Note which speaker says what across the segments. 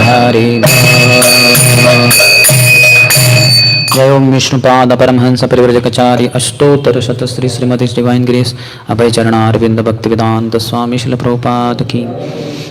Speaker 1: Hari Jai Om Vishnupada Paramhansa Parivrajakachaari Ashtottara Shatasri Srimati Divine Grace Abhay Charana Arvinda Bhaktivedanta Swami Srila Prabhupada Ki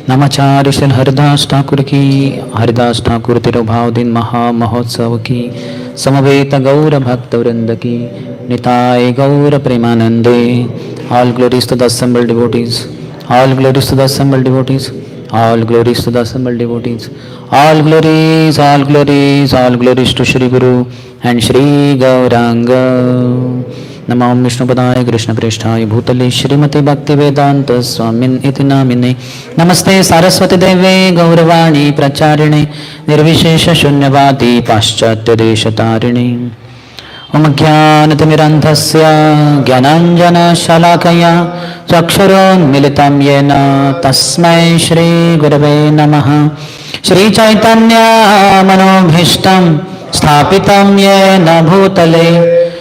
Speaker 1: Namachari Shri Haridas Thakur Ki Haridas Thakur Tirobhav Din Maha Mahotsav Ki Samaveta Gaura Bhakta Vrinda Ki Nitai Gaura Premanande. All glories to the assembled devotees. All glories to the assembled devotees. All glories to the assembled devotees. All glories, all glories, all glories to Shri Guru and Shri Gauranga. Namo Vishnupadaya Krishna Preshthaya Bhutale Shrimati Bhakti Vedanta Swamin Iti Namine. Namaste Saraswati Deve Gauravani Pracharine Nirvishesha Shunyavati Paschatya Deshatarine. Om Jnanatimirandhasya Jnananjana Shalakaya Chaksharon Militam Yena Tasmai Shri Gurave Namaha. Shri Chaitanya Manobhishtam Sthapitam Yena Bhutale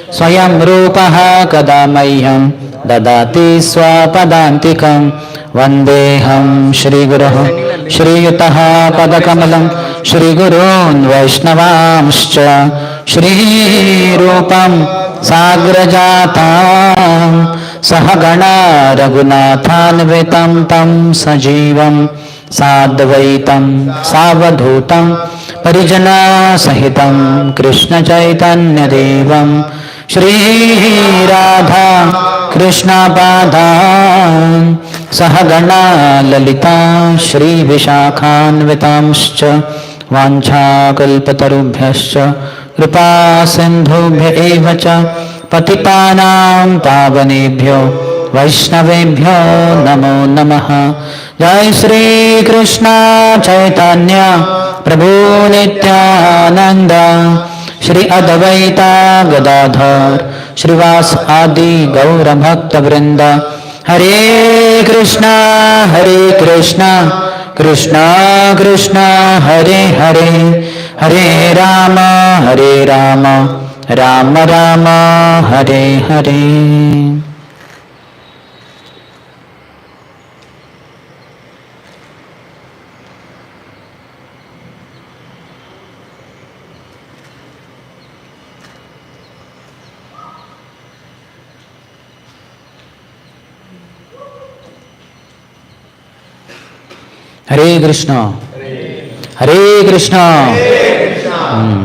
Speaker 1: Swayam Rupaha Kadamayyam Dadati Swapadantikam Vandeham Shri Guruh Shri Yutaha Padakamalam Shri Gurun Vaishnavamscha Shri Rupam Sagrajatam Sahagana Raghunathan Vetam Tam Sajivam Sadvaitam Savadhutam Parijana Sahitam Krishna Chaitanya Devam Shri Radha Krishna Padam Sahagana Lalita Shri Vishakhan Vitamscha Vancha Kalpatarubhyascha Kripa Sindhubhya Evacha Patipanam Pavanebhyo Vaishnavebhyo Namo Namaha. Jai Shri Krishna Chaitanya Prabhu Nityananda Shri Advaita Gadadhar Shrivas Adi Gaura Bhakta Vrinda. Hare Krishna Hare Krishna Krishna Krishna Hare Hare Hare Rama Rama Rama Hare Hare. Hare Krishna, Hare Krishna.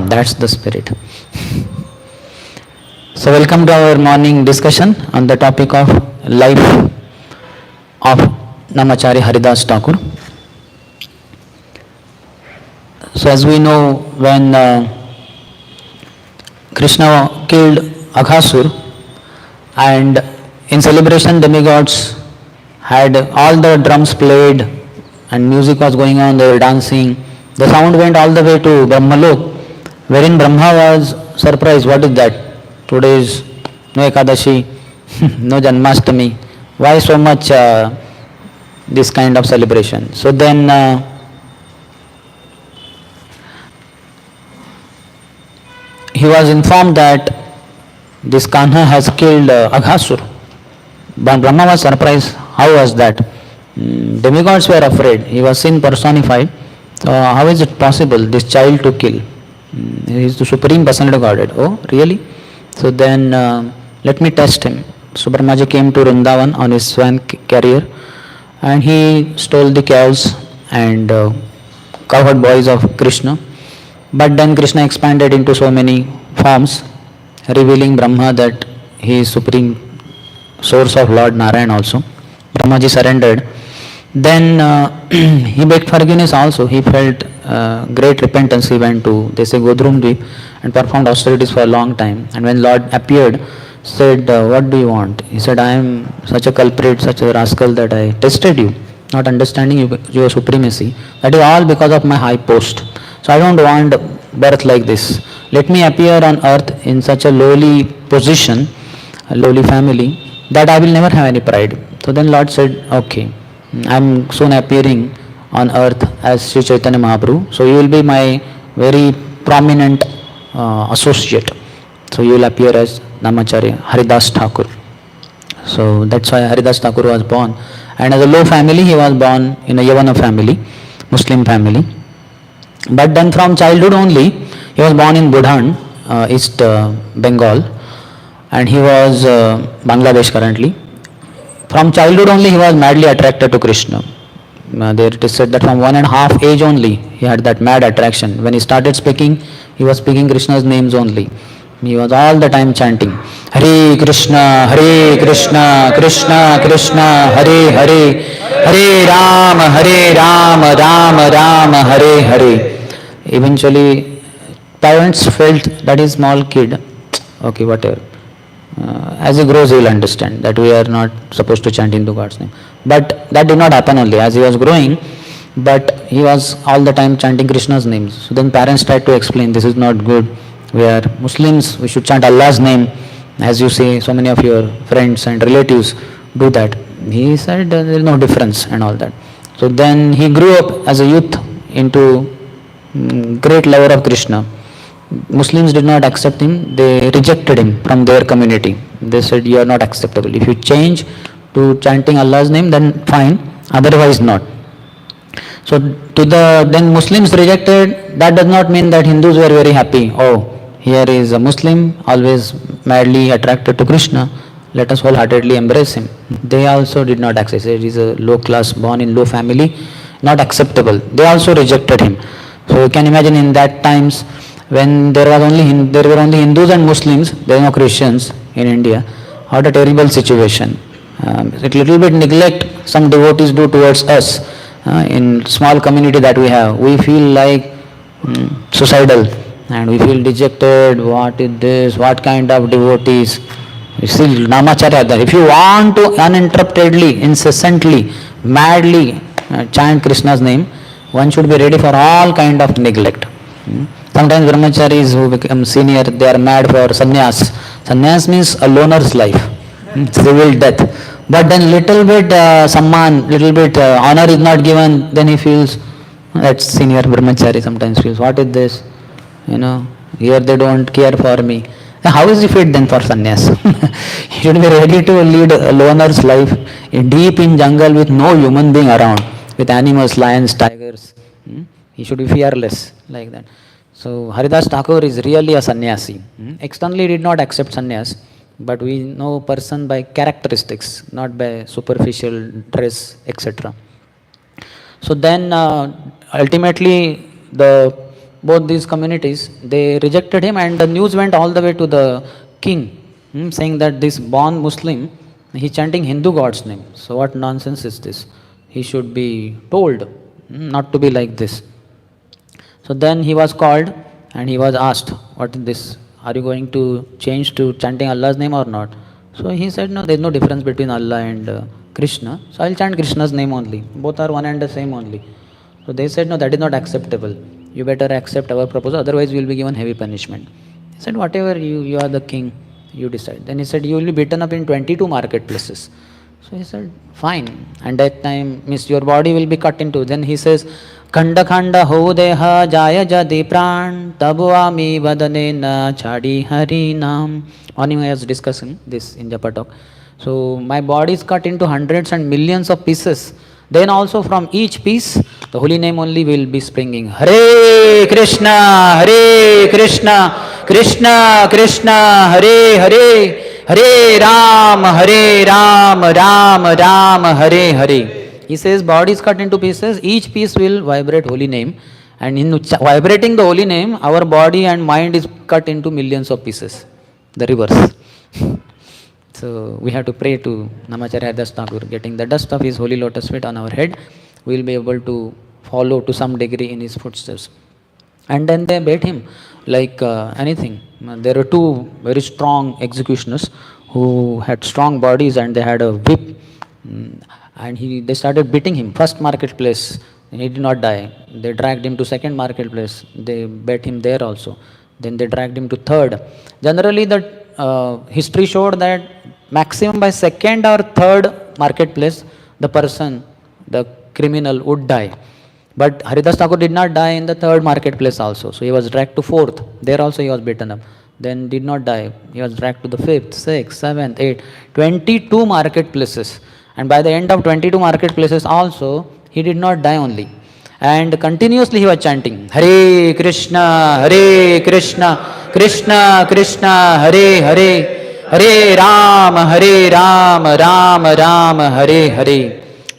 Speaker 1: That's the spirit. So welcome to our morning discussion on the topic of life of Namachari Haridas Thakur. So as we know, when Krishna killed Aghasur, and in celebration demigods had all the drums played and music was going on, they were dancing. The sound went all the way to Brahmalok, wherein Brahma was surprised. What is that? Today is no Ekadashi, no Janmashtami. Why so much this kind of celebration? So then he was informed that this Kanha has killed Aghasur. But Brahma was surprised. How was that? Demigods were afraid. He was sin personified. So how is it possible, this child to kill? He is the Supreme Personality of Godhead. Oh, really? So then let me test him. So Brahmaji came to Vrindavan on his swan carrier, and he stole the cows and cowherd boys of Krishna. But then Krishna expanded into so many forms, revealing Brahma that he is supreme source of Lord Narayan also. Brahmaji surrendered. Then he begged forgiveness also. He felt great repentance. He went to, they say, Godrum Dweep and performed austerities for a long time. And when Lord appeared, said, what do you want? He said, I am such a culprit, such a rascal that I tested you, not understanding your supremacy. That is all because of my high post. So I don't want birth like this. Let me appear on earth in such a lowly position, a lowly family, that I will never have any pride. So then Lord said, okay, I am soon appearing on earth as Sri Chaitanya Mahaprabhu. So you will be my very prominent associate. So you will appear as Namacharya Haridas Thakur. So that's why Haridas Thakur was born. And as a low family, he was born in a Yavana family, Muslim family. But then from childhood only, he was born in Budhan, East Bengal, and he was Bangladesh currently. From childhood only, he was madly attracted to Krishna. There it is said that from 1.5 age only, he had that mad attraction. When he started speaking, he was speaking Krishna's names only. He was all the time chanting, Hare Krishna, Krishna Krishna, Hare Hare, Hare Rama, Rama Rama, Hare Hare. Eventually, parents felt that his small kid, okay, whatever. As he grows, he will understand that we are not supposed to chant Hindu God's name. But that did not happen only. As he was growing, but he was all the time chanting Krishna's names. So then parents tried to explain, this is not good. We are Muslims, we should chant Allah's name. As you say, so many of your friends and relatives do that. He said there is no difference and all that. So then he grew up as a youth into great lover of Krishna. Muslims did not accept him, they rejected him from their community. They said, you are not acceptable. If you change to chanting Allah's name, then fine, otherwise not. So then Muslims rejected, that does not mean that Hindus were very happy. Oh, here is a Muslim, always madly attracted to Krishna, let us wholeheartedly embrace him. They also did not accept. He is a low class, born in low family, not acceptable. They also rejected him. So you can imagine in that times, when there were only Hindus and Muslims, there were no Christians in India. What a terrible situation. A little bit neglect some devotees do towards us in small community that we have. We feel like suicidal and we feel dejected. What is this? What kind of devotees? You see, Namacharya, if you want to uninterruptedly, incessantly, madly chant Krishna's name, one should be ready for all kind of neglect. Sometimes brahmacharis who become senior, they are mad for sannyas. Sannyas means a loner's life, civil death. But then little bit samman, little bit honor is not given, then he feels, that senior brahmachari sometimes feels, what is this? Here they don't care for me. How is he fit then for sannyas? He should be ready to lead a loner's life deep in jungle with no human being around, with animals, lions, tigers. He should be fearless like that. So Haridas Thakur is really a sannyasi. Externally did not accept sannyas, but we know person by characteristics, not by superficial dress, etc. So then ultimately both these communities, they rejected him, and the news went all the way to the king, saying that this born Muslim, he chanting Hindu God's name. So what nonsense is this? He should be told not to be like this. So then he was called and he was asked, what is this? Are you going to change to chanting Allah's name or not? So he said, no, there is no difference between Allah and Krishna. So I will chant Krishna's name only. Both are one and the same only. So they said, no, that is not acceptable. You better accept our proposal, otherwise you will be given heavy punishment. He said, whatever, you are the king, you decide. Then he said, you will be beaten up in 22 marketplaces. So he said, fine. And that time, means your body will be cut into. Then he says, Khanda khanda ho deha jaya jadi pran tabuami vadanena chadi hari nam. Morning I was discussing this in Japa talk. So my body is cut into hundreds and millions of pieces. Then also from each piece, the holy name only will be springing. Hare Krishna, Krishna Krishna, Hare Hare, Hare Ram, Ram Ram, Hare Hare. He says body is cut into pieces, each piece will vibrate holy name, and in vibrating the holy name, our body and mind is cut into millions of pieces. The reverse. So we have to pray to Namacharya Haridas Thakur, getting the dust of his holy lotus feet on our head, we will be able to follow to some degree in his footsteps. And then they beat him like anything. There were two very strong executioners who had strong bodies and they had a whip. And they started beating him. First marketplace, he did not die. They dragged him to second marketplace. They beat him there also. Then they dragged him to third. Generally, the history showed that maximum by second or third marketplace, the person, the criminal would die. But Haridas Thakur did not die in the third marketplace also. So he was dragged to fourth. There also he was beaten up. Then did not die. He was dragged to the fifth, sixth, seventh, eighth, 22 marketplaces. And by the end of 22 marketplaces also, he did not die only. And continuously he was chanting, Hare Krishna, Krishna Krishna, Hare Hare, Hare Ram, Ram Hare Hare.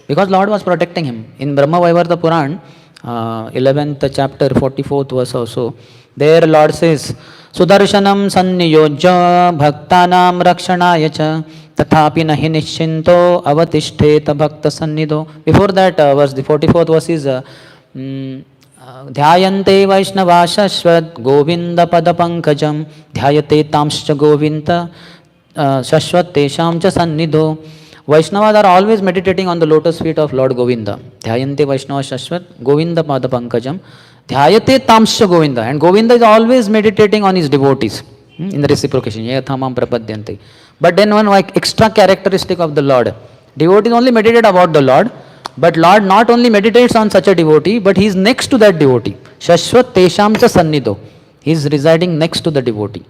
Speaker 1: Because Lord was protecting him. In Brahma Vaivarta Puran, 11th chapter, 44th verse also, there Lord says, Sudarshanam sanniyojya bhaktanam rakshanaya cha tathapi nahi nischinto avatishteta bhakta sannido. Before that verse, the 44th verse is Dhyayante Vaishnava Shashvat Govinda Pada Pankajam Dhyayate Tamscha Govinda Shashvat Tesham Cha Sannidho. Vaishnavas are always meditating on the lotus feet of Lord Govinda. Dhyayante Vaishnava Shashvat Govinda Pada Pankajam Dhyayate Tamscha Govinda. And Govinda is always meditating on his devotees in the reciprocation. Yathamam Prapadyante. But then one extra characteristic of the Lord. Devotees only meditate about the Lord. But Lord not only meditates on such a devotee, but he is next to that devotee. Shashvat Tesham Cha Sannidho. He is residing next to the devotee.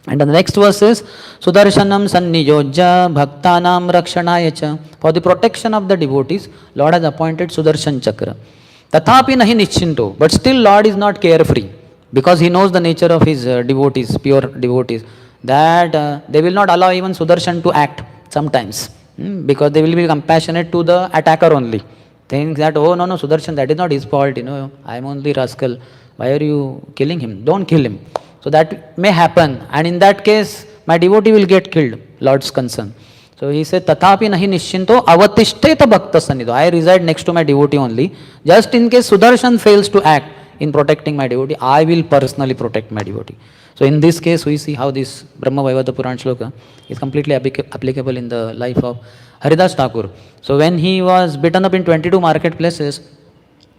Speaker 1: And the next verse is Sudarshanam Sanniyojya Bhaktanam Rakshanaya Cha. For the protection of the devotees, Lord has appointed Sudarshan Chakra. Tathapi nahi nischinto. But still Lord is not carefree. Because he knows the nature of his devotees, pure devotees, that they will not allow even Sudarshan to act sometimes. Because they will be compassionate to the attacker only. Think that, oh no, Sudarshan, that is not his fault, I am only rascal. Why are you killing him? Don't kill him. So that may happen. And in that case, my devotee will get killed, Lord's concern. So he said, Tathapi nahi nischinto avatishteta bhakta sannidho. I reside next to my devotee only. Just in case Sudarshan fails to act in protecting my devotee, I will personally protect my devotee. So in this case, we see how this Brahma Vaivarta Puran shloka is completely applicable in the life of Haridas Thakur. So when he was beaten up in 22 marketplaces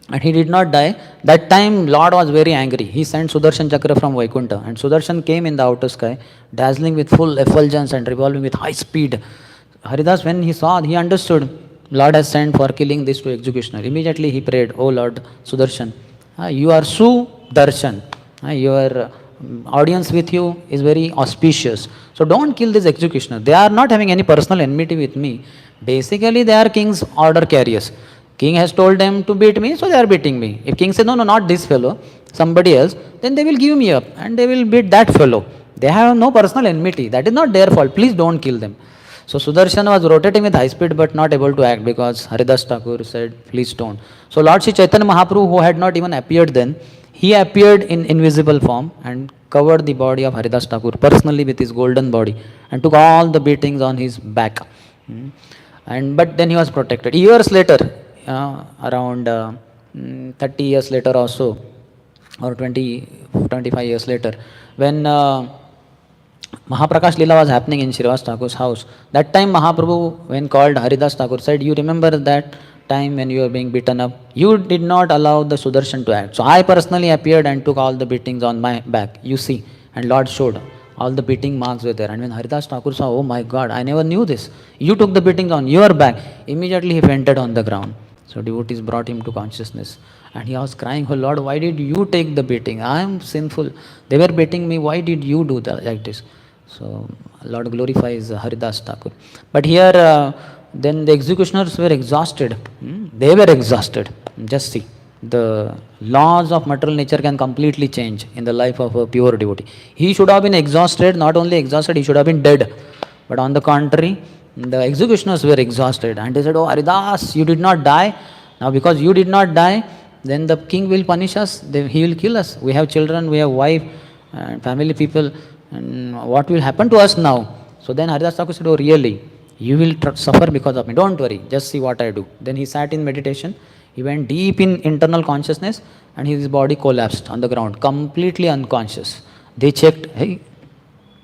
Speaker 1: and he did not die, that time Lord was very angry. He sent Sudarshan Chakra from Vaikuntha, and Sudarshan came in the outer sky, dazzling with full effulgence and revolving with high speed. Haridas, when he saw, he understood Lord has sent for killing this two executioner. Immediately he prayed, Oh Lord Sudarshan, you are Sudarshan. Your audience with you is very auspicious. So don't kill this executioner. They are not having any personal enmity with me. Basically, they are king's order carriers. King has told them to beat me, so they are beating me. If king says, no, not this fellow, somebody else, then they will give me up and they will beat that fellow. They have no personal enmity. That is not their fault. Please don't kill them. So Sudarshan was rotating with high speed but not able to act because Haridas Thakur said, please don't. So Lord Sri Chaitanya Mahaprabhu, who had not even appeared then, he appeared in invisible form and covered the body of Haridas Thakur personally with his golden body and took all the beatings on his back. But then he was protected. Years later, around 30 years later or so, or 25 years later, when Mahaprakash Leela was happening in Srivas Thakur's house, that time Mahaprabhu, when called Haridas Thakur, said, you remember that time when you were being beaten up, you did not allow the Sudarshan to act. So I personally appeared and took all the beatings on my back, you see. And Lord showed, all the beating marks were there. And when Haridas Thakur saw, oh my God, I never knew this. You took the beatings on your back. Immediately he fainted on the ground. So devotees brought him to consciousness. And he was crying, oh Lord, why did you take the beating? I am sinful. They were beating me. Why did you do that like this? So Lord glorifies Haridas Thakur. But here, then the executioners were exhausted. They were exhausted. Just see, the laws of material nature can completely change in the life of a pure devotee. He should have been exhausted, not only exhausted, he should have been dead. But on the contrary, the executioners were exhausted. And they said, oh Haridas, you did not die. Now because you did not die, then the king will punish us, he will kill us. We have children, we have wife, and family people. And what will happen to us now? So then Haridas Thakur said, oh really? You will suffer because of me. Don't worry, just see what I do. Then he sat in meditation. He went deep in internal consciousness and his body collapsed on the ground, completely unconscious. They checked, hey,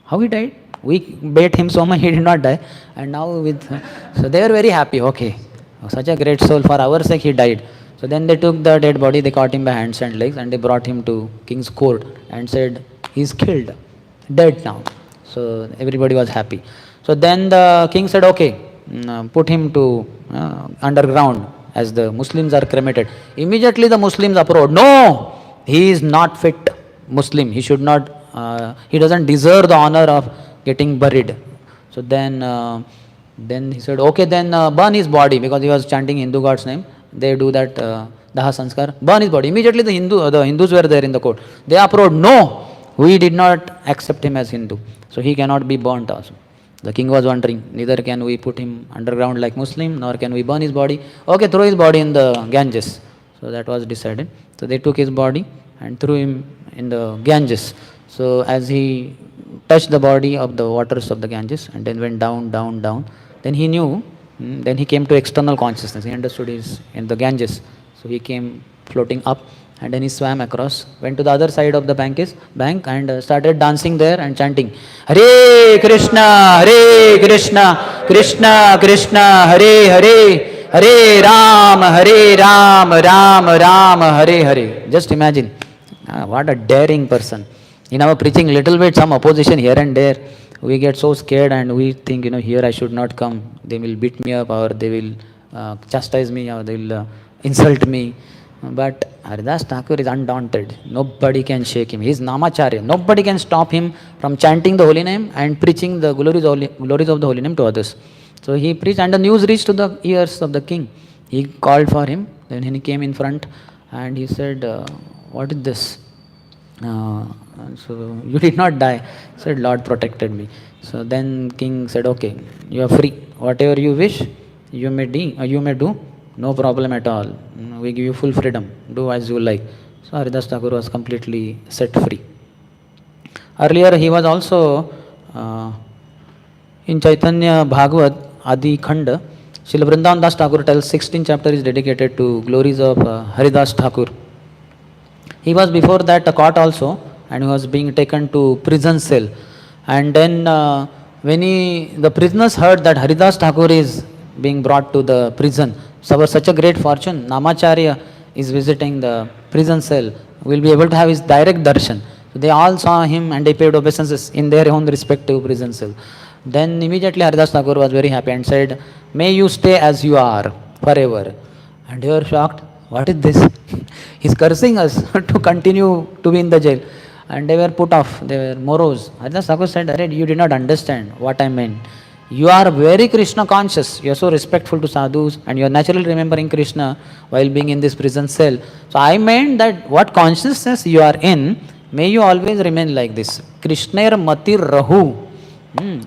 Speaker 1: how he died? We beat him so much, he did not die. And now so they were very happy. Okay, such a great soul, for our sake he died. So then they took the dead body, they caught him by hands and legs and they brought him to king's court and said, he's killed, dead now. So everybody was happy. So then the king said, okay, put him to underground as the Muslims are cremated. Immediately the Muslims uproared, no, he is not fit Muslim. He should not, he doesn't deserve the honor of getting buried. So then Then he said, okay, then burn his body, because he was chanting Hindu god's name. They do that Daha Sanskar, burn his body. Immediately the Hindus were there in the court. They approved, no, we did not accept him as Hindu, so he cannot be burnt also. The king was wondering, neither can we put him underground like Muslim, nor can we burn his body. Okay, throw his body in the Ganges. So that was decided. So they took his body and threw him in the Ganges. So as he touched the body of the waters of the Ganges and then went down, down, down, then he knew, then he came to external consciousness. He understood he's in the Ganges. So he came floating up, and then he swam across, went to the other side of the bank and started dancing there and chanting, Hare Krishna, Krishna Krishna, Hare Hare, Hare Ram, Ram Ram, Hare Hare. Just imagine, what a daring person. In our preaching, little bit some opposition here and there, we get so scared and we think, here I should not come. They will beat me up, or they will chastise me, or they will insult me. But Haridas Thakur is undaunted. Nobody can shake him. He is Namacharya. Nobody can stop him from chanting the holy name and preaching the glories of the holy name to others. So he preached, and the news reached to the ears of the king. He called for him. Then he came in front and he said, what is this? So you did not die. He said, Lord protected me. So then king said, okay, you are free. Whatever you wish, you may do. No problem at all. We give you full freedom. Do as you like. So Haridas Thakur was completely set free. Earlier he was also in Chaitanya Bhagavat Adi Khanda. Srila Vrindavan Das Thakur tells 16th chapter is dedicated to glories of Haridas Thakur. He was before that a court also, and he was being taken to prison cell. And then when the prisoners heard that Haridas Thakur is being brought to the prison, so for such a great fortune, Namacharya is visiting the prison cell, will be able to have his direct darshan. So they all saw him and they paid obeisances in their own respective prison cell. Then immediately Haridas Thakur was very happy and said, may you stay as you are forever. And they were shocked. What is this? He's cursing us to continue to be in the jail. And they were put off. They were morose. Haridas Thakur said, you did not understand what I meant. You are very Krishna conscious. You are so respectful to sadhus, and you are naturally remembering Krishna while being in this prison cell. So I meant that what consciousness you are in, may you always remain like this. Krishnair matir rahu.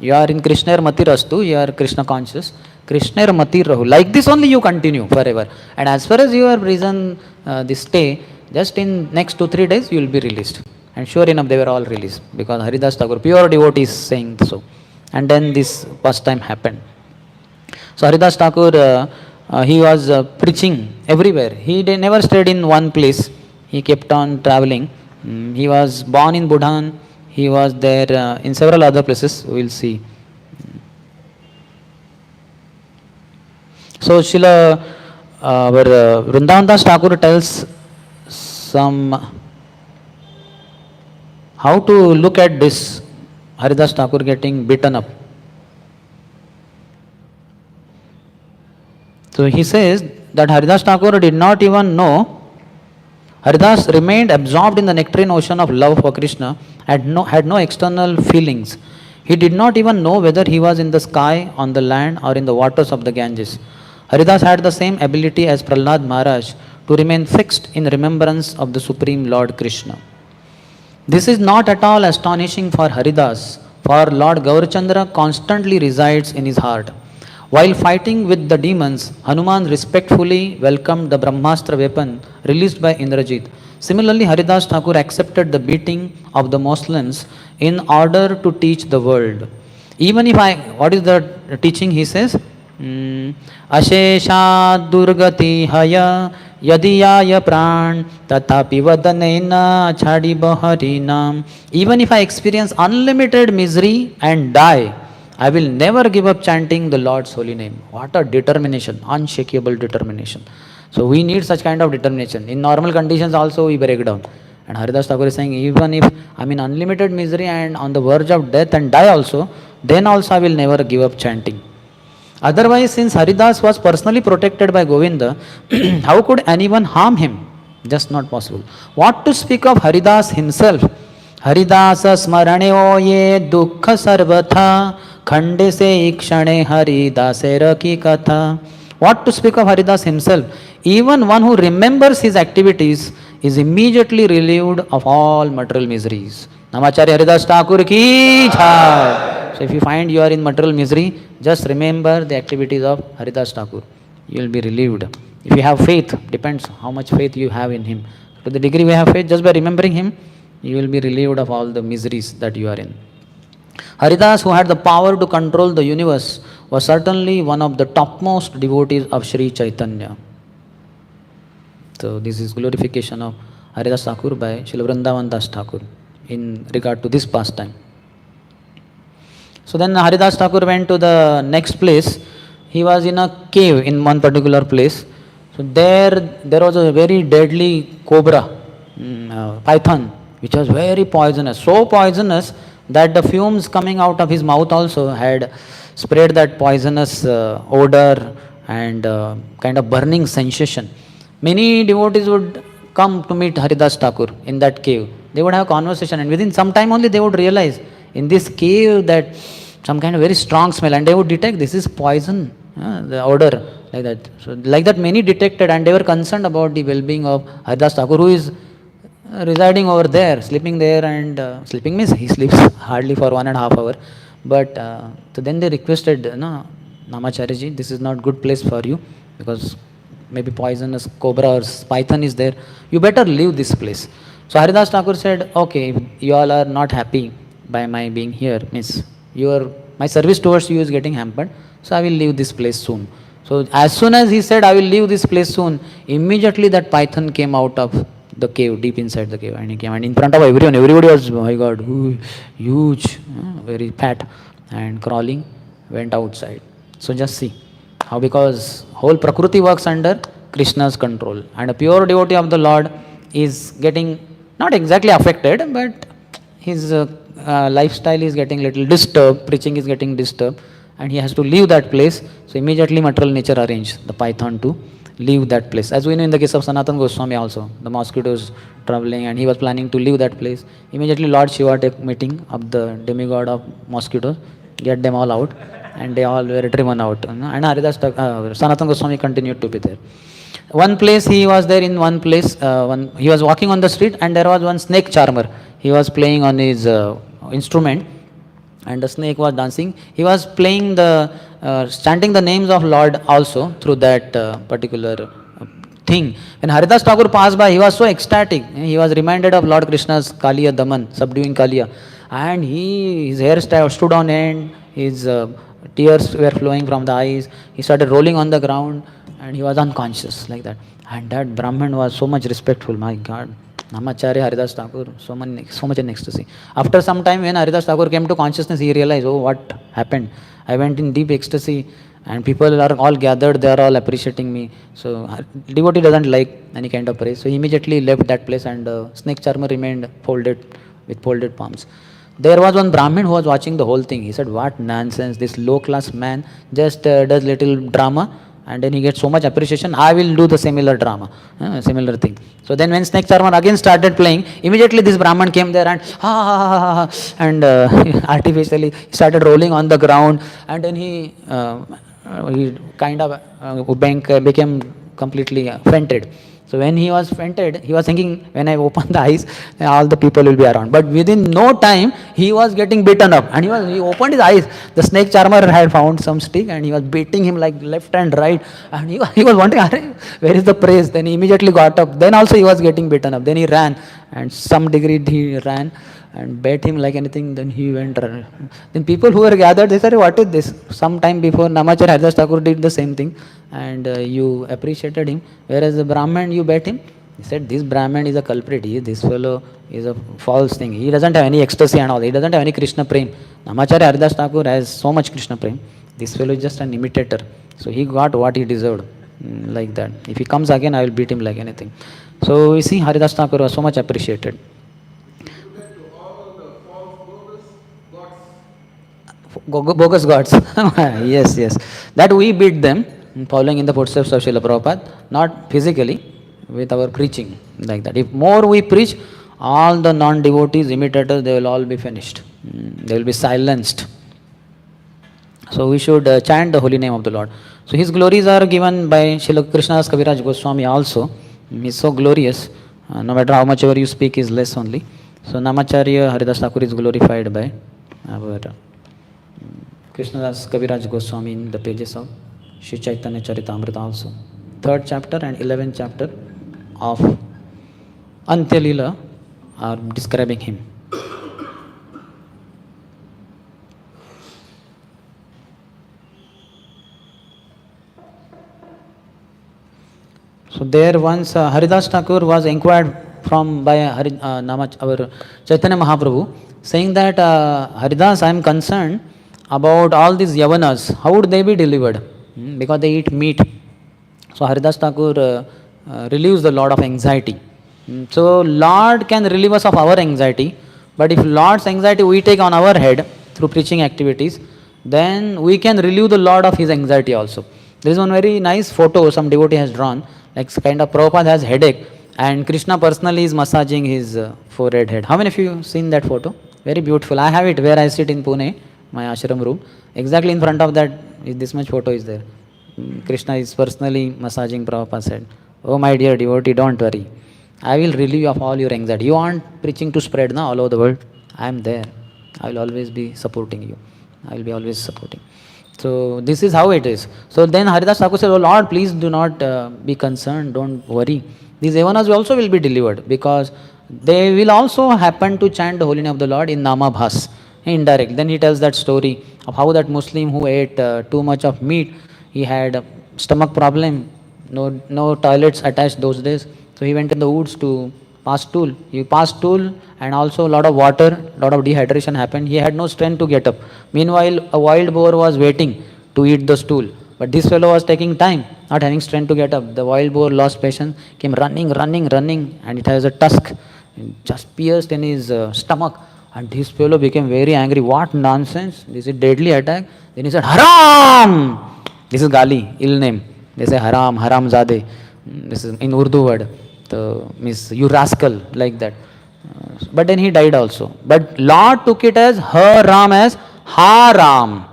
Speaker 1: You are in Krishnair matir astu. You are Krishna conscious. Krishnair matir rahu. Like this only you continue forever. And as far as your prison this stay, just in next 2-3 days you will be released. And sure enough, they were all released, because Haridas Thakur, pure devotee, is saying so. And then this first time happened. So Haridas Thakur, he was preaching everywhere. He never stayed in one place. He kept on traveling. He was born in Bhutan. He was there in several other places. We will see. So Srila Vrindavan Das Thakur tells some how to look at this Haridas Thakur getting beaten up. So he says that Haridas Thakur did not even know. Haridas remained absorbed in the nectarine ocean of love for Krishna, had no external feelings. He did not even know whether he was in the sky, on the land, or in the waters of the Ganges. Haridas had the same ability as Prahlad Maharaj to remain fixed in remembrance of the Supreme Lord Krishna. This is not at all astonishing for Haridas, for Lord Gaurachandra constantly resides in his heart. While fighting with the demons, Hanuman respectfully welcomed the Brahmastra weapon released by Indrajit. Similarly, Haridas Thakur accepted the beating of the Muslims in order to teach the world. Even if what is the teaching he says? Ashesha durgati haya yadiyaya pran tatapi vadanena chadi baharinam. Even if I experience unlimited misery and die, I will never give up chanting the Lord's holy name. What a determination, unshakable determination. So we need such kind of determination. In normal conditions also we break down. And Haridas Thakur is saying, even if I am in unlimited misery and on the verge of death and die also, then also I will never give up chanting. Otherwise, since Haridas was personally protected by Govinda, how could anyone harm him? Just not possible. What to speak of Haridas himself? Haridasa smaraneo ye dukkha sarvatha Khande se ikshane Haridasera ki katha. What to speak of Haridas himself? Even one who remembers his activities is immediately relieved of all material miseries. Namacharya Haridas Thakur ki jai. So if you find you are in material misery, just remember the activities of Haridas Thakur. You will be relieved. If you have faith, depends how much faith you have in him. To the degree we have faith, just by remembering him, you will be relieved of all the miseries that you are in. Haridas, who had the power to control the universe, was certainly one of the topmost devotees of Sri Chaitanya. So this is glorification of Haridas Thakur by Srila Vrindavan Das Thakur in regard to this pastime. So then Haridas Thakur went to the next place. He was in a cave in one particular place. So there was a very deadly cobra, python, which was very poisonous. So poisonous that the fumes coming out of his mouth also had spread that poisonous odor and kind of burning sensation. Many devotees would come to meet Haridas Thakur in that cave. They would have conversation, and within some time only they would realize in this cave that some kind of very strong smell, and they would detect this is poison, the odor, like that. So like that many detected, and they were concerned about the well-being of Haridas Thakur, who is residing over there, sleeping there, and sleeping means he sleeps hardly for 1.5 hours. But so then they requested, no, Namacharya ji, this is not good place for you, because maybe poisonous cobra or python is there. You better leave this place. So Haridas Thakur said, okay, if you all are not happy by my being here, means my service towards you is getting hampered, so I will leave this place soon. So as soon as he said, I will leave this place soon, immediately that python came out of the cave, deep inside the cave, and he came, and in front of everyone, everybody was, oh my God, huge, very fat, and crawling, went outside. So just see how, because whole Prakriti works under Krishna's control, and a pure devotee of the Lord is getting not exactly affected, but his lifestyle is getting little disturbed, preaching is getting disturbed, and he has to leave that place. So immediately material nature arranged the python to leave that place. As we know in the case of Sanatana Goswami also, the mosquitoes traveling, and he was planning to leave that place. Immediately Lord Shiva took meeting of the demigod of mosquitoes, get them all out, and they all were driven out. And Sanatana Goswami continued to be there. One place he was there, in one place, he was walking on the street, and there was one snake charmer. He was playing on his instrument, and the snake was dancing. He was playing chanting the names of Lord also through that particular thing. When Haridas Thakur passed by, he was so ecstatic. He was reminded of Lord Krishna's Kaliya Daman, subduing Kaliya, and his hair stood on end, his tears were flowing from the eyes, he started rolling on the ground, and he was unconscious like that. And that Brahman was so much respectful, my God. Namacharya Haridas Thakur, so much in ecstasy. After some time, when Haridas Thakur came to consciousness, he realized, oh, what happened? I went in deep ecstasy, and people are all gathered, they are all appreciating me. So devotee doesn't like any kind of praise. So he immediately left that place, and snake charmer remained with folded palms. There was one Brahmin who was watching the whole thing. He said, what nonsense, this low class man just does little drama, and then he gets so much appreciation. I will do the similar drama, similar thing. So then when snake charmer again started playing, immediately this Brahman came there and artificially started rolling on the ground, and then he kind of became completely fainted. So when he was fainted, he was thinking, when I open the eyes, all the people will be around. But within no time, he was getting beaten up, and he opened his eyes. The snake charmer had found some stick, and he was beating him like left and right, and he was wondering, where is the praise? Then he immediately got up. Then also he was getting beaten up. Then he ran, and some degree he ran and beat him like anything. Then he went. Then people who were gathered, they said, what is this? Some time before, Namacharya Haridas Thakur did the same thing, and you appreciated him, whereas the Brahman, you bet him. He said, this Brahman is a culprit. This fellow is a false thing. He doesn't have any ecstasy and all. He doesn't have any Krishna prem. Namacharya Haridas Thakur has so much Krishna prem. This fellow is just an imitator. So he got what he deserved, like that. If he comes again, I will beat him like anything. So you see, Haridas Thakur was so much appreciated. Bogus gods. Yes. That we beat them, following in the footsteps of Srila Prabhupada, not physically, with our preaching, like that. If more we preach, all the non-devotees, imitators, they will all be finished. They will be silenced. So we should chant the holy name of the Lord. So his glories are given by Srila Krishnadas Kaviraj Goswami also. He is so glorious. No matter how much ever you speak is less only. So Namacharya Haridas Thakur is glorified by our Krishnadas Kaviraj Goswami in the pages of Shri Chaitanya Charitamrita also. 3rd chapter and 11th chapter of Antya Leela are describing him. So there once Haridas Thakur was inquired from by our Chaitanya Mahaprabhu, saying that Haridas, I am concerned about all these Yavanas. How would they be delivered? Because they eat meat. So Haridas Thakur relieves the Lord of anxiety. So Lord can relieve us of our anxiety, but if Lord's anxiety we take on our head through preaching activities, then we can relieve the Lord of his anxiety also. There is one very nice photo some devotee has drawn, like kind of Prabhupada has headache and Krishna personally is massaging his forehead head. How many of you have seen that photo? Very beautiful. I have it where I sit in Pune, my ashram room. Exactly in front of that, this much photo is there. Krishna is personally massaging Prabhupada's head. Oh my dear devotee, don't worry. I will relieve you of all your anxiety. You want preaching to spread now all over the world? I am there. I will always be supporting you. I will be always supporting. So this is how it is. So then Haridas Thakur said, oh Lord, please do not be concerned, don't worry. These Yavanas also will be delivered because they will also happen to chant the holy name of the Lord in Namabhas, indirect. Then he tells that story of how that Muslim who ate too much of meat, he had a stomach problem, no toilets attached those days. So he went in the woods to pass stool. He passed stool and also a lot of water, lot of dehydration happened. He had no strength to get up. Meanwhile, a wild boar was waiting to eat the stool. But this fellow was taking time, not having strength to get up. The wild boar lost patience, came running, and it has a tusk, just pierced in his stomach. And this fellow became very angry. What nonsense! This is deadly attack. Then he said, Haram! This is Gali, ill name. They say Haram, Haram Zade. This is in Urdu word. Means you rascal, like that. But then he died also. But Lord took it as Haram, as Haram.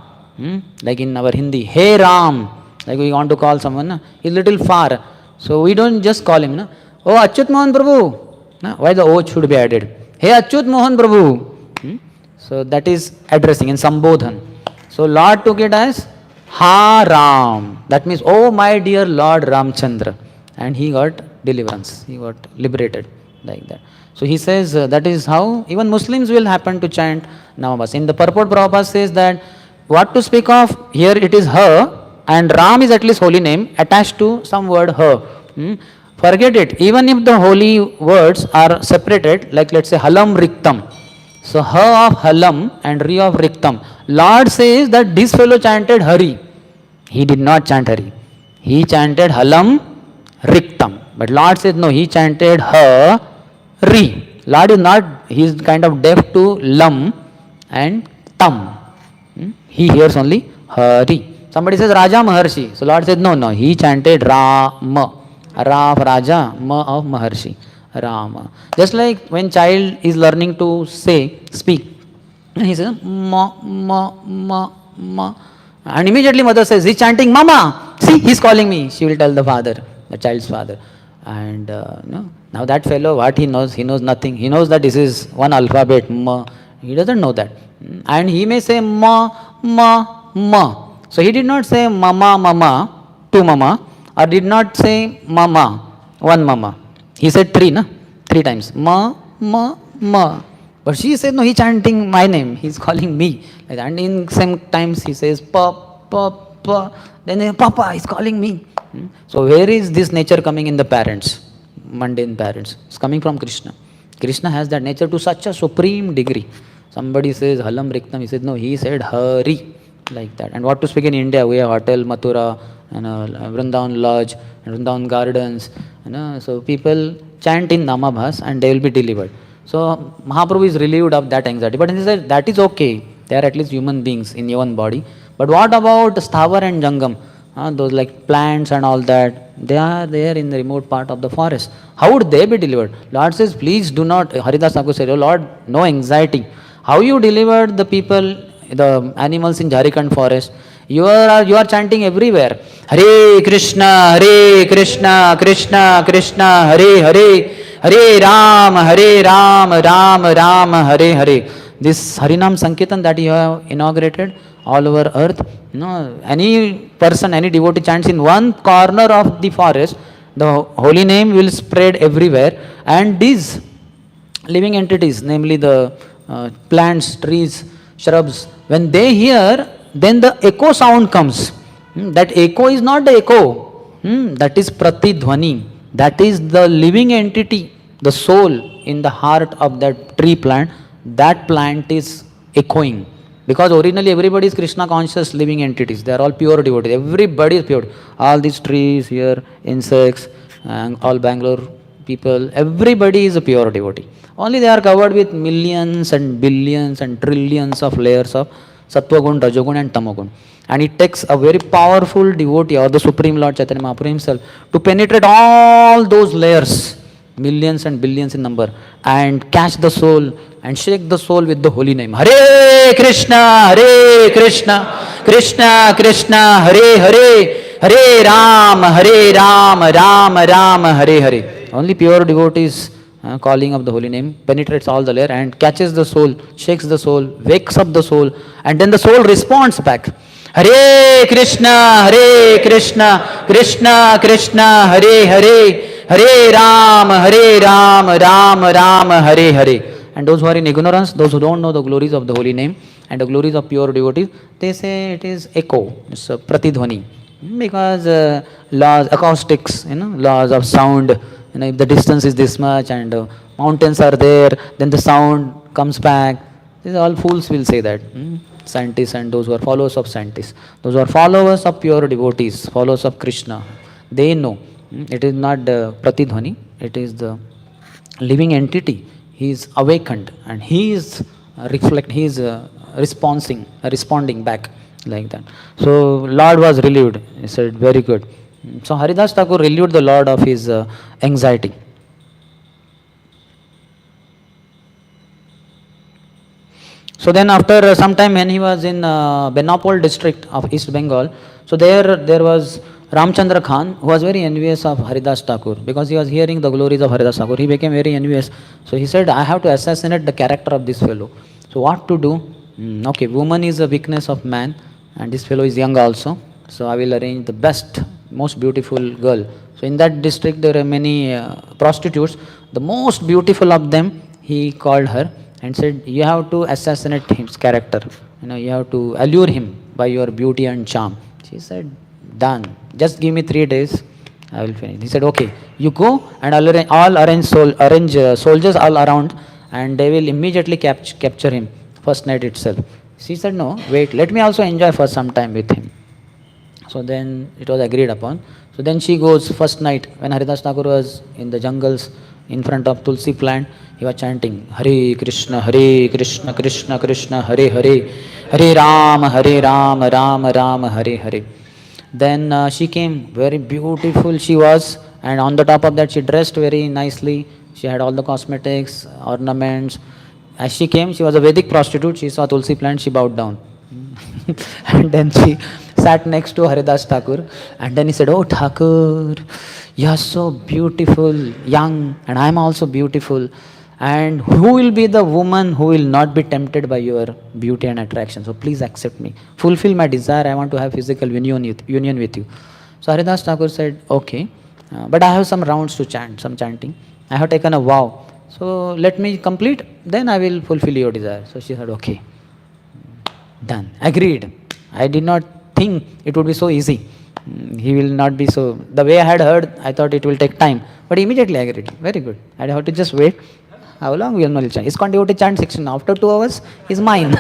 Speaker 1: Like in our Hindi, Hey Ram. Like we want to call someone, he's little far. So we don't just call him. Oh Achyut Mohan Prabhu. Why the O should be added? Hey Achyut Mohan Prabhu. So that is addressing in Sambodhan. So Lord took it as Haram. That means, oh my dear Lord Ramchandra. And he got deliverance. He got liberated like that. So he says that is how even Muslims will happen to chant Namabhas. In the purport, Prabhupada says that what to speak of, here it is her and Ram is at least holy name attached to some word her. Forget it. Even if the holy words are separated, like let's say Halam Riktam. So ha of Halam and Ri of Riktam. Lord says that this fellow chanted Hari. He did not chant Hari. He chanted Halam Riktam. But Lord said no, he chanted Ha Ri. Lord is not, he is kind of deaf to Lam and Tam. He hears only Hari. Somebody says Raja Maharshi. So Lord said no, he chanted Rama. Ra of Raja, Ma of Maharshi. Rama. Just like when child is learning to speak, he says ma. And immediately mother says, he's chanting Mama. See, he's calling me. She will tell the father, the child's father. And now that fellow, what he knows nothing. He knows that this is one alphabet, Ma. He doesn't know that. And he may say Ma. So he did not say Mama, two Mama, or did not say Mama, one Mama. He said three times. Ma. But she said, no, he's chanting my name. He's calling me. And in some times he says, Pa. Then Papa, he's calling me. So where is this nature coming in the parents? Mundane parents. It's coming from Krishna. Krishna has that nature to such a supreme degree. Somebody says Halam Riktam. He said, no, he said Hari. Like that. And what to speak in India? We have Hotel Mathura, and Vrindavan Lodge, and Vrindavan Gardens. So people chant in Namabhas and they will be delivered. So Mahaprabhu is relieved of that anxiety. But he said that is okay. They are at least human beings in one body. But what about Sthavar and Jangam? Those like plants and all that, they are there in the remote part of the forest. How would they be delivered? Lord says, please do not, Haridas Thakur said, oh Lord, no anxiety. How you delivered the people the animals in Jharkhand forest. You are chanting everywhere. Hare Krishna, Hare Krishna, Krishna Krishna, Hare Hare, Hare Ram, Ram Ram, Hare Hare. This Harinam Sankirtan that you have inaugurated all over earth, any person, any devotee chants in one corner of the forest, the holy name will spread everywhere, and these living entities, namely the plants, trees, shrubs, when they hear, then the echo sound comes. That echo is not the echo, that is pratidhvani. That is the living entity, the soul in the heart of that tree plant. That plant is echoing. Because originally everybody is Krishna conscious living entities. They are all pure devotees. Everybody is pure. All these trees here, insects, and all Bangalore people, everybody is a pure devotee. Only they are covered with millions and billions and trillions of layers of Sattvagun, Rajogun and Tamagun. And it takes a very powerful devotee or the Supreme Lord Chaitanya Mahaprabhu himself to penetrate all those layers, millions and billions in number, and catch the soul and shake the soul with the holy name. Hare Krishna, Hare Krishna, Krishna Krishna, Hare Hare, Hare Ram, Ram Ram, Hare Hare. Only pure devotees calling of the holy name penetrates all the layer and catches the soul, shakes the soul, wakes up the soul, and then the soul responds back. Hare Krishna, Krishna Krishna, Hare Hare, Hare Ram, Ram Ram, Hare Hare. And those who are in ignorance, those who don't know the glories of the holy name and the glories of pure devotees, they say it is echo, it's a pratidhvani. Because laws, acoustics, laws of sound, if the distance is this much and mountains are there, then the sound comes back. These all fools will say that. Scientists and those who are followers of scientists, those who are followers of pure devotees, followers of Krishna, they know it is not the pratidhvani, it is the living entity. He is awakened and he is responding back like that. So Lord was relieved. He said, very good. So Haridas Thakur relieved the Lord of his anxiety. So then after some time when he was in Benapole district of East Bengal, so there was Ramchandra Khan, who was very envious of Haridas Thakur because he was hearing the glories of Haridas Thakur. He became very envious. So he said, I have to assassinate the character of this fellow. So what to do? Okay, woman is a weakness of man and this fellow is young also. So I will arrange the best, most beautiful girl. So in that district there are many prostitutes. The most beautiful of them, he called her and said, you have to assassinate his character. You have to allure him by your beauty and charm. She said, done. Just give me 3 days, I will finish. He said, okay, you go and I'll arrange soldiers all around and they will immediately capture him first night itself. She said, no, wait, let me also enjoy for some time with him. So then it was agreed upon. So then she goes first night when Haridas Thakur was in the jungles in front of Tulsi plant. He was chanting Hare Krishna, Krishna Krishna, Hare Hare, Hare Ram, Ram Ram, Hare Hare. Then she came, very beautiful she was, and on the top of that she dressed very nicely. She had all the cosmetics, ornaments. As she came, she was a Vedic prostitute. She saw Tulsi plant, she bowed down. And then she sat next to Haridas Thakur, and then he said, oh Thakur, you are so beautiful, young, and I am also beautiful. And who will be the woman who will not be tempted by your beauty and attraction? So please accept me. Fulfill my desire. I want to have physical union with you. So Haridas Thakur said, okay, but I have some rounds to chant, some chanting. I have taken a vow. So let me complete, then I will fulfill your desire. So she said, okay, done, agreed. I did not think it would be so easy. He will not be so, the way I had heard, I thought it will take time. But immediately I agreed. Very good. I have to just wait. How long we will not chant? ISKCON devotee chant 16. After 2 hours is mine.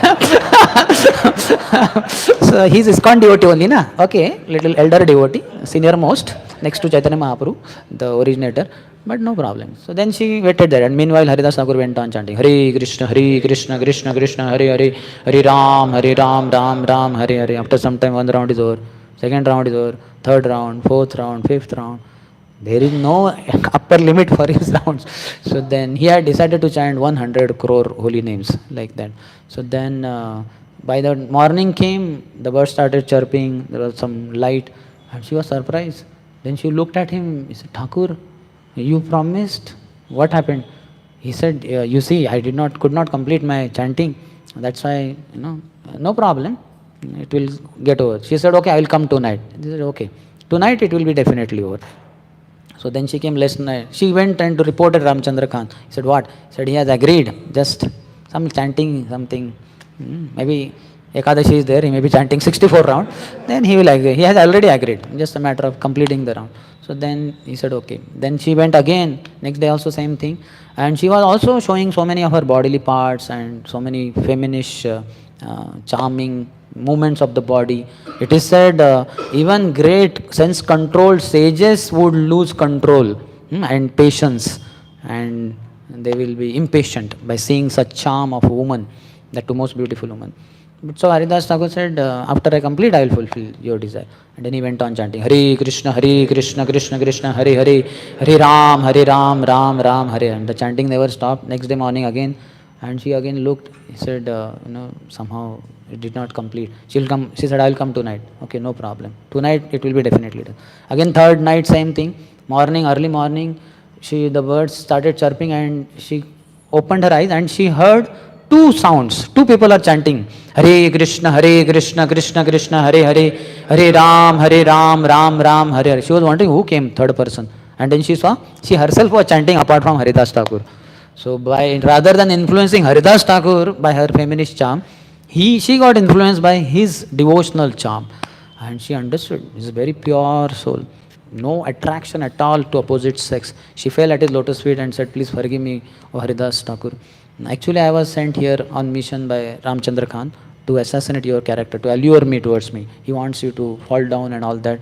Speaker 1: So he's ISKCON devotee only, na? Okay, little elder devotee, senior most, next to Chaitanya Mahaprabhu, the originator. But no problem. So then she waited there, and meanwhile Haridas Thakur went on chanting Hare Krishna, Krishna Krishna, Hare Hare, Hare Ram, Ram Ram, Hare Hare. After some time, 1 round is over, 2nd round is over, 3rd round, 4th round, 5th round. There is no upper limit for his rounds. So then he had decided to chant 100 crore holy names like that. So then By the morning came, the birds started chirping, there was some light, and she was surprised. Then she looked at him, he said, Thakur, you promised? What happened? He said, you see, could not complete my chanting. That's why, no problem. It will get over. She said, okay, I will come tonight. He said, okay. Tonight it will be definitely over. So then she came last night. She went and reported Ramchandra Khan. He said, what? He said, he has agreed. Just some chanting, something. Maybe Ekadashi is there. He may be chanting 64 round. Then he will agree. He has already agreed. Just a matter of completing the round. So then he said, okay. Then she went again. Next day also same thing. And she was also showing so many of her bodily parts and so many feminish, charming movements of the body. It is said even great sense controlled sages would lose control and patience, and they will be impatient by seeing such charm of a woman, that two most beautiful woman. But so Haridas Thakur said, after I complete, I will fulfill your desire. And then he went on chanting, Hare Krishna, Krishna Krishna, Hare Hare, Hare Ram, Ram Ram, Hare. And the chanting never stopped. Next day morning again, and she again looked, he said, somehow it did not complete. She'll come, she said, I will come tonight. Okay, no problem. Tonight it will be definitely done. Again, third night, same thing. Morning, early morning, the birds started chirping, and she opened her eyes and she heard two sounds. Two people are chanting, Hare Krishna, Krishna Krishna, Hare Hare, Hare Ram, Ram Ram, Hare Hare. She was wondering who came, third person. And then she saw, she herself was chanting apart from Haridas Thakur. So rather than influencing Haridas Thakur by her feminist charm, she got influenced by his devotional charm. And she understood, he's a very pure soul. No attraction at all to opposite sex. She fell at his lotus feet and said, please forgive me, O Haridas Thakur. Actually, I was sent here on mission by Ramchandra Khan to assassinate your character, to allure me towards me. He wants you to fall down and all that.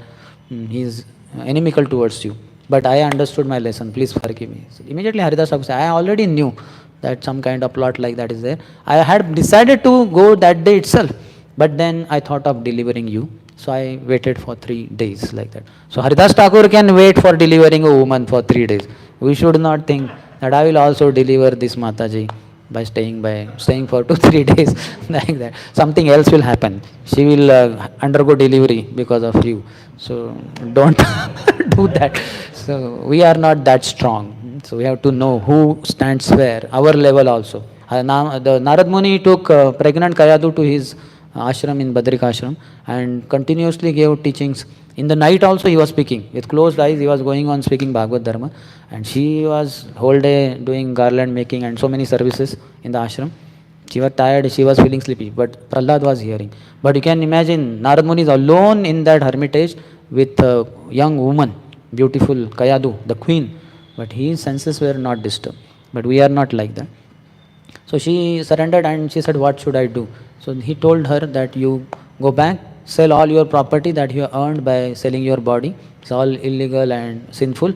Speaker 1: He is inimical towards you. But I understood my lesson. Please forgive me. So immediately Haridas Thakur said, I already knew that some kind of plot like that is there. I had decided to go that day itself. But then I thought of delivering you. So I waited for 3 days like that. So Haridas Thakur can wait for delivering a woman for 3 days. We should not think that I will also deliver this Mataji by staying for 2-3 days like that. Something else will happen. She will undergo delivery because of you. So don't do that. So we are not that strong. So we have to know who stands where, our level also. The Narad Muni took pregnant Kayadu to his ashram in Badrika ashram and continuously gave teachings. In the night also he was speaking. With closed eyes he was going on speaking Bhagavad Dharma, and she was whole day doing garland making and so many services in the ashram. She was tired, she was feeling sleepy, but Prahlad was hearing. But you can imagine Narad Muni is alone in that hermitage with a young woman, beautiful Kayadu, the queen, but his senses were not disturbed. But we are not like that. So she surrendered and she said, what should I do? So he told her that you go back, sell all your property that you earned by selling your body. It's all illegal and sinful.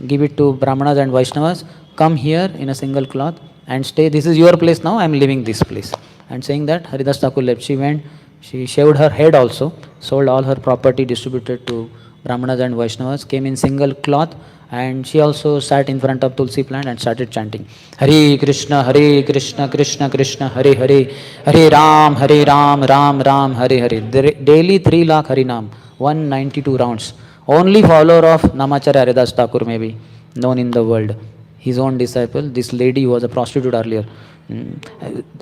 Speaker 1: Give it to Brahmanas and Vaishnavas. Come here in a single cloth and stay. This is your place now. I am leaving this place. And saying that, Haridas Thakur left. She went, she shaved her head also, sold all her property, distributed to Brahmanas and Vaishnavas, came in single cloth, and she also sat in front of Tulsi plant and started chanting, Hare Krishna, Krishna Krishna, Hare Hare, Hare Ram, Ram Ram, Hare Hare. Daily 3 lakh Harinam, 192 rounds. Only follower of Namacharya Haridas Thakur may be known in the world. His own disciple, this lady who was a prostitute earlier.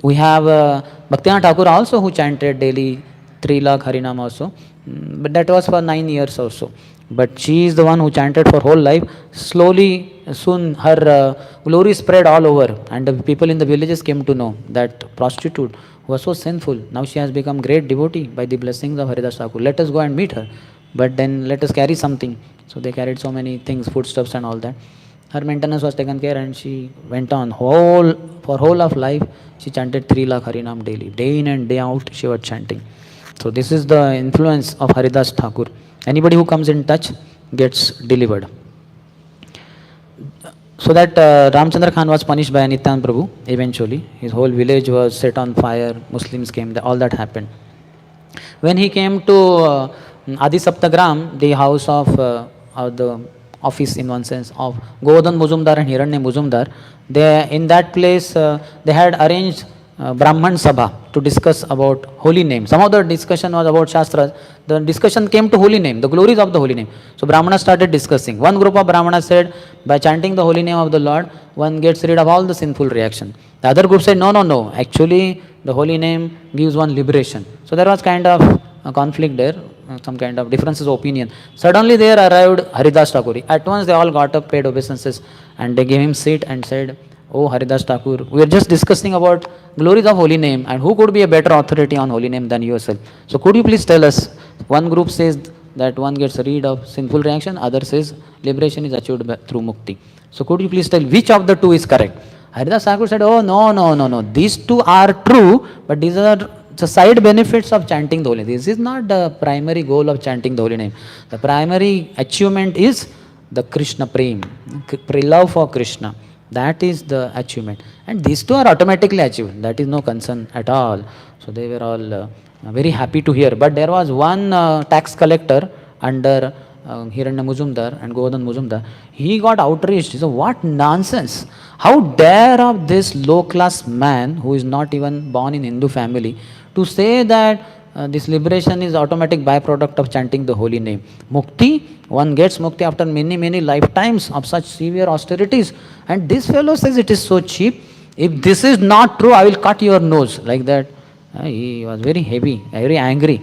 Speaker 1: We have Bhaktivinoda Thakur also, who chanted daily 3 lakh Harinam also. But that was for 9 years or so. But she is the one who chanted for whole life. Slowly, soon her glory spread all over, and the people in the villages came to know that prostitute was so sinful. Now she has become great devotee by the blessings of Haridas Thakur. Let us go and meet her. But then let us carry something. So they carried so many things, foodstuffs and all that. Her maintenance was taken care, and she went on for whole of life. She chanted 3 lakh Harinam daily. Day in and day out she was chanting. So this is the influence of Haridas Thakur. Anybody who comes in touch gets delivered. So that Ramchandra Khan was punished by Nityananda Prabhu eventually. His whole village was set on fire. Muslims came, all that happened. When he came to Adi Saptagram, the house of the office in one sense of Govardhan Muzumdar and Hiranya Muzumdar, in that place they had arranged Brahman Sabha to discuss about holy name. Some of the discussion was about Shastras. The discussion came to holy name, the glories of the holy name. So Brahmanas started discussing. One group of Brahmanas said, by chanting the holy name of the Lord, one gets rid of all the sinful reaction. The other group said, no. Actually, the holy name gives one liberation. So there was kind of a conflict there, some kind of differences of opinion. Suddenly there arrived Haridas Thakur. At once they all got up, paid obeisances, and they gave him seat and said, "Oh Haridas Thakur, we are just discussing about glories of holy name, and who could be a better authority on holy name than yourself? So could you please tell us?" One group says that one gets rid of sinful reaction, other says liberation is achieved through mukti. So could you please tell which of the two is correct? Haridas Thakur said, "Oh no. These two are true, but these are the side benefits of chanting the holy name. This is not the primary goal of chanting the holy name. The primary achievement is the Krishna prem, love for Krishna. That is the achievement. And these two are automatically achieved. That is no concern at all." So they were all very happy to hear. But there was one tax collector under Hiranya Muzumdar and Govardhan Muzumdar. He got outraged. So what nonsense! How dare of this low class man who is not even born in Hindu family to say that this liberation is automatic byproduct of chanting the holy name. Mukti, one gets mukti after many lifetimes of such severe austerities. And this fellow says it is so cheap. If this is not true, I will cut your nose. Like that. He was very heavy, very angry.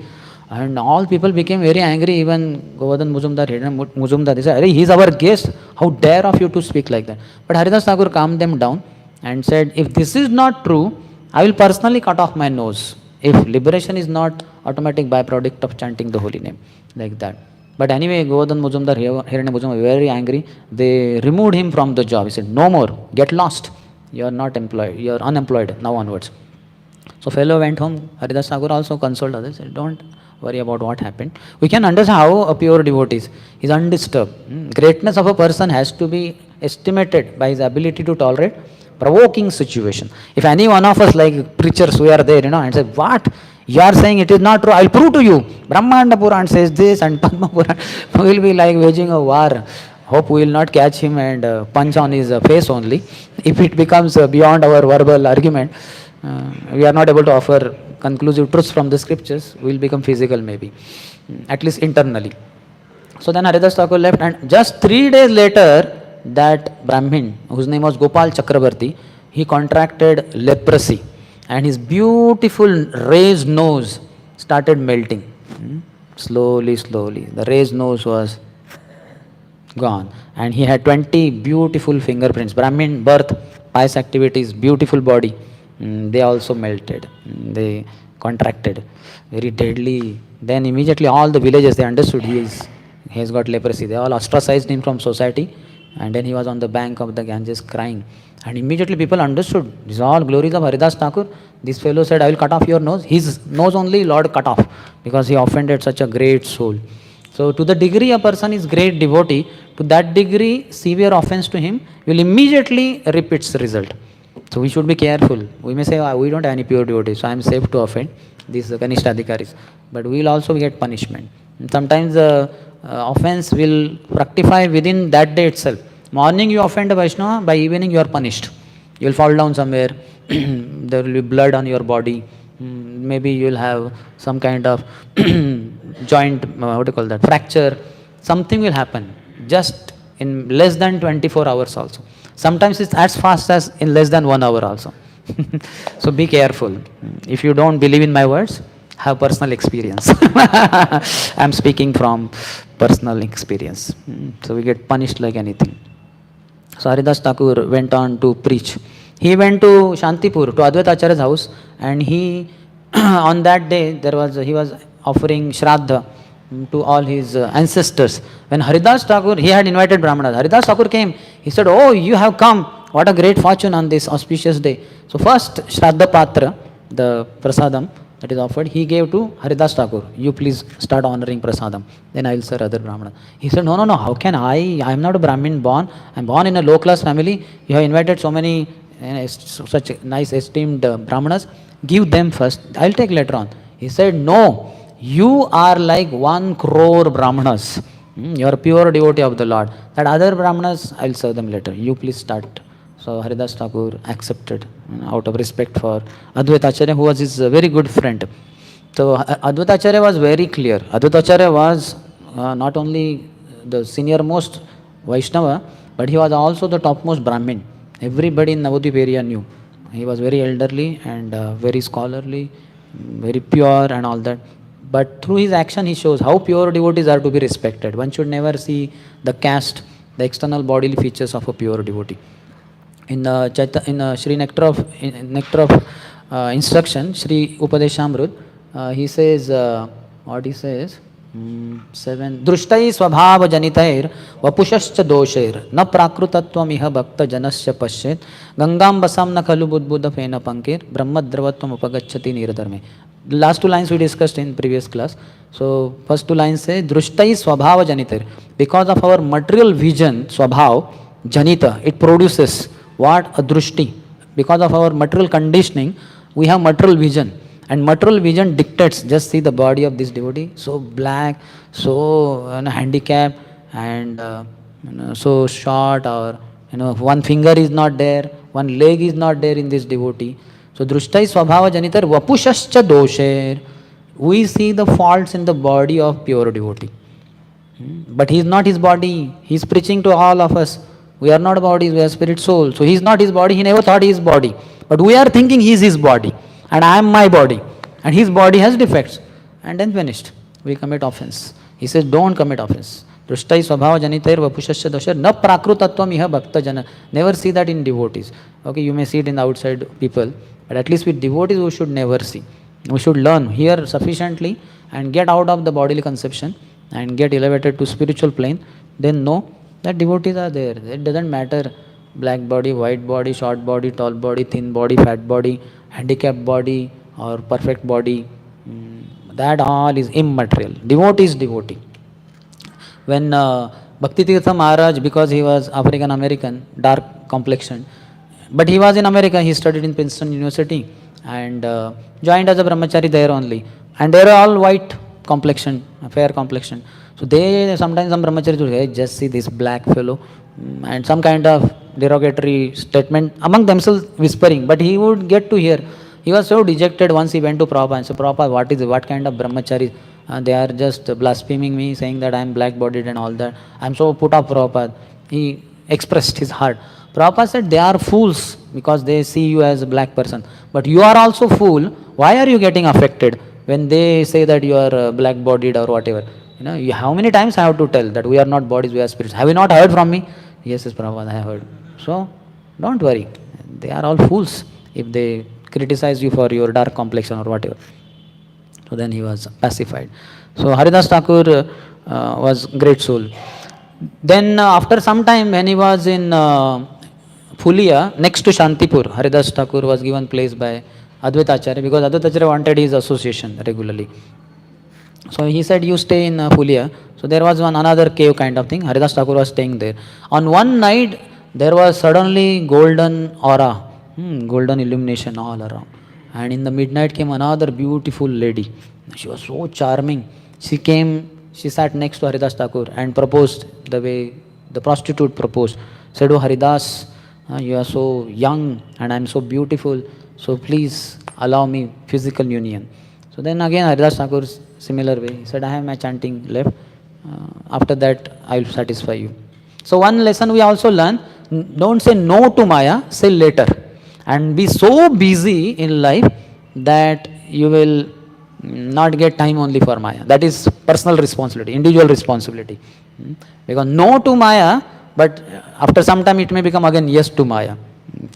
Speaker 1: And all people became very angry, even Govardhan Muzumdar, Hiranya Muzumdar. They said, he is our guest. How dare of you to speak like that? But Haridas Thakur calmed them down and said, if this is not true, I will personally cut off my nose. If liberation is not automatic byproduct of chanting the holy name. Like that. But anyway, Govardhan Muzumdar, Hiranya Muzumdar were very angry. They removed him from the job. He said, no more, get lost. You are not employed, you are unemployed now onwards. So fellow went home. Haridas Thakur also consoled others, said, don't worry about what happened. We can understand how a pure devotee is undisturbed. Greatness of a person has to be estimated by his ability to tolerate provoking situation. If any one of us, like preachers, we are there, and say, what? You are saying it is not true, I will prove to you. Brahmanda Puran says this and Padma Puran. We will be like waging a war. Hope we will not catch him and punch on his face only. If it becomes beyond our verbal argument, we are not able to offer conclusive truths from the scriptures, we will become physical maybe, at least internally. So then Haridas Thakur left, and just 3 days later, that Brahmin, whose name was Gopal Chakrabarti, he contracted leprosy, and his beautiful raised nose started melting. Slowly, the raised nose was gone, and he had 20 beautiful fingerprints. Brahmin birth, pious activities, beautiful body, they also melted. They contracted, very deadly. Then immediately all the villagers, they understood he has got leprosy. They all ostracized him from society, and then he was on the bank of the Ganges crying. And immediately people understood, these are all glories of Haridas Thakur. This fellow said, I will cut off your nose. His nose only Lord cut off, because he offended such a great soul. So to the degree a person is great devotee, to that degree severe offense to him will immediately reap its result. So we should be careful. We may say, we don't have any pure devotees, so I am safe to offend these Kanishthadikaris. But we will also get punishment. And sometimes the offense will fructify within that day itself. Morning you offend a Vaishnava, by evening you are punished. You will fall down somewhere, there will be blood on your body, maybe you will have some kind of joint, fracture. Something will happen just in less than 24 hours also. Sometimes it's as fast as in less than 1 hour also. So be careful. If you don't believe in my words, have personal experience. I am speaking from personal experience. So we get punished like anything. So Haridas Thakur went on to preach. He went to Shantipur, to Advaita Acharya's house, and he, on that day, he was offering Shraddha to all his ancestors. When Haridas Thakur, he had invited Brahmanas. Haridas Thakur came. He said, oh, you have come. What a great fortune on this auspicious day. So first, Shraddha Patra, the prasadam that is offered, he gave to Haridas Thakur. You please start honoring prasadam. Then I will serve other Brahmanas. He said, no, how can I am not a Brahmin born. I am born in a low class family. You have invited so many such nice esteemed Brahmanas. Give them first. I will take later on. He said, no, you are like 1 crore Brahmanas. You are a pure devotee of the Lord. That other Brahmanas, I will serve them later. You please start. So So Haridas Thakur accepted out of respect for Advaita Acharya, who was his very good friend. So Advaita Acharya was very clear. Advaita Acharya was not only the senior-most Vaishnava, but he was also the topmost Brahmin. Everybody in Navadvip area knew. He was very elderly and very scholarly, very pure and all that. But through his action, he shows how pure devotees are to be respected. One should never see the caste, the external bodily features of a pure devotee. In Shri Nectar of Instruction, Shri Upadeshamrut, he says, what he says, 7. Drushtai swabhava janitair vapushascha doshair na prakrutatvam iha bhakta janasya pashyet gangam basam na khalu budbuddha fena pankir brahmadravatvam upagacchati niradharme. The last two lines we discussed in previous class. So first two lines say drushtai swabhava janitair. Because of our material vision, swabhav, janita, it produces what? A drushti. Because of our material conditioning, we have material vision. And material vision dictates, just see the body of this devotee, so black, so handicapped, and so short, or one finger is not there, one leg is not there in this devotee. So drushtai swabhava janitar vapushascha dosher. We see the faults in the body of pure devotee. But he is not his body. He is preaching to all of us. We are not bodies, we are spirit soul. So he is not his body, he never thought he is body. But we are thinking he is his body. And I am my body. And his body has defects. And then finished. We commit offense. He says, don't commit offense. Drushtai swabhava janitair vapushasya doshar na prakrutatvam iha bhakta jana. Never see that in devotees. Okay, you may see it in the outside people. But at least with devotees we should never see. We should learn, hear sufficiently and get out of the bodily conception and get elevated to spiritual plane. Then know that devotees are there. It doesn't matter black body, white body, short body, tall body, thin body, fat body, handicapped body or perfect body. That all is immaterial. Devotee is devotee. When Bhakti Tirtha Maharaj, because he was African American, dark complexion, but he was in America, he studied in Princeton University and joined as a brahmachari there only. And they are all white complexion, fair complexion. So they sometimes some brahmacharis would say, just see this black fellow, and some kind of derogatory statement among themselves whispering. But he would get to hear. He was so dejected once he went to Prabhupada and said, Prabhupada, what kind of brahmacharis? They are just blaspheming me, saying that I am black-bodied and all that. I am so put off, Prabhupada. He expressed his heart. Prabhupada said, they are fools because they see you as a black person. But you are also fool. Why are you getting affected when they say that you are black-bodied or whatever? How many times I have to tell that we are not bodies, we are spirits? Have you not heard from me? Yes, Prabhupada, I have heard. So, don't worry. They are all fools if they criticize you for your dark complexion or whatever. So then he was pacified. So Haridas Thakur was great soul. Then after some time when he was in Phulia, next to Shantipur, Haridas Thakur was given place by Advaita Acharya because Advaita Acharya wanted his association regularly. So he said, you stay in Phulia. So there was another cave kind of thing. Haridas Thakur was staying there. On one night, there was suddenly golden aura, golden illumination all around. And in the midnight came another beautiful lady. She was so charming. She came, she sat next to Haridas Thakur and proposed the way the prostitute proposed. Said, oh Haridas, you are so young and I am so beautiful. So please allow me physical union. So then again Haridas Thakur, similar way, he said, I have my chanting left. After that, I will satisfy you. So one lesson we also learn, don't say no to Maya, say later. And be so busy in life that you will not get time only for Maya. That is personal responsibility, individual responsibility. Because no to Maya, but after some time it may become again yes to Maya.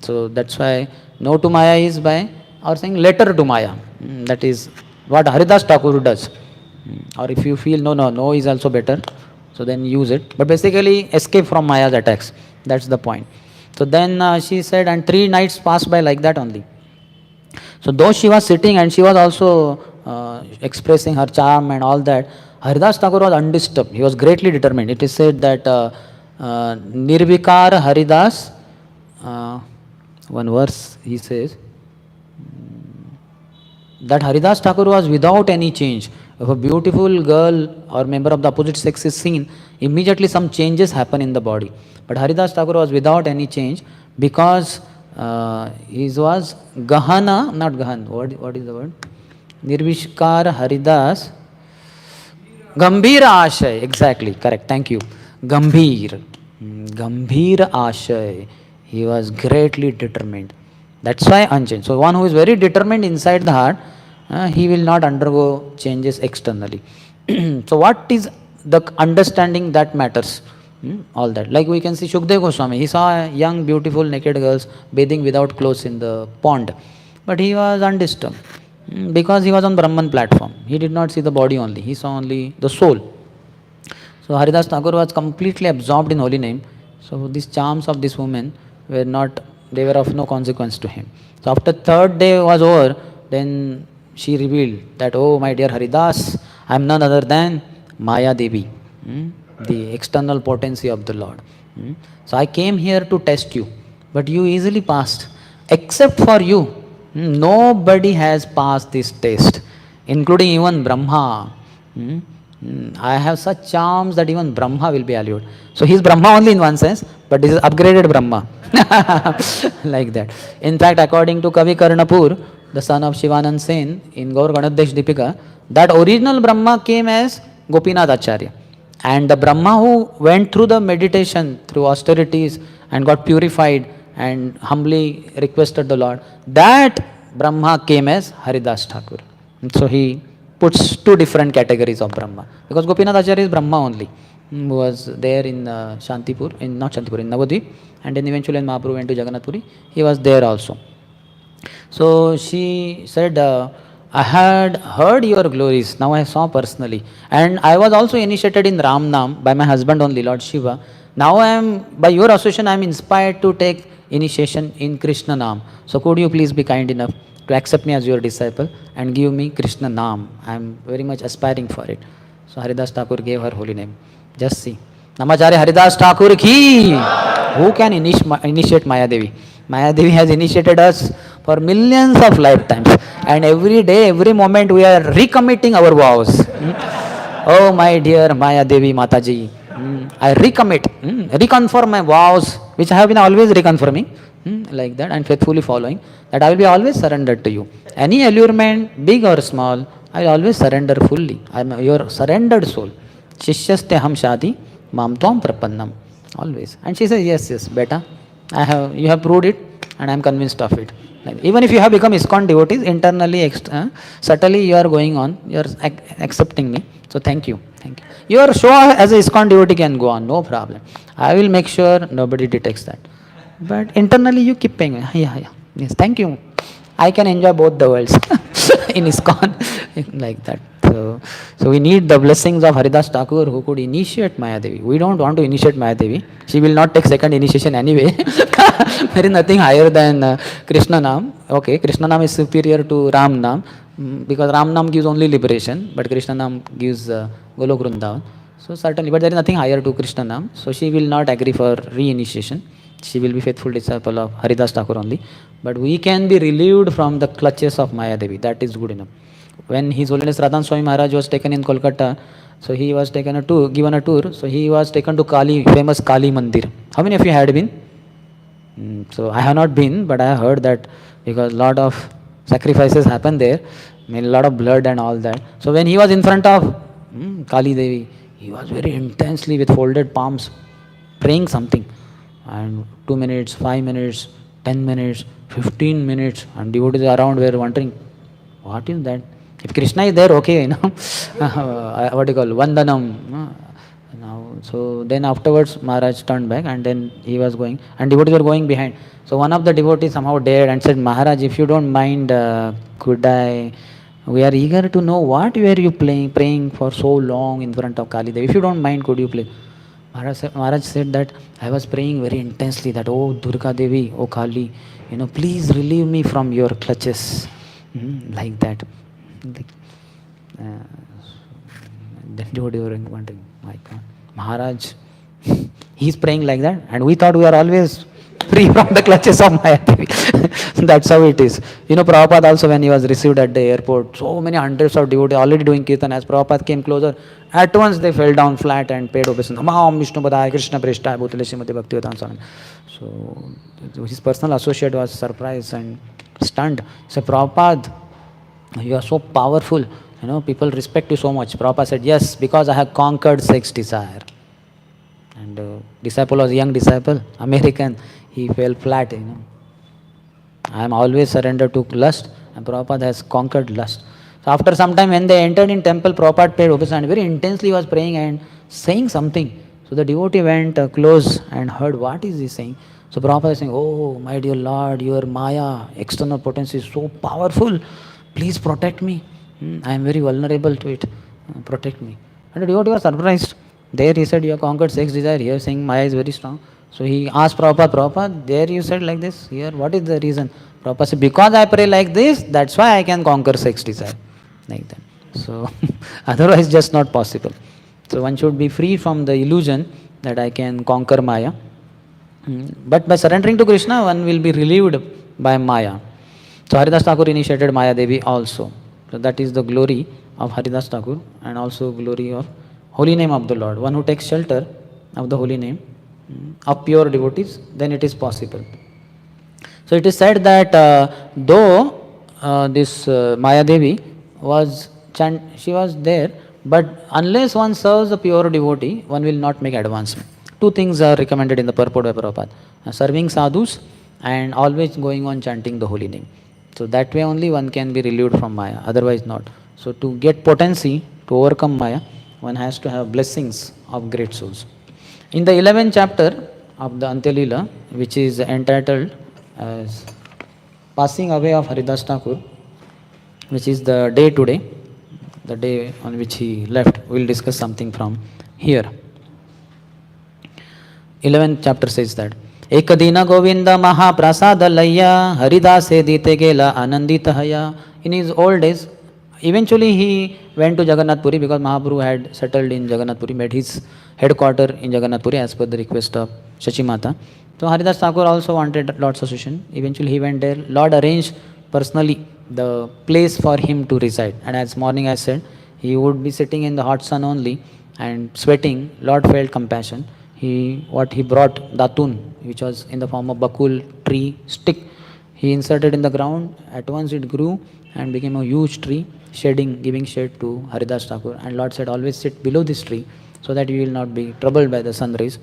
Speaker 1: So that's why no to Maya is by or saying later to Maya. That is what Haridas Thakur does. Or if you feel no is also better, so then use it. But basically escape from Maya's attacks. That's the point. So then she said, and 3 nights passed by like that only. So though she was sitting and she was also expressing her charm and all that, Haridas Thakur was undisturbed. He was greatly determined. It is said that Nirvikar Haridas, one verse he says, that Haridas Thakur was without any change. If a beautiful girl or member of the opposite sex is seen, immediately some changes happen in the body. But Haridas Thakur was without any change, because his was Gahana, not Gahan, what is the word? Nirvishkar Haridas, Gambhir Ashay, exactly, correct, thank you. Gambhir, Gambhir Ashay, he was greatly determined. That's why unchanged. So, one who is very determined inside the heart, he will not undergo changes externally. So, what is the understanding that matters? All that. Like we can see Shukdev Goswami, he saw young, beautiful, naked girls bathing without clothes in the pond, but he was undisturbed because he was on Brahman platform. He did not see the body only, he saw only the soul. So Haridas Thakur was completely absorbed in holy name. So these charms of this woman were not, they were of no consequence to him. So after third day was over, then she revealed that, oh my dear Haridas, I am none other than Maya Devi, the external potency of the Lord. So I came here to test you, but you easily passed. Except for you, nobody has passed this test, including even Brahma. I have such charms that even Brahma will be allured. So he is Brahma only in one sense, but this is upgraded Brahma. Like that. In fact, according to Kavi Karnapur, the son of Shivanand Sen in Gaur Ganadhesh Dipika, that original Brahma came as Gopinath Acharya. And the Brahma who went through the meditation, through austerities and got purified and humbly requested the Lord, that Brahma came as Haridas Thakur. And so he puts two different categories of Brahma. Because Gopinath Acharya is Brahma only, who was there in Shantipur, in not Shantipur, in Navadvip, and then eventually when Mahaprabhu went to Jagannath Puri, he was there also. So she said, I had heard your glories, now I saw personally. And I was also initiated in Ram Nam by my husband only, Lord Shiva. Now I am, by your association, I am inspired to take initiation in Krishna Nam. So could you please be kind enough to accept me as your disciple and give me Krishna Nam. I am very much aspiring for it. So Haridas Thakur gave her holy name. Just see. Namacharya Haridas Thakur ki. Who can initiate Maya Devi? Maya Devi has initiated us for millions of lifetimes. And every day, every moment we are recommitting our vows. Oh my dear Maya Devi Mataji. I recommit, reconfirm my vows, which I have been always reconfirming, like that, and faithfully following, that I will be always surrendered to you. Any allurement, big or small, I will always surrender fully. I am your surrendered soul. Shishyaste ham shadi, mam tvam prapannam. Always. And she says, yes, beta, you have proved it, and I am convinced of it. Like, even if you have become ISKCON devotees, internally, subtly you are going on, you are accepting me. So thank you. Your show as a ISKCON devotee can go on, no problem. I will make sure nobody detects that. But internally you keep paying. Yeah. Yes, thank you. I can enjoy both the worlds in ISKCON, like that. So we need the blessings of Haridas Thakur who could initiate Maya Devi. We don't want to initiate Maya Devi. She will not take second initiation anyway. There is nothing higher than Krishna Nam. Okay, Krishna Nam is superior to Ram Nam because Ram Nam gives only liberation, but Krishna Nam gives Golok Vrindavan. So certainly, but there is nothing higher to Krishna Nam. So she will not agree for re-initiation. She will be faithful disciple of Haridas Thakur only. But we can be relieved from the clutches of Maya Devi. That is good enough. When His Holiness Radhan Swami Maharaj was taken in Kolkata, so he was given a tour. So he was taken to Kali, famous Kali Mandir. How many of you had been? So I have not been, but I have heard that because a lot of sacrifices happen there, a lot of blood and all that. So when he was in front of Kali Devi, he was very intensely with folded palms praying something. And 2 minutes, 5 minutes, 10 minutes, 15 minutes, and devotees around were wondering, what is that? If Krishna is there, okay, what do you call, Vandanam. So then afterwards Maharaj turned back and then he was going and devotees were going behind. So one of the devotees somehow dared and said, Maharaj, if you don't mind, we are eager to know what were you praying for so long in front of Kali Devi. If you don't mind, could you please? Maharaj said that I was praying very intensely that, oh Durga Devi, oh Kali, please relieve me from your clutches. Like that. Then devotee were wondering, my God, Maharaj, he's praying like that, and we thought we are always free from the clutches of Maya Devi. That's how it is. Prabhupada also, when he was received at the airport, so many hundreds of devotees already doing kirtan. As Prabhupada came closer, at once they fell down flat and paid obeisance. Om Vishnu Padaya Krishna Preshthaya Bhutale Srimati Bhaktivedanta Swami. So his personal associate was surprised and stunned. He said, Prabhupada, you are so powerful. People respect you so much. Prabhupada said, yes, because I have conquered sex desire. And disciple was a young disciple, American. He fell flat. I am always surrendered to lust, and Prabhupada has conquered lust. So after some time, when they entered in temple, Prabhupada paid obeisance and very intensely was praying and saying something. So the devotee went close and heard what is he saying. So Prabhupada is saying, oh my dear Lord, your Maya, external potency is so powerful. Please protect me. I am very vulnerable to it. Protect me. And the devotee was surprised. There he said, you have conquered sex desire. Here saying Maya is very strong. So he asked Prabhupada, there you said like this. Here, what is the reason? Prabhupada said, because I pray like this, that's why I can conquer sex desire. Like that. So otherwise just not possible. So one should be free from the illusion that I can conquer Maya. But by surrendering to Krishna, one will be relieved by Maya. So Haridas Thakur initiated Maya Devi also. So that is the glory of Haridas Thakur and also glory of holy name of the Lord. One who takes shelter of the holy name of pure devotees, then it is possible. So it is said that though this Maya Devi she was there, but unless one serves a pure devotee, one will not make advancement. Two things are recommended in the purport by Prabhupada. Serving sadhus and always going on chanting the holy name. So that way only one can be relieved from Maya, otherwise not. So to get potency, to overcome Maya, one has to have blessings of great souls. In the 11th chapter of the Antya Leela, which is entitled as Passing Away of Haridas Thakur, which is the day today, the day on which he left, we will discuss something from here. 11th chapter says that, Ek dina Govinda Mahaprasada Layya Haridase Dite Gela Anandita Haya. In his old days, eventually he went to Jagannath Puri because Mahaprabhu had settled in Jagannath Puri, made his headquarter in Jagannath Puri as per the request of Shachi Mata. So Haridas Thakur also wanted Lord's association. Eventually he went there. Lord arranged personally the place for him to reside. And as morning I said, he would be sitting in the hot sun only and sweating. Lord felt compassion. He brought datun, which was in the form of bakul tree stick. He inserted in the ground. At once it grew and became a huge tree, giving shade to Haridas Thakur. And Lord said, always sit below this tree so that you will not be troubled by the sun rays.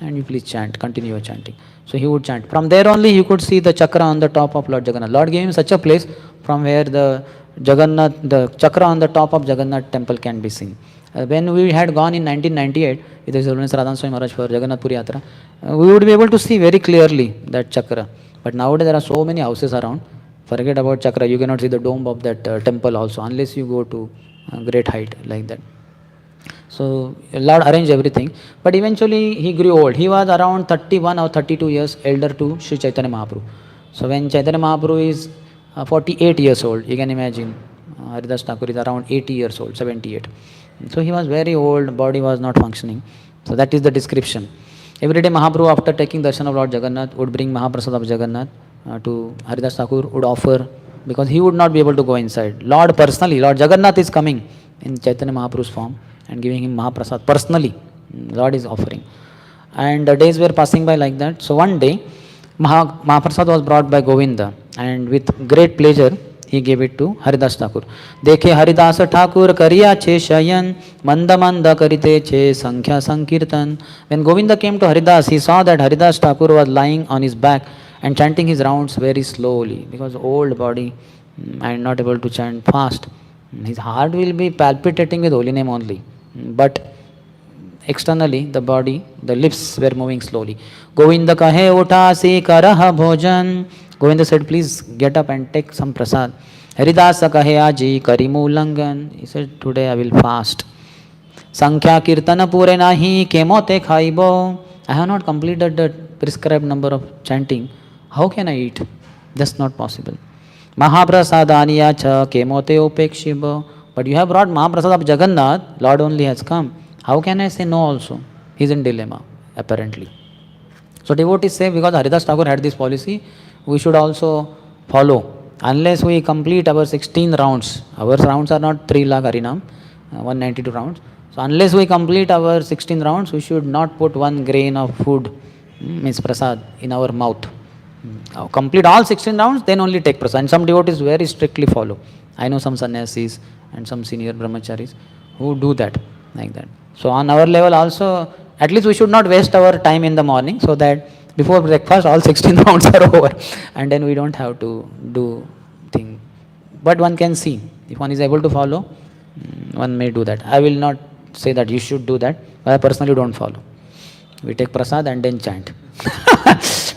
Speaker 1: And you please chant, continue your chanting. So he would chant. From there only you could see the chakra on the top of Lord Jagannath. Lord gave him such a place from where the chakra on the top of Jagannath temple can be seen. When we had gone in 1998 with His Holiness Radhan Swami Maharaj for Jagannath Puri Yatra, we would be able to see very clearly that chakra. But nowadays there are so many houses around. Forget about chakra, you cannot see the dome of that temple also unless you go to a great height like that. So Lord arranged everything. But eventually he grew old. He was around 31 or 32 years elder to Sri Chaitanya Mahaprabhu. So when Chaitanya Mahaprabhu is 48 years old, you can imagine Haridas Thakur is around 80 years old, 78. So he was very old, body was not functioning. So that is the description. Every day Mahaprabhu, after taking darshan of Lord Jagannath, would bring Mahaprasad of Jagannath to Haridas Thakur, would offer, because he would not be able to go inside. Lord personally, Lord Jagannath is coming in Chaitanya Mahaprabhu's form and giving him Mahaprasad personally. Lord is offering. And the days were passing by like that. So one day, Mahaprasad was brought by Govinda, and with great pleasure, he gave it to Haridas Thakur. Dekhe Haridas Thakur kariya che shayan, manda manda karite che sankhya sankirtan. When Govinda came to Haridas, he saw that Haridas Thakur was lying on his back and chanting his rounds very slowly, because old body and not able to chant fast. His heart will be palpitating with holy name only, but externally the body, the lips were moving slowly. Govinda kahe utha se karaha bhojan. Govinda said, please get up and take some prasad. Haridasa kahe aji karimu langan. He said, today I will fast. Sankhya kirtana pure nahi kemote khaibo. I have not completed the prescribed number of chanting. How can I eat? That's not possible. Mahaprasadaniya cha kemote upekshibo. But you have brought Mahaprasad of Jagannath. Lord only has come. How can I say no also? He is in dilemma, apparently. So devotees say, because Haridas Thakur had this policy, we should also follow. Unless we complete our 16 rounds, our rounds are not 3 lakh Harinam, 192 rounds. So unless we complete our 16 rounds, we should not put 1 grain of food, means prasad, in our mouth. Complete all 16 rounds, then only take prasad. And some devotees very strictly follow. I know some sannyasis and some senior brahmacharis who do that, like that. So on our level also, at least we should not waste our time in the morning, so that before breakfast all 16 rounds are over, and then we don't have to do thing. But one can see, if one is able to follow, one may do that. I will not say that you should do that, but I personally don't follow. We take prasad and then chant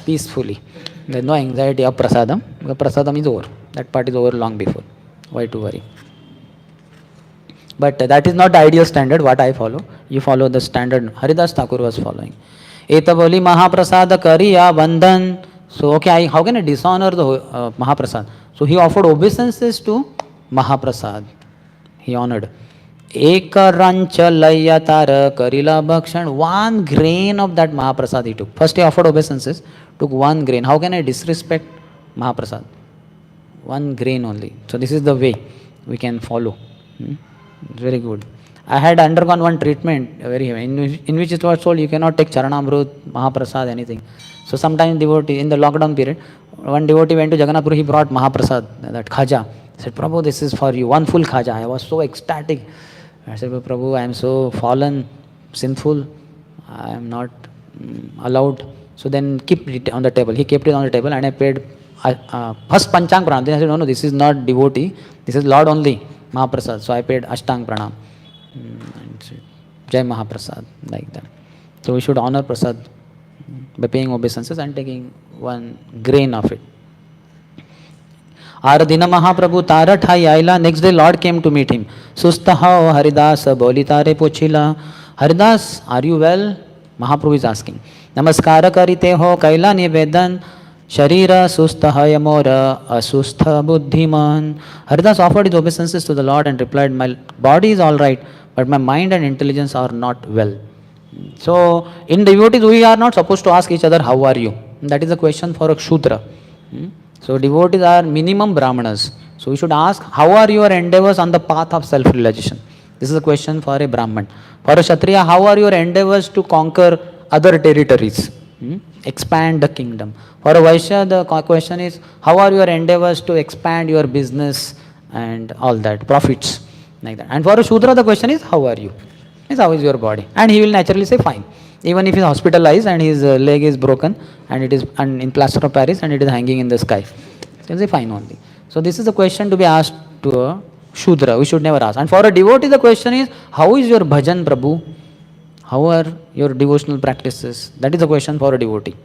Speaker 1: peacefully. There is no anxiety of prasadam, because prasadam is over. That part is over long before. Why to worry? But that is not the ideal standard what I follow. You follow the standard Haridas Thakur was following. Etaboli Mahaprasada Kariya Bandhan. So, okay, how can I dishonor the Mahaprasad? So, he offered obeisances to Mahaprasad. He honored. Ekarancha Layatara Karila Bhakshan. 1 grain of that Mahaprasad he took. First he offered obeisances, took 1 grain. How can I disrespect Mahaprasad? 1 grain only. So, this is the way we can follow. Very good. I had undergone one treatment, very in which it was told you cannot take Charanamrut, Mahaprasad, anything. So sometimes devotee, in the lockdown period, one devotee went to Jagannath Puri, he brought Mahaprasad, that khaja. He said, Prabhu, this is for you, 1 full khaja. I was so ecstatic. I said, Prabhu, I am so fallen, sinful, I am not allowed. So then keep it on the table. He kept it on the table and I paid first Panchang Pranam. Then I said, no, this is not devotee, this is Lord only, Mahaprasad. So I paid Ashtang Pranam. Jai Mahaprasad, like that. So we should honor Prasad by paying obeisances and taking 1 grain of it. Aradina Mahaprabhu Tara Thai Aila. Next day Lord came to meet him. Sustahao Haridas Bolitare Pochila. Haridas, are you well? Mahaprabhu is asking. Namaskara karite ho Kaila Nivedan. Sharira Sustahaya Mora Asustha Buddhiman. Haridas offered his obeisances to the Lord and replied, my body is all right, but my mind and intelligence are not well. So, in devotees, we are not supposed to ask each other, how are you? That is a question for a Shudra. So, devotees are minimum Brahmanas. So, we should ask, how are your endeavors on the path of self-realization? This is a question for a Brahman. For a Kshatriya, how are your endeavors to conquer other territories? Expand the kingdom. For a Vaishya, the question is, how are your endeavors to expand your business and all that, profits, like that. And for a Shudra, the question is, how are you? Means, how is your body? And he will naturally say, fine. Even if he is hospitalized and his leg is broken and it is in plaster of Paris and it is hanging in the sky, he will say, fine only. So this is the question to be asked to a Shudra. We should never ask. And for a devotee, the question is, how is your bhajan, Prabhu? How are your devotional practices? That is the question for a devotee.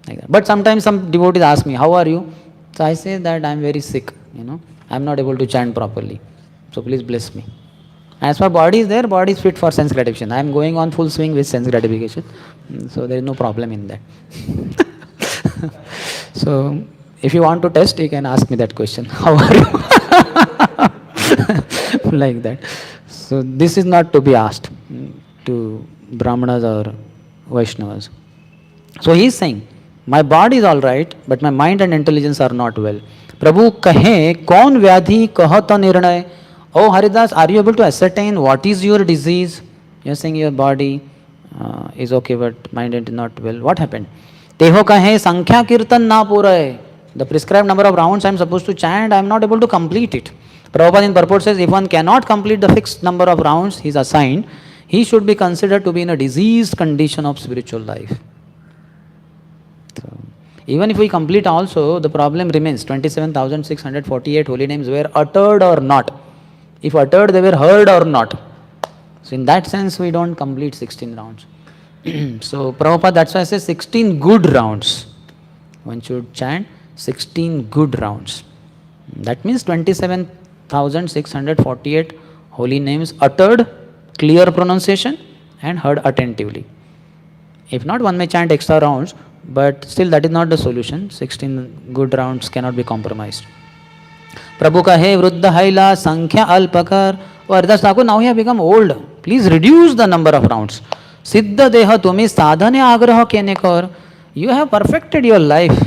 Speaker 1: Like that. But sometimes some devotees ask me, how are you? So I say that I am very sick, I am not able to chant properly. So please bless me. As for body is there, body is fit for sense gratification. I am going on full swing with sense gratification. So there is no problem in that. So if you want to test, you can ask me that question. How are you? Like that. So this is not to be asked to Brahmanas or Vaishnavas. So he is saying, my body is all right, but my mind and intelligence are not well. Prabhu kahe, kaun vyadhi kahata nirnay. Oh Haridas, are you able to ascertain what is your disease? You are saying your body is okay, but mind is not well. What happened? Teho kahe, sankhya kirtan na puray. The prescribed number of rounds I am supposed to chant, I am not able to complete it. Prabhupada in purport says, if one cannot complete the fixed number of rounds he is assigned, he should be considered to be in a diseased condition of spiritual life. So, even if we complete also, the problem remains. 27,648 holy names were uttered or not. If uttered, they were heard or not. So in that sense, we don't complete 16 rounds. So Prabhupada, that's why I say 16 good rounds. One should chant 16 good rounds. That means 27,648 holy names uttered, clear pronunciation and heard attentively. If not, one may chant extra rounds, but still that is not the solution. 16 good rounds cannot be compromised. Prabhu kahe vruddha haila sankhya alpakar. Oh, Haridas Thakur, now he has become old. Please reduce the number of rounds. Siddha deha tumi sadhane agraha kene kar. You have perfected your life.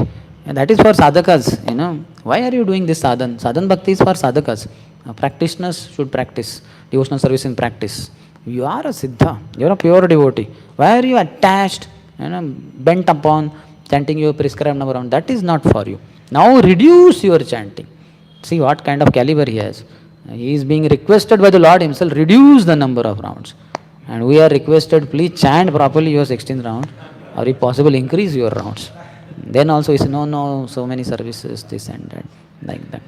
Speaker 1: And that is for sadhakas, you know. Why are you doing this sadhan? Sadhan bhakti is for sadhakas. Practitioners should practice devotional service in practice. You are a siddha. You are a pure devotee. Why are you attached, you know, bent upon chanting your prescribed number of rounds? That is not for you. Now reduce your chanting. See what kind of caliber he has. He is being requested by the Lord himself, reduce the number of rounds. And we are requested, please chant properly your 16th round, or if possible, increase your rounds. Then also he said, no, so many services, this and that, like that.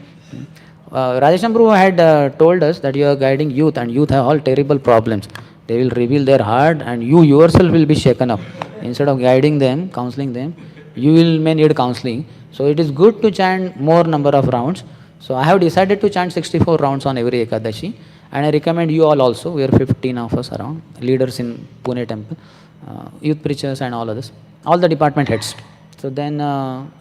Speaker 1: Radhesham Prabhu had told us that you are guiding youth, and youth have all terrible problems. They will reveal their heart, and you yourself will be shaken up. Instead of guiding them, counseling them, may need counseling. So it is good to chant more number of rounds. So I have decided to chant 64 rounds on every Ekadashi, and I recommend you all also. We are 15 of us around, leaders in Pune temple, youth preachers and all others, all the department heads. So then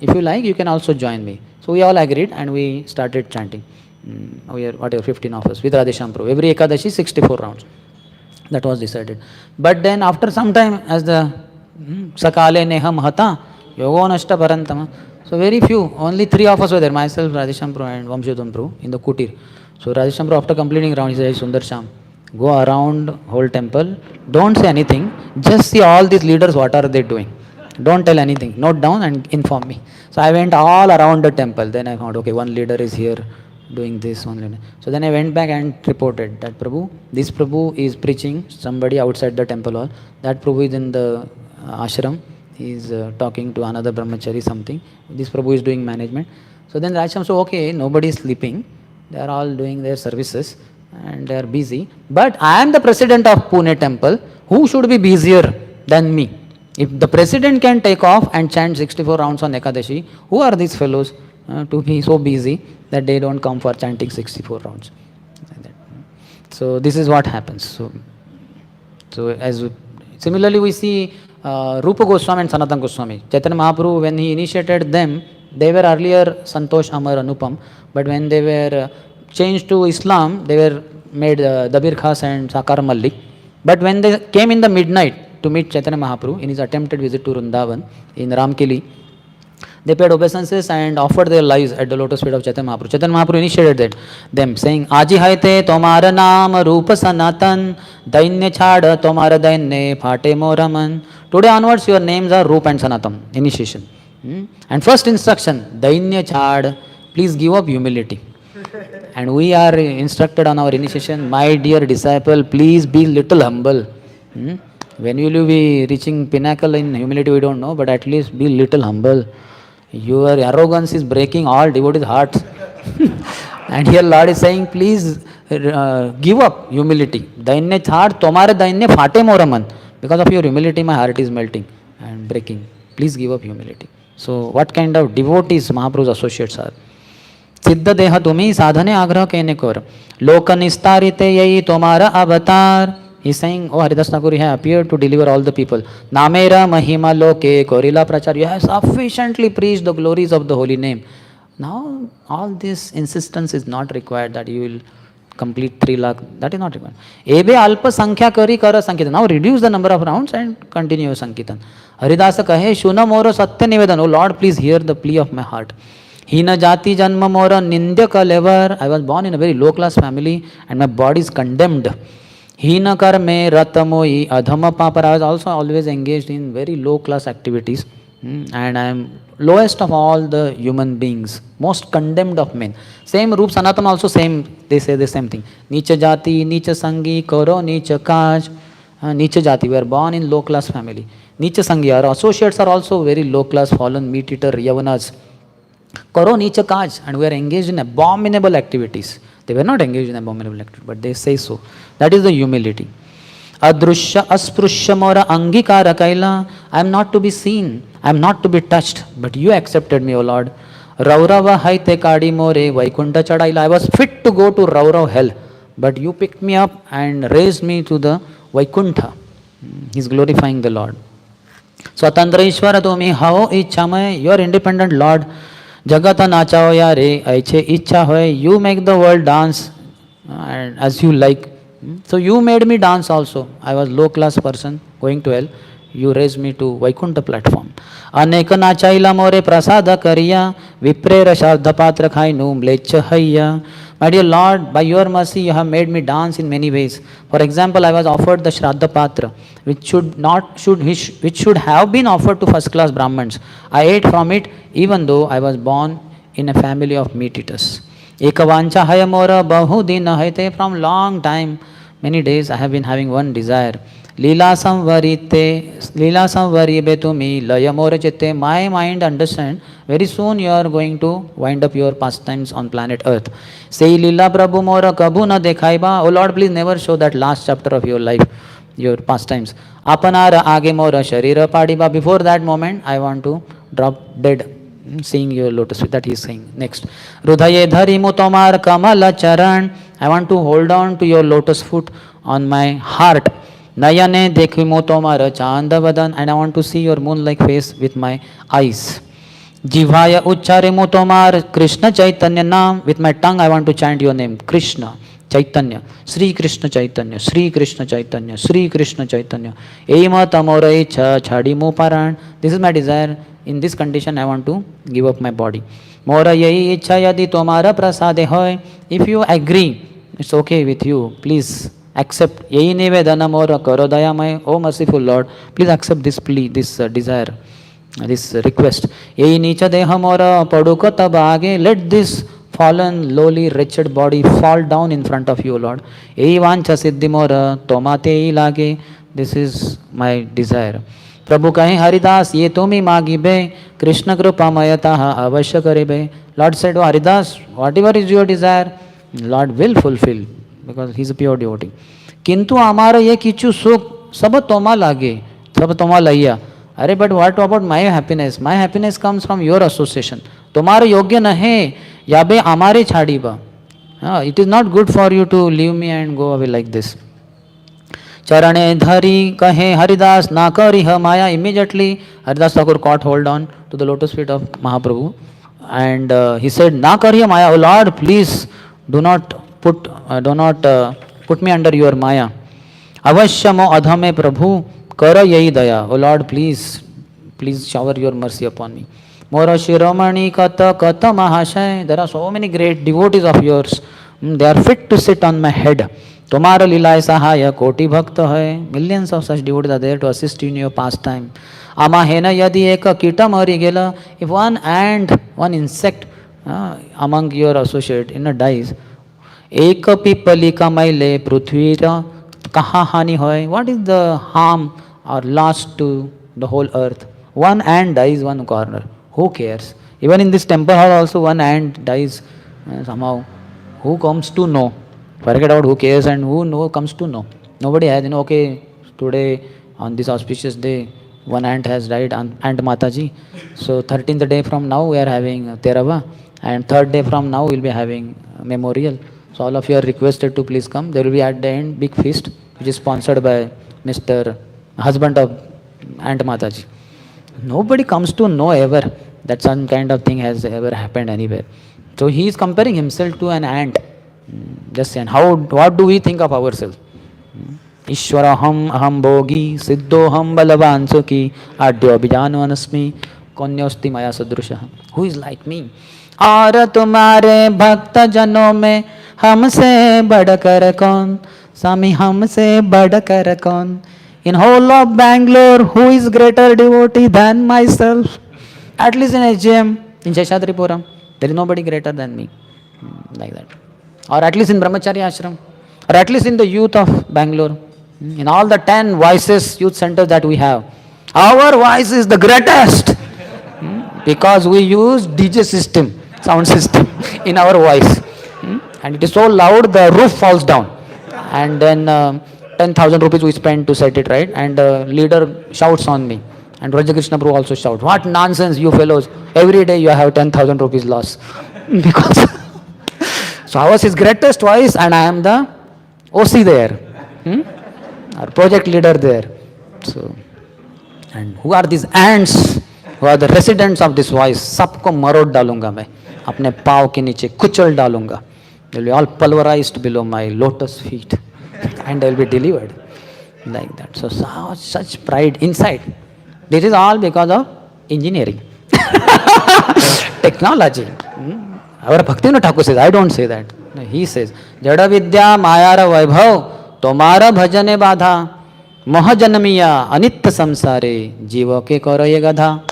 Speaker 1: if you like, you can also join me. So we all agreed and we started chanting. We are whatever 15 of us with Radhesham Prabhu. Every Ekadashi 64 rounds. That was decided. But then after some time, as the Sakale Neha Mahata, Yogo Nashta Parantama. So very few, only 3 of us were there, myself, Radhesham Prabhu and Vamshodham Prabhu in the Kutir. So Radhesham Prabhu, after completing round, he said, Sundarshyam, go around whole temple, don't say anything, just see all these leaders, what are they doing. Don't tell anything, note down and inform me. So I went all around the temple. Then I found, okay, one leader is here doing this, one leader. So then I went back and reported that Prabhu, this Prabhu is preaching, somebody outside the temple hall. That Prabhu is in the ashram. He is talking to another brahmachari something. This Prabhu is doing management. So then Rajsham, so okay, nobody is sleeping. They are all doing their services and they are busy. But I am the president of Pune temple. Who should be busier than me? If the president can take off and chant 64 rounds on Ekadashi, who are these fellows to be so busy that they don't come for chanting 64 rounds? So this is what happens. So as similarly we see Rupa Goswami and Sanatana Goswami. Chaitanya Mahaprabhu, when he initiated them, they were earlier Santosh, Amar, Anupam, but when they were changed to Islam, they were made Dabir Khas and Sakar Mallik. But when they came in the midnight to meet Chaitanya Mahaprabhu in his attempted visit to Vrindavan in Ramkili, they paid obeisances and offered their lives at the lotus feet of Chaitanya Mahaprabhu. Chaitanya Mahaprabhu initiated them, saying, Aji haite tomara naam rupa sanatan, dainya chhada tomara dainya phate moraman. Today onwards your names are Rupa and Sanatam, initiation. And first instruction, dainya chhad, please give up humility. And we are instructed on our initiation, my dear disciple, please be little humble. When will you be reaching pinnacle in humility, we don't know, but at least be little humble. Your arrogance is breaking all devotees' hearts. And here Lord is saying, please give up humility. Dainya heart, tomare dainya phate moraman. Because of your humility, my heart is melting and breaking. Please give up humility. So what kind of devotees Mahaprabhu's associates are? Siddha deha tumi sadhane agraha kene kor. Loka nistarite yai tomara avatar. He is saying, oh Haridas Thakur, you have appeared to deliver all the people. Namera mahima loke korila prachar. You have sufficiently preached the glories of the holy name. Now, all this insistence is not required that you will complete 3 lakh. That is not required. Ebe alpa sankhya kari kara sankitan. Now, reduce the number of rounds and continue your sankitan. Haridasa kahe, shuna moro satya nivedan. Oh Lord, please hear the plea of my heart. Hina jati janma mora nindya kalevar. I was born in a very low class family and my body is condemned. Hina karme ratamoi adhama papar. I was also always engaged in very low class activities. And I am lowest of all the human beings, most condemned of men. Same Rup Sanatana also same, they say the same thing. Nicha jati, nicha sangi, karo nicha kaj. Nicha jati, we are born in low class family. Nicha sangi, our associates are also very low class, fallen, meat eater, yavanas. Karo nicha kaj, and we are engaged in abominable activities. They were not engaged in abominable activities, but they say so. That is the humility. Adrushya asprusya mora angikara kaila. I am not to be seen, I am not to be touched, but you accepted me, O Lord. Raurava haite kadi more vaikunta chadaila. I was fit to go to Raurav hell, but you picked me up and raised me to the Vaikuntha. He is glorifying the Lord. Swatantra Ishvara Tomi, how ichhamay, you are independent Lord. Jagata nachao yare, aiche ichha hoy, you make the world dance as you like. So you made me dance also. I was low class person going to hell. you raised me to Vaikuntha platform. Anek nachaila more prasada kariya, viprera shabda patra khainu mlecha hayya. My dear Lord, by your mercy you have made me dance in many ways. For example, I was offered the Shraddha Patra, which should have been offered to first class Brahmins. I ate from it even though I was born in a family of meat eaters. Ekavancha hayamora bahudina haite, from long time, many days I have been having one desire. Leela samvari betumi layamora chitte. My mind understand very soon you are going to wind up your pastimes on planet Earth. Say Leela Prabhu mora kabhu na dekhaiba. Oh Lord, please never show that last chapter of your life, your pastimes. Apanara age mora sharira padiba. Before that moment, I want to drop dead seeing your lotus feet. That he is saying. Next. Hrudaye dharimu tomar kamala charan. I want to hold on to your lotus foot on my heart. Nayane dekhimo tomara chandabadan. And I want to see your moon-like face with my eyes. Jivaya ucharemu tomar Krishna Chaitanya naam. With my tongue I want to chant your name. Krishna Chaitanya, Sri Krishna Chaitanya, Sri Krishna Chaitanya, Sri Krishna Chaitanya. Ema tamorai cha chadimu paran. This is my desire. In this condition I want to give up my body. Mora yahi ichha yadi tomara prasade hoy. If you agree, it's okay with you. Please accept. Yahi nivedana mora karo dayamay. Oh merciful Lord, please accept this plea, this desire, this request. Yahi nicha deha mora paduka tabage. Let this fallen, lowly, wretched body fall down in front of you, Lord. Yahi vancha siddhi mora tomate lage. This is my desire. प्रभु कहें हरिदास ये तुम ही मांगिबे, कृष्ण कृपा मयता अवश्य करिबे. Lord said, oh Haridas, whatever is your desire, Lord will fulfill, because he is a pure devotee. किंतु हमारा ये किचु सुख सब तोमा लागे, सब तोमा लैया. अरे but what about my happiness? My happiness comes from your association. तुम्हारे योग्य नहीं याबे हमारे छाड़ीबा. It is not good for you to leave me and go away like this. Charane dhari kahe Haridas na kariha maya. Immediately Haridas Thakur caught hold on to the lotus feet of Mahaprabhu, and he said, na kariha maya. Oh Lord, please do not put me under your maya. Avashyamo adhame Prabhu kara yahi daya. Oh Lord, please shower your mercy upon me. Mora Shiromani kata mahashay. There are so many great devotees of yours. They are fit to sit on my head. Tomara lila sahaya koti bhakta hai. Millions of such devotees are there to assist you in your pastime. Ama hena yadi eka kita mari gela. If one ant, one insect among your associate dies, eka pipalika maile prithvira kaha hani hoy. What is the harm or loss to the whole earth? One ant dies one corner. Who cares? Even in this temple hall also one ant dies somehow. Who comes to know? Forget about who cares and who comes to know. Nobody has, okay, today on this auspicious day, one ant has died, Ant Mataji. So 13th day from now we are having Terava, and 3rd day from now we will be having memorial. So all of you are requested to please come. There will be at the end big feast which is sponsored by Mr. husband of Ant Mataji. Nobody comes to know ever that some kind of thing has ever happened anywhere. So he is comparing himself to an ant. Just saying, what do we think of ourselves? Ishwaraham aham bhogi siddhoham balavan sukhi adyo abhijanvanasmi konyosti maya sadrusha. Who is like me? और तुम्हारे भक्त जनों में हमसे बढ़कर कौन? स्वामी हमसे बढ़कर कौन? In whole of Bangalore, who is greater devotee than myself? At least in HM, in SESHADRIPURAM, there is nobody greater than me. Like that. Or at least in Brahmacharya Ashram, or at least in the youth of Bangalore, in all the 10 voices youth centers that we have, our voice is the greatest because we use DJ system, sound system in our voice, and it is so loud the roof falls down, and then 10,000 rupees we spend to set it right, and the leader shouts on me, and Raja Krishna Prabhu also shouts, what nonsense you fellows, every day you have 10,000 rupees loss because so ours is greatest voice and I am the OC there, our project leader there. So, and who are these ants who are the residents of this voice? सबको मरोड़ डालूंगा मैं अपने पाँव के नीचे कुचल डालूंगा. They will be all pulverized below my lotus feet and they will be delivered. like that. So, such pride inside. This is all because of engineering, technology. Our Bhaktivinoda Thakur says, I don't say that. No, he says, Jada Vidya Mayara Vaibhav Tomara Bhajane Badha Mahajanamiya Anitya Samsare Jiva ke karo ye gadha.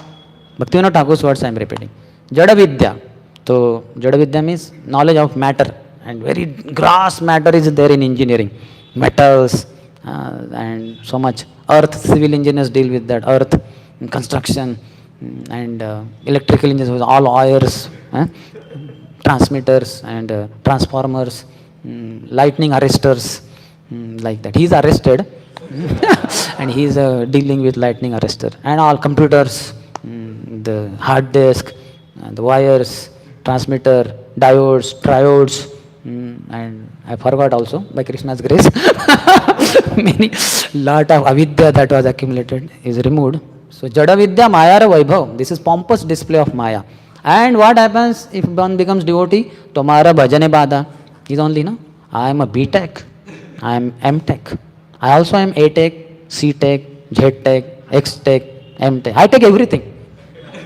Speaker 1: Bhaktivinoda Thakur's words I am repeating. Jada Vidya. So, Jada Vidya means knowledge of matter, and very gross matter is there in engineering. Metals and so much. Earth, civil engineers deal with that. Earth, construction, and electrical engineers, all wires, transmitters and transformers, lightning arresters, like that. He is arrested and he is dealing with lightning arrestor. And all computers, the hard disk, the wires, transmitter, diodes, triodes, and I forgot also, by Krishna's grace, many lot of avidya that was accumulated is removed. So Jada Vidya Mayara Vaibhav, this is pompous display of Maya. And what happens if one becomes devotee? Tomara Bhajane Bada. Is only, no? I am a B.Tech, I am M.Tech, I also am A.Tech, C.Tech, Z.Tech, X.Tech, M.Tech. I take everything.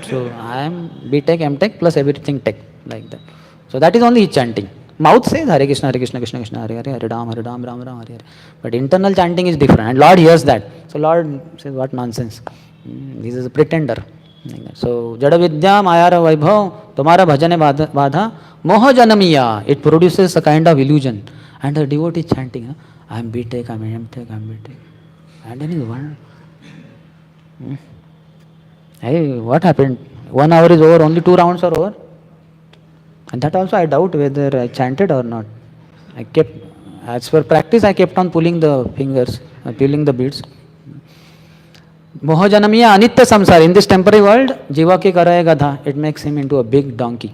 Speaker 1: So I am B.Tech, M.Tech plus everything Tech, like that. So that is only his chanting. Mouth says Hare Krishna, Krishna Krishna, Hare Hare, Hare Ram, Ram Ram, Hare Hare. But internal chanting is different. And Lord hears that. So Lord says, what nonsense. This is a pretender. So Jada Vidya Mayara Vaibhav Tomara Bhajane Badha Moha Janamiya. It produces a kind of illusion. And the devotee is chanting, I am B.Tech, I am M.Tech, I am B.Tech. And then is one. Hey, what happened? 1 hour is over, only 2 rounds are over. And that also I doubt whether I chanted or not. I kept, as per practice, I kept on pulling the fingers, pulling the beads. Mohajanamiya Anitya Samsara. In this temporary world, Jiva ke karaye gadha. It makes him into a big donkey,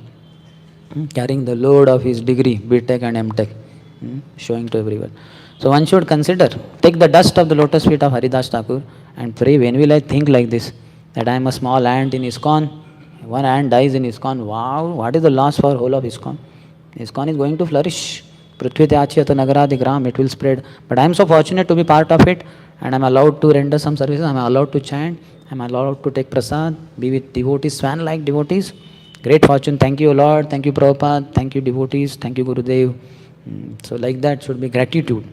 Speaker 1: carrying the load of his degree, B.Tech and M.Tech, showing to everyone. So one should consider, take the dust of the lotus feet of Haridas Thakur and pray, when will I think like this, that I am a small ant in ISKCON. One ant dies in ISKCON. Wow, what is the loss for whole of ISKCON? ISKCON is going to flourish. Prithvi Tyachiyata Nagaradi Gram, it will spread. But I am so fortunate to be part of it, and I am allowed to render some services, I am allowed to chant, I am allowed to take prasad, be with devotees, swan-like devotees. Great fortune. Thank you, Lord. Thank you, Prabhupada. Thank you, devotees. Thank you, Gurudev. So like that should be gratitude.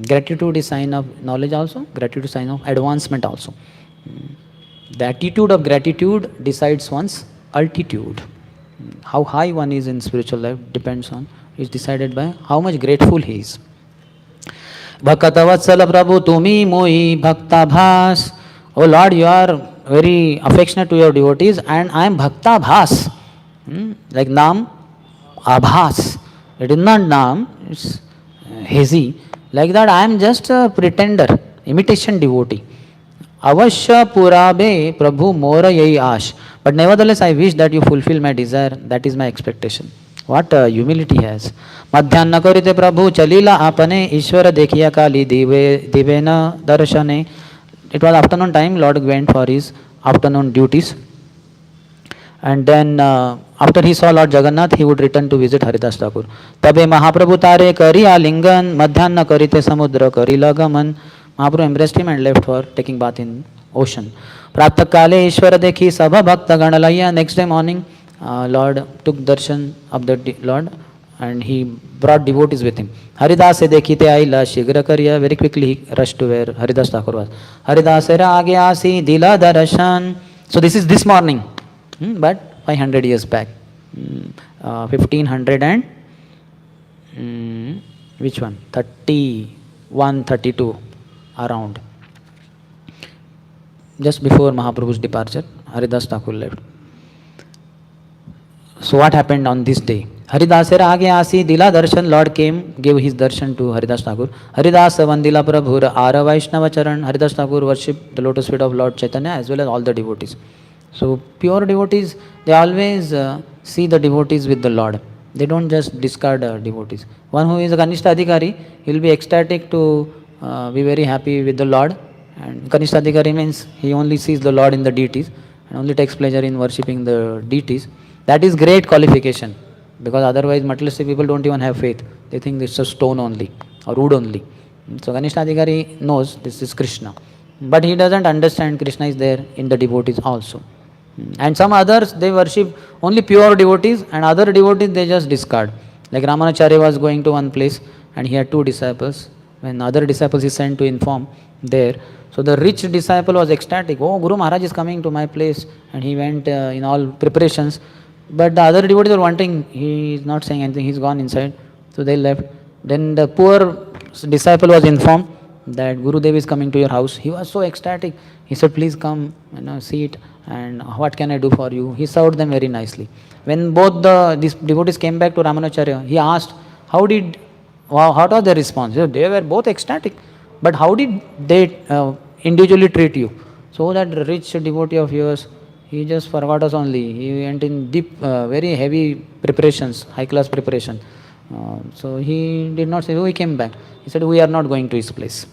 Speaker 1: Gratitude is sign of knowledge also. Gratitude is sign of advancement also. The attitude of gratitude decides one's altitude. How high one is in spiritual life depends on, is decided by how much grateful he is. Bhakatavatsala Prabhu Tumi Moi Bhakta Bhas. Oh Lord, you are very affectionate to your devotees, and I am Bhakta Bhas. Like Nam, Abhas. It is not Nam, it's hazy. Like that, I am just a pretender, imitation devotee. Avashya Purabe Prabhu Mora Yai Ash. But nevertheless, I wish that you fulfill my desire. That is my expectation. What humility he has. Madhyanna Karite Prabhu Chalila Apane Ishvara Dekhiya Kali Divena Darshane. It was afternoon time, Lord went for his afternoon duties. And then after he saw Lord Jagannath, he would return to visit Haridas Thakur. Tabe Mahaprabhu Tare Kari Alingan Madhyanna Karite Samudra Kari Lagaman. Mahaprabhu embraced him and left for taking bath in ocean. Prapta Kale Ishvara Dekhi Sabha Bhakta Ganalaya. Next day morning, Lord took darshan of the Lord and he brought devotees with him. Haridas se dekhite aila shigra kariya. Very quickly he rushed to where Haridas Thakur was. Haridas se aage aasi dila darshan. So this is this morning, but 500 years back, 1500 and which one? 31, 32 around. Just before Mahaprabhu's departure, Haridas Thakur left. So what happened on this day? Haridasera aage aasi dila darshan. Lord came, gave his darshan to Haridas Thakur. Haridas vandila Prabhu Ara Vaishnava Charan. Haridas Thakur worshipped the lotus feet of Lord Chaitanya as well as all the devotees. So pure devotees, they always see the devotees with the Lord. They don't just discard devotees. One who is a Kanishta Adhikari, he will be ecstatic to be very happy with the Lord. And Kanishta Adhikari means he only sees the Lord in the deities and only takes pleasure in worshipping the deities. That is great qualification, because otherwise materialistic people don't even have faith. They think it's a stone only or wood only. So Ganeshta Adhikari knows this is Krishna, but he doesn't understand Krishna is there in the devotees also. And some others, they worship only pure devotees, and other devotees they just discard. Like Ramanacharya was going to one place and he had two disciples. When other disciples he sent to inform there, so the rich disciple was ecstatic. Oh, Guru Maharaj is coming to my place, and he went in all preparations. But the other devotees were wondering, he is not saying anything, he's gone inside. So they left. Then the poor disciple was informed that Guru Dev is coming to your house. He was so ecstatic. He said, please come, see it, and what can I do for you? He served them very nicely. When both these devotees came back to Ramanacharya, he asked, what was their response? They were both ecstatic. But how did they individually treat you? So that rich devotee of yours, he just forgot us only. He went in deep, very heavy preparations, high class preparation. So he did not say, he came back. He said, we are not going to his place.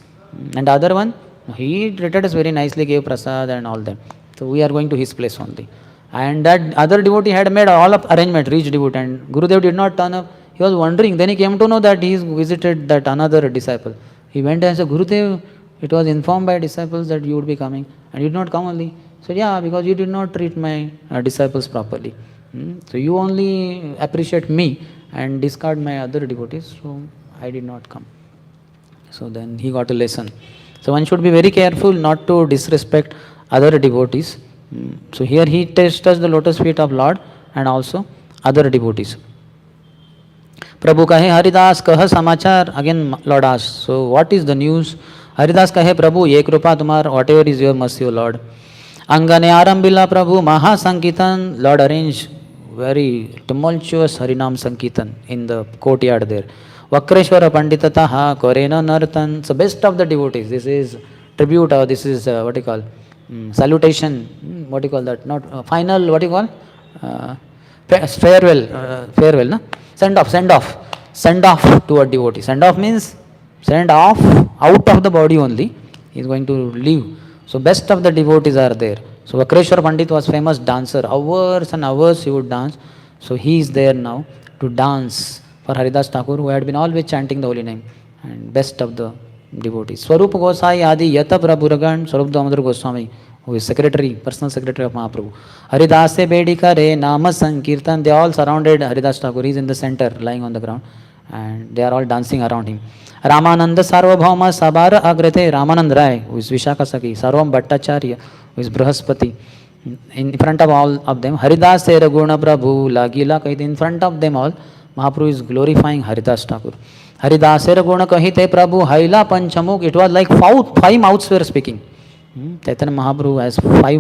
Speaker 1: And the other one, he treated us very nicely, gave prasad and all that. So we are going to his place only. And that other devotee had made all of arrangement, rich devotee, and Gurudev did not turn up. He was wondering. Then he came to know that he visited that another disciple. He went and said, Gurudev, it was informed by disciples that you would be coming, and you did not come only. He said, yeah, because you did not treat my disciples properly. So you only appreciate me and discard my other devotees, so I did not come. So then he got a lesson. So one should be very careful not to disrespect other devotees. So here he touched the lotus feet of Lord and also other devotees. Prabhu kahe Haridas kah samachar. Again Lord asked, so what is the news? Haridas kahe Prabhu ye krupa tumar, whatever is your mercy, O Lord. Angane arambila Prabhu maha sankitan. Lord arranged very tumultuous Harinam Sankitan in the courtyard there. Vakreshwara Panditataha Korena Nartan. So best of the devotees. This is tribute, or this is salutation. What do you call that? Not final. What do you call? Farewell. Farewell. No? Send off to a devotee. Send off means send off out of the body only. He is going to leave. So best of the devotees are there. So Vakreshwar Pandit was famous dancer. Hours and hours he would dance. So he is there now to dance for Haridas Thakur, who had been always chanting the holy name, and best of the devotees. Swarup Gosai Adi Yata Prabhuragan, Swarup Damodar Goswami, who is secretary, personal secretary of Mahaprabhu. Haridase Bedikare Nama Sankirtan, they all surrounded Haridas Thakur. He is in the center, lying on the ground, and they are all dancing around him. Ramananda Sarvabhauma Sabara Agrate, Ramanand Rai, who is Vishaka Saki, Sarvam Bhattacharya, who is Brahaspati, in front of all of them. Haridas Raguna Prabhu, Lagila Kahit, in front of them all, Mahaprabhu is glorifying Haridas Thakur. Haridas Raguna Kahite Prabhu, Haila Panchamuk, it was like five mouths were speaking. Chaitanya Mahaprabhu has five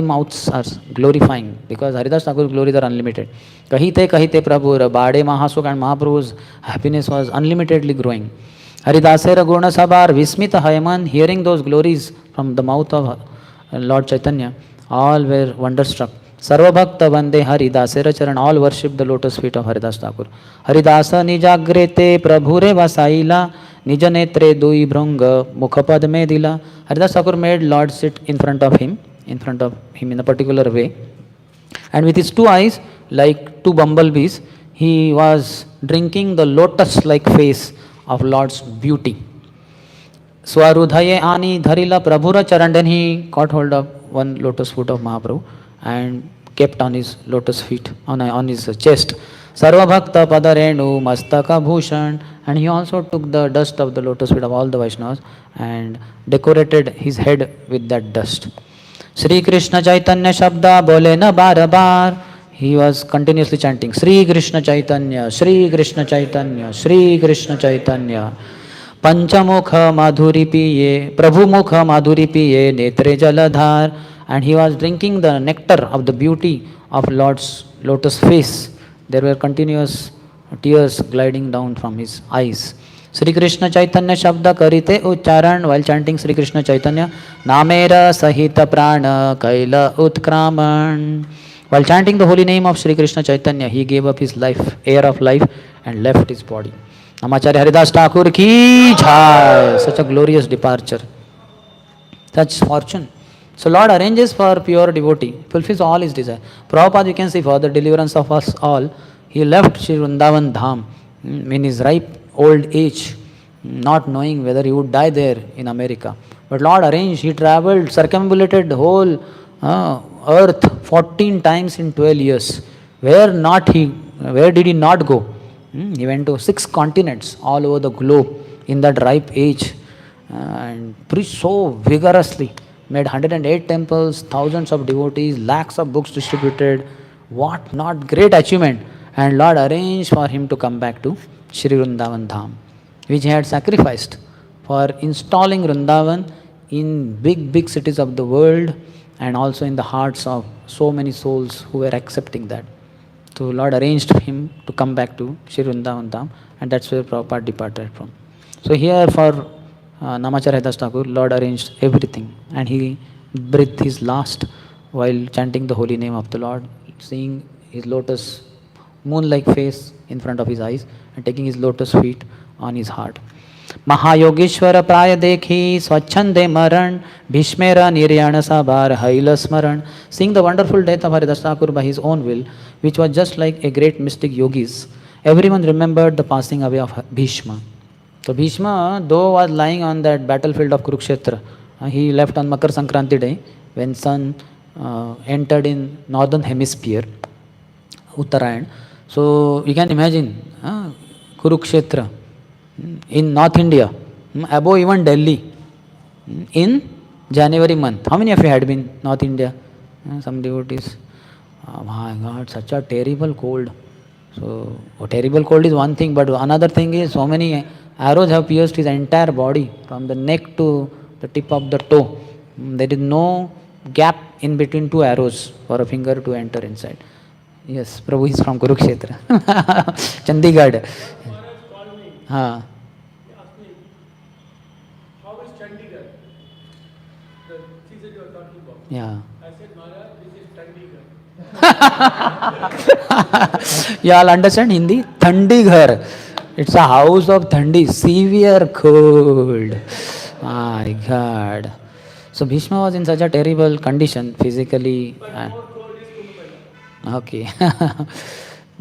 Speaker 1: mouths are glorifying, because Haridas Thakur's glories are unlimited. Kahite Prabhu, Bade Mahasuk, and Mahaprabhu's happiness was unlimitedly growing. Haridasera Guna Sabar, Vismita Hayman, hearing those glories from the mouth of Lord Chaitanya, all were wonderstruck. Sarvabhakta Vande Haridasera Charan, all worshipped the lotus feet of Haridas Thakur. Haridasa Nijagrete Prabhure Vasaila, Nijanetre Dui Brunga, Mukhapad Medila. Haridas Thakur made Lord sit in front of him in a particular way. And with his two eyes, like two bumblebees, he was drinking the lotus-like face of Lord's beauty. Swarudhaye Ani Dharila Prabhura Charan, then he caught hold of one lotus foot of Mahaprabhu and kept on his lotus feet, on his chest. Sarvabhakta Padarenu Mastaka Bhushan, and he also took the dust of the lotus feet of all the Vaishnavas and decorated his head with that dust. Sri Krishna Chaitanya Shabda Bole na bar bar. He was continuously chanting Sri Krishna Chaitanya, Sri Krishna Chaitanya, Sri Krishna Chaitanya. Panchamukha Madhuri Piye, Prabhu Mukha Madhuri Piye, Netre Jaladhar. And he was drinking the nectar of the beauty of Lord's lotus face. There were continuous tears gliding down from his eyes. Sri Krishna Chaitanya Shabda Karite Ucharan, while chanting Sri Krishna Chaitanya, Namera Sahita Prana Kaila Utkraman. While chanting the holy name of Sri Krishna Chaitanya, he gave up his life, air of life, and left his body. Namacharya Haridas Thakur ki jai. Such a glorious departure, such fortune. So Lord arranges for pure devotee, fulfills all his desire. Prabhupada, you can see, for the deliverance of us all, he left Shri Vrindavan Dham in his ripe old age. not knowing whether he would die there in America. But Lord arranged, he traveled, circumambulated the whole earth 14 times in 12 years. Where did he not go? He went to 6 continents all over the globe in that ripe age and preached so vigorously. Made 108 temples, thousands of devotees, lakhs of books distributed. What not great achievement. And Lord arranged for him to come back to Shri Vrindavan Dham, which he had sacrificed for installing Vrindavan in big cities of the world and also in the hearts of so many souls who were accepting that. So Lord arranged him to come back to Shri Vrindavan Dham, and that's where Prabhupada departed from. So here for Namacharya Haridas Thakur, Lord arranged everything, and he breathed his last while chanting the holy name of the Lord, seeing his lotus moon-like face in front of his eyes and taking his lotus feet on his heart. Mahayogeshwara praya dekhi swachhande maran bhishmera niryana sabar haila smaran. Seeing the wonderful death of Haridas Thakur by his own will, which was just like a great mystic yogis, everyone remembered the passing away of Bhishma. So Bhishma, though was lying on that battlefield of Kurukshetra, he left on Makar Sankranti day when sun entered in northern hemisphere, Uttarayan. So you can imagine Kurukshetra in North India, above even Delhi, in January month. How many of you had been North India? Some devotees. Oh my God, such a terrible cold. So, terrible cold is one thing, but another thing is so many arrows have pierced his entire body from the neck to the tip of the toe. There is no gap in between 2 arrows for a finger to enter inside. Yes, Prabhu is from Kurukshetra, Chandigarh. Haan.
Speaker 2: How is Chandigarh? The season you are talking about.
Speaker 1: Yeah.
Speaker 2: I said, Maharaj, this is Chandigarh.
Speaker 1: You all understand Hindi? Thandighar. It's a house of Thandi, severe cold. My God. So Bhishma was in such a terrible condition physically. Okay.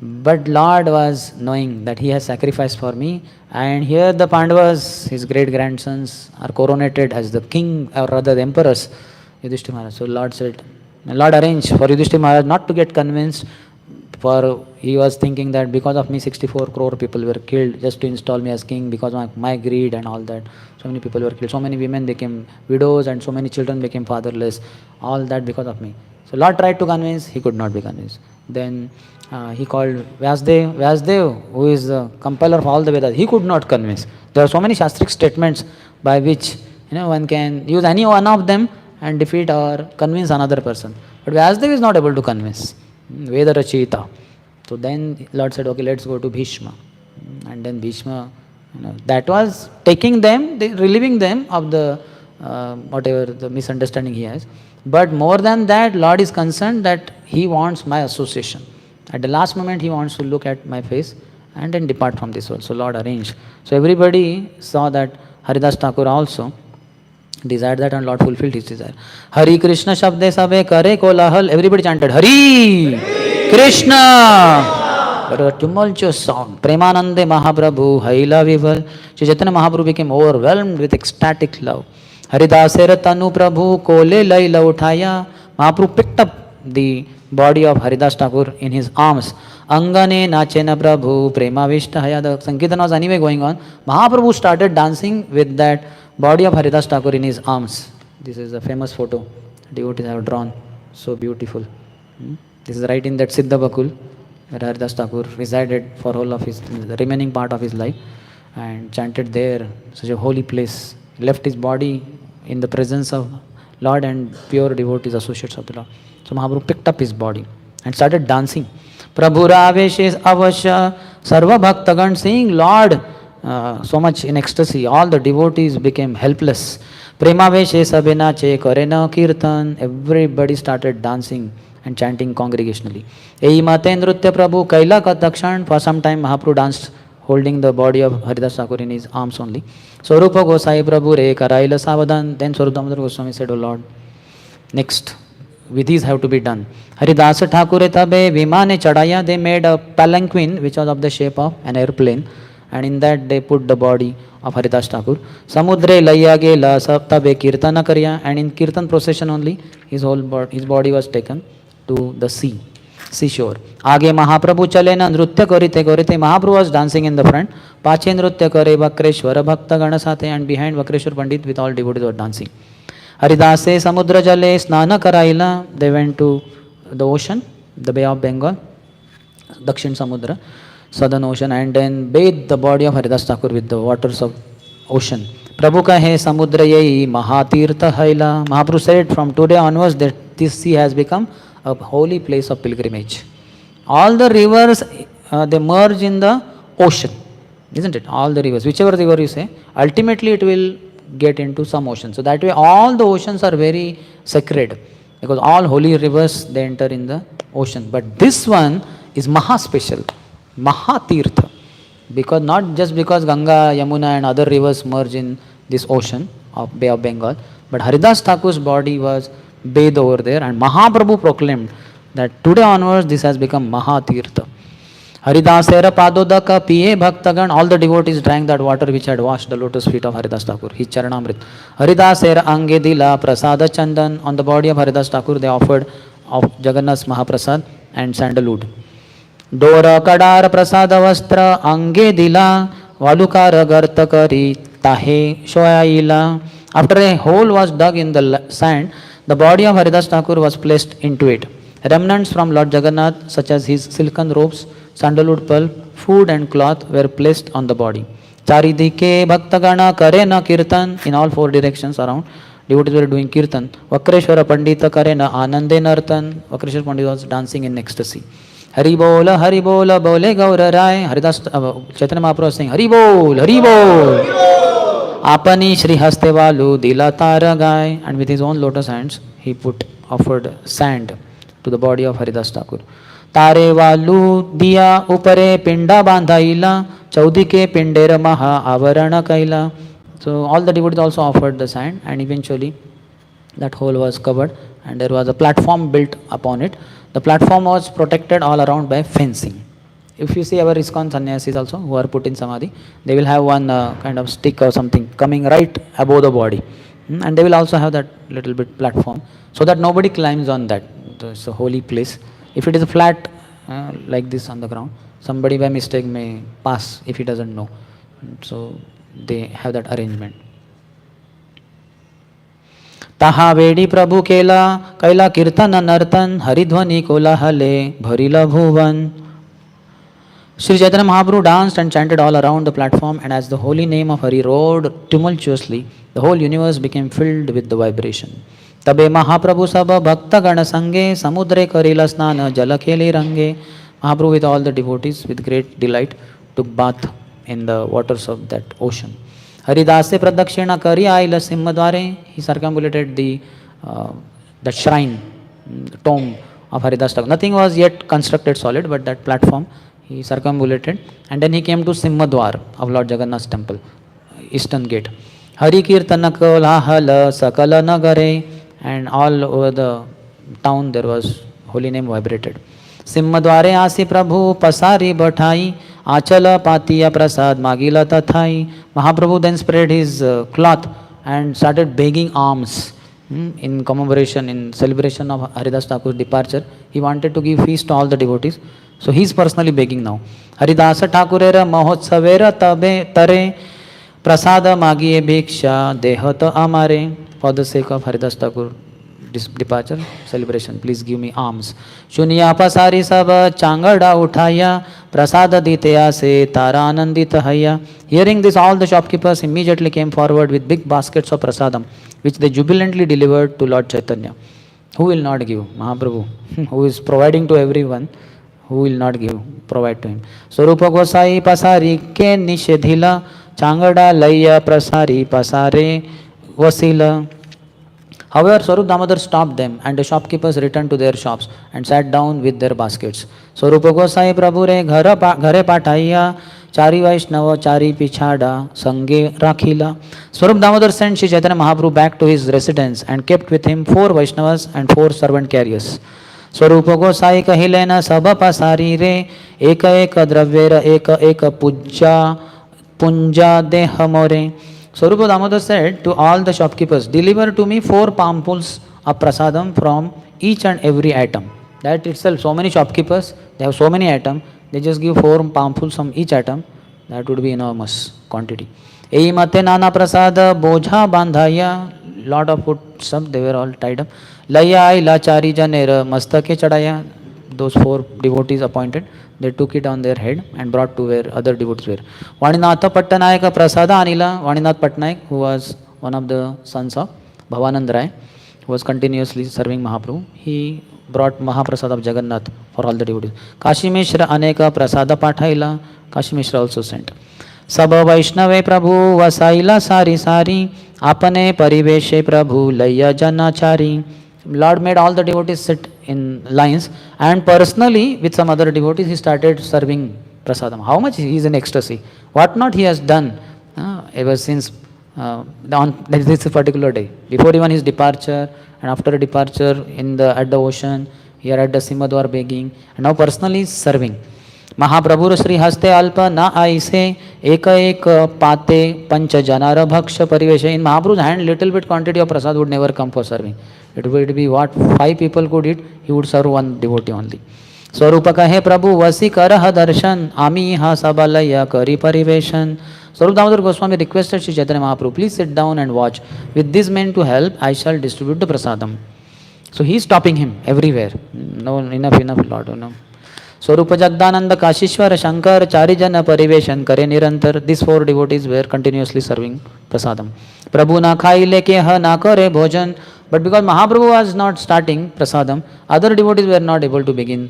Speaker 1: But Lord was knowing that he has sacrificed for me, and here the Pandavas, his great grandsons, are coronated as the king, or rather the emperors, Yudhishthira Maharaj. So Lord arranged for Yudhishthira Maharaj not to get convinced, for he was thinking that because of me 64 crore people were killed just to install me as king, because of my greed and all that. So many people were killed, so many women became widows and so many children became fatherless, all that because of me. So Lord tried to convince, he could not be convinced. Then he called Vyasdev, who is the compiler of all the Vedas. He could not convince. There are so many Shastric statements by which one can use any one of them and defeat or convince another person. But Vyasdev is not able to convince. Veda Rachita. So then Lord said, okay, let's go to Bhishma. And then Bhishma, that was taking them, relieving them of the whatever the misunderstanding he has. But more than that, Lord is concerned that he wants my association. At the last moment, he wants to look at my face and then depart from this world. So Lord arranged. So everybody saw that Haridas Thakur also desired that, and Lord fulfilled his desire. Hari Krishna Shabde Sabe Kare Kolahal. Everybody chanted Hari Krishna. But a tumultuous sound. Premanande Mahaprabhu Haila Vival. Shri Chaitanya Mahaprabhu became overwhelmed with ecstatic love. Haridasera Tanu Prabhu Kole Laila Uthaya. Mahaprabhu picked up the body of Haridas Thakur in his arms. Angane Nachena Prabhu Prema Vishtahaya. The Sankirtan was anyway going on. Mahaprabhu started dancing with that body of Haridas Thakur in his arms. This is a famous photo devotees have drawn. So beautiful. This is right in that Siddha Bakul, where Haridas Thakur resided for whole of the remaining part of his life and chanted there, such a holy place. He left his body in the presence of Lord and pure devotees, associates of the Lord. So Mahaprabhu picked up his body and started dancing. Prabhu Raveshes Avasha Sarva Bhaktagan, seeing Lord so much in ecstasy, all the devotees became helpless. Prema Veshe Sabena Che Karena Kirtan, everybody started dancing and chanting congregationally. Ei Mate Nrutya Prabhu Kaila Katakshan, for some time Mahaprabhu danced holding the body of Haridas Thakur in his arms only. Swarupa Gosai Prabhu Re Karaila Savadan. Then Swarup Damodar Goswami said, O Lord, next vidhis have to be done. Haridasa Thakure Tabe Vimane Chadaya, they made a palanquin which was of the shape of an airplane, and in that they put the body of Haridas Thakur. Samudre laya gela sabtabe kirtana karya, and in kirtan procession only his body was taken to the seashore. Aage Mahaprabhu chale na nrutya karite karite, Mahaprabhu was dancing in the front, pache nrutya kare Vakreshwara bhakta gana sathe, and behind Vakreshwar Pandit with all devotees were dancing. Haridase samudra jale snana karaila, they went to the ocean, the Bay of Bengal, Dakshin Samudra, southern ocean, and then bathed the body of Haridas Thakur with the waters of ocean. Prabhu kahe samudra yei mahatirtha haila. Mahaprabhu said from today onwards that this sea has become a holy place of pilgrimage. All the rivers they merge in the ocean, isn't it? All the rivers, whichever river you say, ultimately it will get into some ocean. So that way all the oceans are very sacred, because all holy rivers they enter in the ocean. But this one is maha special, mahatirtha, because not just because Ganga, Yamuna and other rivers merge in this ocean of Bay of Bengal, but Haridas Thakur's body was bathed over there, and Mahaprabhu proclaimed that today onwards this has become mahatirtha. Haridasera padodaka piye bhaktagan, all the devotees drank that water which had washed the lotus feet of Haridas Thakur, his charanamrit. Haridasera ange dila prasada chandan, on the body of Haridas Thakur they offered of Jagannath's Mahaprasad and sandalwood. Dora kadar prasada vastra ange dila, valukara garta kari tahe shoyaila. After a hole was dug in the sand, the body of Haridas Thakur was placed into it. Remnants from Lord Jagannath, such as his silken robes, sandalwood pulp, food and cloth were placed on the body. Charidike bhaktagana karena kirtan, in all four directions around, devotees were doing kirtan. Vakreshwara Pandita karena anande nartan, Vakreshwara Pandit was dancing in ecstasy. Hari bola, bole gaura rai. Haridas Chaitanya Mahaprabhu was saying, Hari bol, Apani Shri Hastevalu Dila Tara Gai, and with his own lotus hands he offered sand to the body of Haridas Thakur. Tare valu diya upare pinda bandhaila, chaudike pindera maha avarana kaila. So all the devotees also offered the sand, and eventually that hole was covered and there was a platform built upon it. The platform was protected all around by fencing. If you see our ISKCON sannyasis also who are put in samadhi, they will have one kind of stick or something coming right above the body, and they will also have that little bit platform so that nobody climbs on that. It's a holy place. If it is flat like this on the ground, somebody by mistake may pass if he doesn't know. So they have that arrangement. Taha vedi Prabhu kela kaila kirtan nartan haridhvani kolahale bharila bhuvan. Sri Chaitanya Mahaprabhu danced and chanted all around the platform, and as the holy name of Hari roared tumultuously, the whole universe became filled with the vibration. Tabe Mahaprabhu sabha bhakta gana sange samudre karila snana jalakheli range. Mahaprabhu with all the devotees with great delight took bath in the waters of that ocean. Haridase pradakshina kari aila simmadware. He circumambulated the shrine, the tomb of Haridas Thakur. Nothing was yet constructed solid, but that platform he circumambulated, and then he came to Simmadwar of Lord Jagannath's temple, eastern gate. Hari Kirtana Kolahala Sakala Nagare, and all over the town there was holy name vibrated. Simmadware Asi Prabhu Pasari Bhatai Achala Patiya Prasad Magila Tathai. Mahaprabhu then spread his cloth and started begging alms in commemoration, in celebration of Haridas Thakur's departure. He wanted to give feast to all the devotees. So he is personally begging now. Haridasa Thakurera Mahotsavera Tabe Tare Prasada Magiye Bhiksha Dehata Amare. For the sake of Haridas Thakur departure celebration, please give me alms. Shuniya pasari sab changada uthaya prasada ditya se tara anandita haya. Hearing this, all the shopkeepers immediately came forward with big baskets of prasadam, which they jubilantly delivered to Lord Chaitanya. Who will not give? Mahaprabhu, who is providing to everyone. Who will not give? Provide to him. Swarupa Gosai pasari ke nishedhila changada laya prasari pasare vasila. However, Swarup Damodar stopped them, and the shopkeepers returned to their shops and sat down with their baskets. Swarupa Gosai Prabhu re ghare pathaiya chari Vaishnava chari pichada sange rakhila. Swarup Damodar sent Shri Chaitanya Mahaprabhu back to his residence and kept with him 4 Vaishnavas and 4 servant carriers. Swarupa Gosai kahilena sabha pasari re eka eka dravyera eka eka pujja punja deha more. Swarupa Damodar said to all the shopkeepers, deliver to me 4 palmfuls of prasadam from each and every item. That itself, so many shopkeepers, they have so many items, they just give 4 palmfuls from each item. That would be enormous quantity. Ei mate nana prasada bojha bandhaya, lot of food stuff, they were all tied up. Laya ilachari janera mastake chadaya, those 4 devotees appointed, they took it on their head and brought to where other devotees were. Vaninatha Pattanayaka Prasada Anila, Vaninath Patnaik, who was one of the sons of Bhavanand Rai, who was continuously serving Mahaprabhu, he brought Mahaprasad of Jagannath for all the devotees. Kashi Mishra Aneka Prasada Pathaila, Kashi Mishra also sent. सब वैष्णवे प्रभु वसाइला सारी सारी आपने परिवेशे प्रभु लय्या जनाचारी. Lord made all the devotees sit in lines, and personally with some other devotees he started serving prasadam. How much he is in ecstasy, what not he has done ever since on this particular day, before even his departure and after departure at the ocean, here at the Simadwar begging, and now personally serving. महाप्रभुर Shri हस्ते अल्प न आईसे एक एक पाते पंच जनार भक्ष परिवेश. In Mahaprabhu's hand little bit quantity of prasad would never come for serving. It would be what 5 people could eat, he would serve 1 devotee only. स्वरूप कहे प्रभु वसी करह दर्शन आमी हा सबलय करी परिवेशन. Swarup Damodar Goswami requested Sri Chaitanya Mahaprabhu, please sit down and watch. With these men to help, I shall distribute the prasadam. So he is stopping him everywhere. No, enough, Lord, no. स्वरूप जगदानंद काशीश्वर शंकर चारिजन परिवेशन करे निरंतर. These 4 devotees were continuously serving prasadam. प्रभु ना खाई लेके ह ना करे भोजन. But because Mahaprabhu was not starting prasadam, other devotees were not able to begin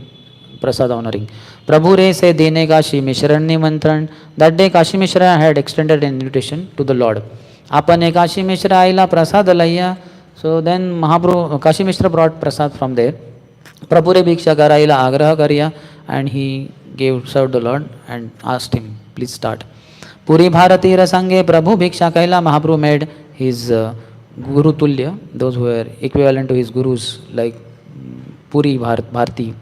Speaker 1: prasad honoring. Prabhu re se dene Kashi Mishran nimantran. That day Kashi Mishra had extended an invitation to the Lord. Apane Kashi Mishra aila prasad layya. So then Mahaprabhu, Kashi Mishra brought prasad from there. Prabhu re bhiksha karaila agraha kariya, and he served the Lord and asked him, please start. Puri Bharati Rasange Prabhu Bhiksha Kaila. Mahaprabhu made his Guru Tulya, those who were equivalent to his gurus like Puri Bharati,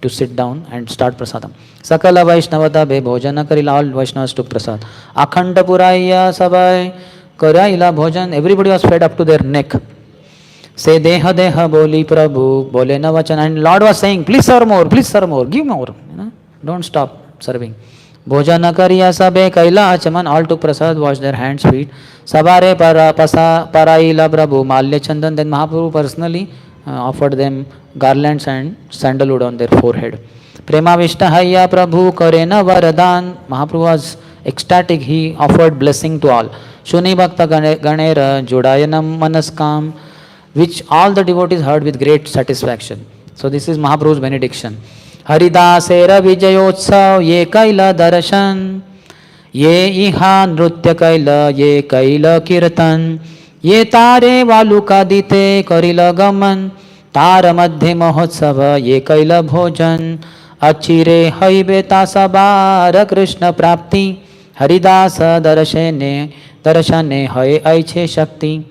Speaker 1: to sit down and start prasadam. Sakala Vaishnavata be bhojana karila. All Vaishnavas took prasad. Akhanda Puraya Sabai Karaila Bhojan. Everybody was fed up to their neck. Say deha deha boli Prabhu bole na vachan. And Lord was saying, please serve more, give more. Don't stop serving. Bhojana kariya sabe kaila achaman. All took prasad, washed their hands, feet. Sabare paraila Prabhu malya chandan. Then Mahaprabhu personally offered them garlands and sandalwood on their forehead. Prema Vishtahaya Prabhu Karena Varadan. Mahaprabhu was ecstatic, he offered blessing to all. Shuni Bhakta Ganera Judayanam Manaskam, which all the devotees heard with great satisfaction. So this is Mahaprabhu's benediction. Haridasera Vijayotsav ye kaila darshan, ye iha nrutya kaila, ye kaila kirtan, ye tare valuka dite karila gaman, tara madhya mahotsav ye kaila bhojan, achire haibe tasabara Krishna prapti, Haridasa darshane hai aiche shakti.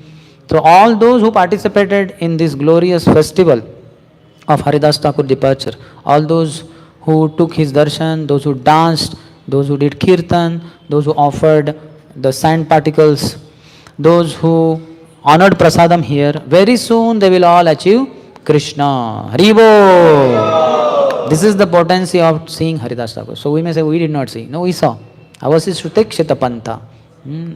Speaker 1: So all those who participated in this glorious festival of Haridas Thakur departure, all those who took his darshan, those who danced, those who did kirtan, those who offered the sand particles, those who honored prasadam here, very soon they will all achieve Krishna. Haribo! This is the potency of seeing Haridas Thakur. So we may say we did not see. No, we saw. Ours is Shruta Ikshita Pantha.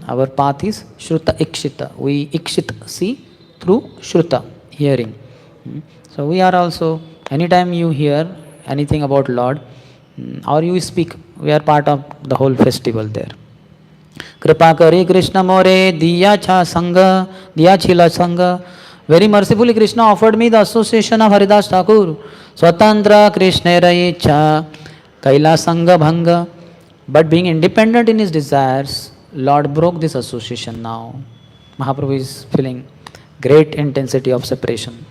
Speaker 1: Our path is Shruta Ikshita. We Ikshit see through Shruta, hearing. So we are also, anytime you hear anything about Lord or you speak, we are part of the whole festival there. Kripa kari Krishna more diya cha sangha, diya chila sangha. Very mercifully Krishna offered me the association of Haridas Thakur. Swatantra Krishna Raicha Kaila Sangha Bhanga. But being independent in his desires, Lord broke this association now. Mahaprabhu is feeling great intensity of separation.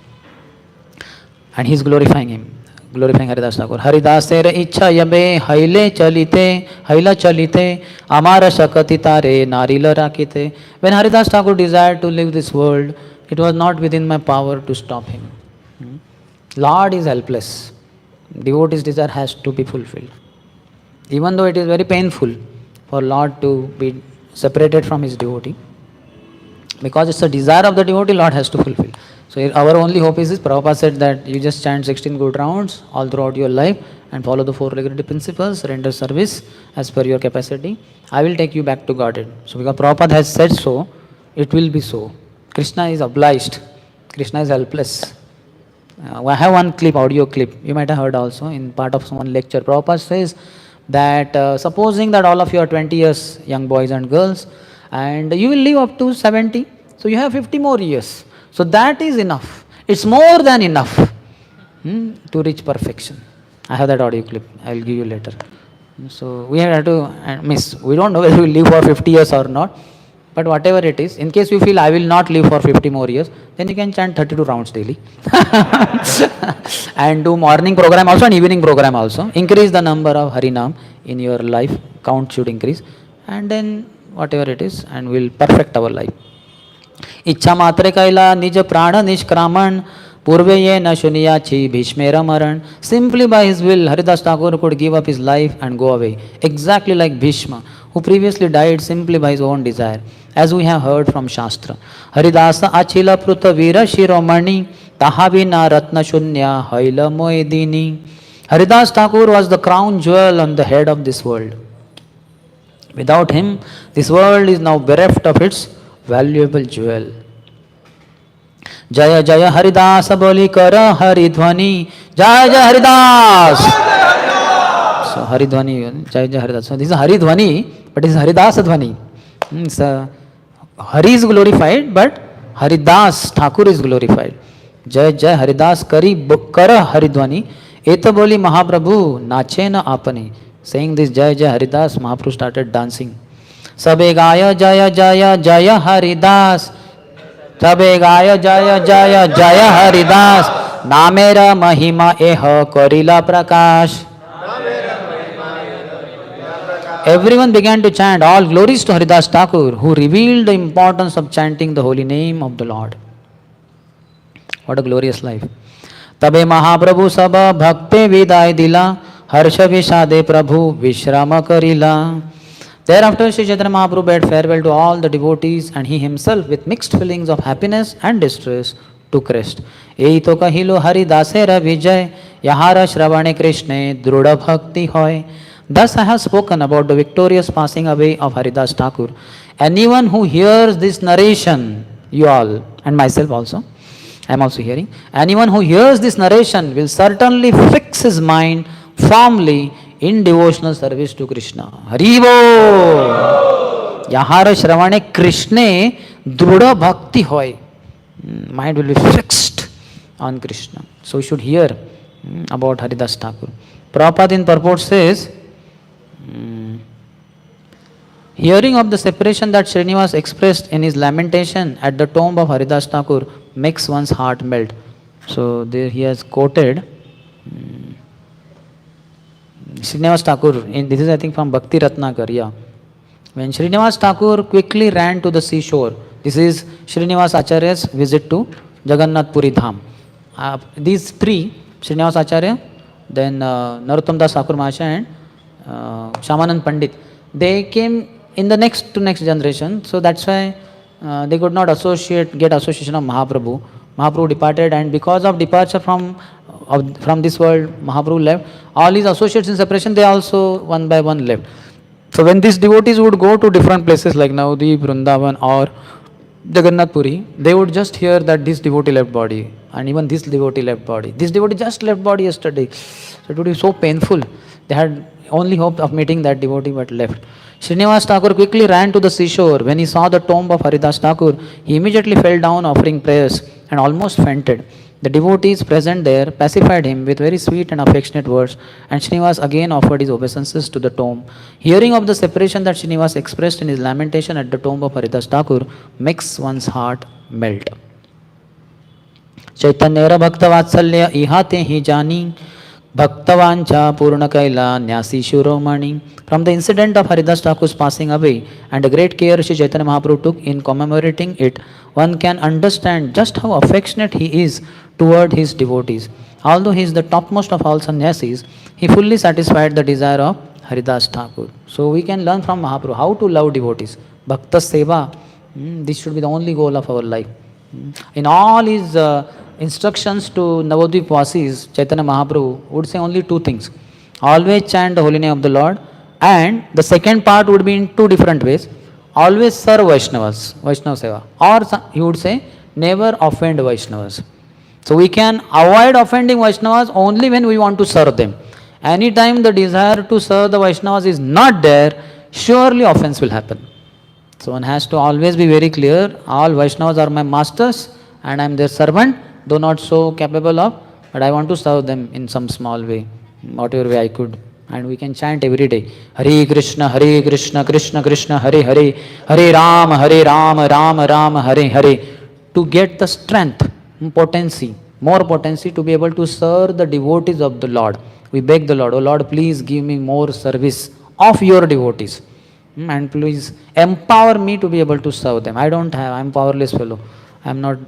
Speaker 1: And he is glorifying him, glorifying Haridas Thakur. Haridasera ichha yabe haile chalite amara shakati tare narila rakite. When Haridas Thakur desired to leave this world, it was not within my power to stop him. Lord is helpless. Devotee's desire has to be fulfilled. Even though it is very painful, for Lord to be separated from his devotee. Because it's a desire of the devotee, Lord has to fulfill. So our only hope is this. Prabhupada said that you just chant 16 good rounds all throughout your life and follow the four regulatory principles, render service as per your capacity. I will take you back to Godhead. So because Prabhupada has said so, it will be so. Krishna is obliged. Krishna is helpless. I have one clip, audio clip. You might have heard also in part of one lecture. Prabhupada says that supposing that all of you are 20 years, young boys and girls, and you will live up to 70, so you have 50 more years. So that is enough. It's more than enough to reach perfection. I have that audio clip. I will give you later. So we have to miss. We don't know whether we will live for 50 years or not. But whatever it is, in case you feel I will not live for 50 more years, then you can chant 32 rounds daily. And do morning program also and evening program also. Increase the number of Harinam in your life. Count should increase. And then whatever it is, and we'll perfect our life. इच्छा मात्रे कैला निज प्राण निष्क्रामण पूर्वे ये न शुनियाची भीष्मेरा मरण. Simply by his will, Haridas Thakur could give up his life and go away, exactly like Bhishma, who previously died simply by his own desire, as we have heard from Shastra. Haridasa achila pruta veera shiromani tahavina ratna shunya haila moedini. Haridas Thakur was the crown jewel on the head of this world. Without him, this world is now bereft of its valuable jewel. Jaya Jaya Haridas boli kara Haridhvani. Jaya Jaya Haridas. So Haridhvani, Jaya Jaya Haridas. So this is Haridhvani, but it is Haridas Dhvani. So Hari is glorified, but Haridas Thakur is glorified. Jaya Jaya Haridas kara Haridhvani. Eta boli Mahaprabhu nache na apani. Saying this Jaya Jaya Haridas, Mahaprabhu started dancing. Sabe gaya Jaya Jaya Jaya Haridas. Sabe gaya Jaya Jaya Jaya Haridas. Namera Mahima Eha Korila Prakash. Everyone began to chant all glories to Haridas Thakur, who revealed the importance of chanting the holy name of the Lord. What a glorious life. Tabe Mahaprabhu Sabha Bhakte Vidai Dila. Harsha Vishade Prabhu Vishrama Karila. Thereafter, Sri Chaitanya Mahaprabhu bade farewell to all the devotees, and he himself, with mixed feelings of happiness and distress, took rest. Eito kahilo Haridasera Vijay, Yahara Shravane Krishne, Druda Bhakti Hoy. Thus I have spoken about the victorious passing away of Haridas Thakur. Anyone who hears this narration, you all, and myself also, I am also hearing, anyone who hears this narration will certainly fix his mind firmly in devotional service to Krishna. Haribo! Yahara Shravane Krishne Druda Bhakti Hoy. Mind will be fixed on Krishna. So we should hear about Haridas Thakur. Prabhupada in purport says, hearing of the separation that Srinivas expressed in his lamentation at the tomb of Haridas Thakur makes one's heart melt. So there he has quoted Srinivas Thakur, this is I think from Bhakti Ratnakar, yeah. When Srinivas Thakur quickly ran to the seashore, this is Srinivas Acharya's visit to Jagannath Puri Dham. These three, Srinivas Acharya, then Narottam Das Thakur Mahasaya and Shyamanand Pandit, they came in the next generation, so that's why they could not get association of Mahaprabhu. Mahaprabhu departed, and because of departure from this world, Mahaprabhu left. All his associates in separation, they also one by one left. So when these devotees would go to different places like Navadvip, Vrindavan or Jagannath Puri, they would just hear that this devotee left body, and even this devotee left body. This devotee just left body yesterday. So it would be so painful. They had only hope of meeting that devotee but left. Srinivas Thakur quickly ran to the seashore. When he saw the tomb of Haridas Thakur, he immediately fell down offering prayers and almost fainted. The devotees present there pacified him with very sweet and affectionate words, and Srinivas again offered his obeisances to the tomb. Hearing of the separation that Srinivas expressed in his lamentation at the tomb of Haridas Thakur makes one's heart melt. Chaitanyera Bhakta Vatsalya ihate hi jani Bhaktavancha Purna Kaila Nyasi Shuromani. From the incident of Haridas Thakur's passing away and the great care Sri Chaitanya Mahaprabhu took in commemorating it, one can understand just how affectionate he is toward his devotees. Although he is the topmost of all sannyasis, he fully satisfied the desire of Haridas Thakur. So we can learn from Mahaprabhu how to love devotees. Bhakta Seva, this should be the only goal of our life. In all his instructions to Navadvip Vasis, Chaitanya Mahaprabhu would say only two things. Always chant the holy name of the Lord, and the second part would be in two different ways. Always serve Vaishnavas, Vaishnava Seva. Or he would say, never offend Vaishnavas. So we can avoid offending Vaishnavas only when we want to serve them. Anytime the desire to serve the Vaishnavas is not there, surely offense will happen. So one has to always be very clear, all Vaishnavas are my masters and I am their servant, though not so capable of, but I want to serve them in some small way, whatever way I could. And we can chant every day, Hare Krishna, Krishna Krishna, Hare Hare, Hare Rama, Rama Rama, Hare Hare, to get the strength, potency, more potency to be able to serve the devotees of the Lord. We beg the Lord, oh Lord, please give me more service of your devotees. And please empower me to be able to serve them. I don't have, I am powerless fellow. I am not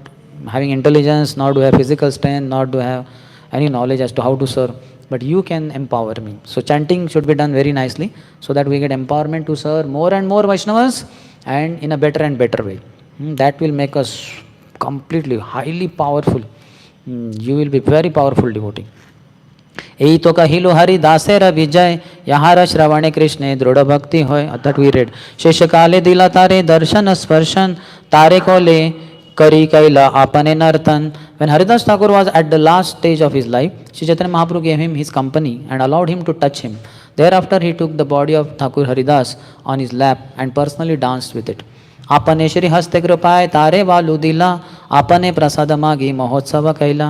Speaker 1: having intelligence, nor do I have physical strength, nor do I have any knowledge as to how to serve. But you can empower me. So chanting should be done very nicely so that we get empowerment to serve more and more Vaishnavas and in a better and better way. That will make us completely, highly powerful. You will be very powerful devotee. এই তো কহিল হরি দাসের বিজয় যাহার শ্রবণে কৃষ্ণে দৃঢ় ভক্তি হয়, that we read. শেষকালে দিলা তারে দর্শন স্পর্শন তারে কোলে করি কইলা আপনে নর্তন. When Haridas Thakur was at the last stage of his life, Sri Chaitanya Mahaprabhu gave him his company and allowed him to touch him. Thereafter he took the body of Thakur Haridas on his lap and personally danced with it. आपने श्री हस्ते कृपाय तारे बालू दिला आपने प्रसाद मागी महोत्सव कैला.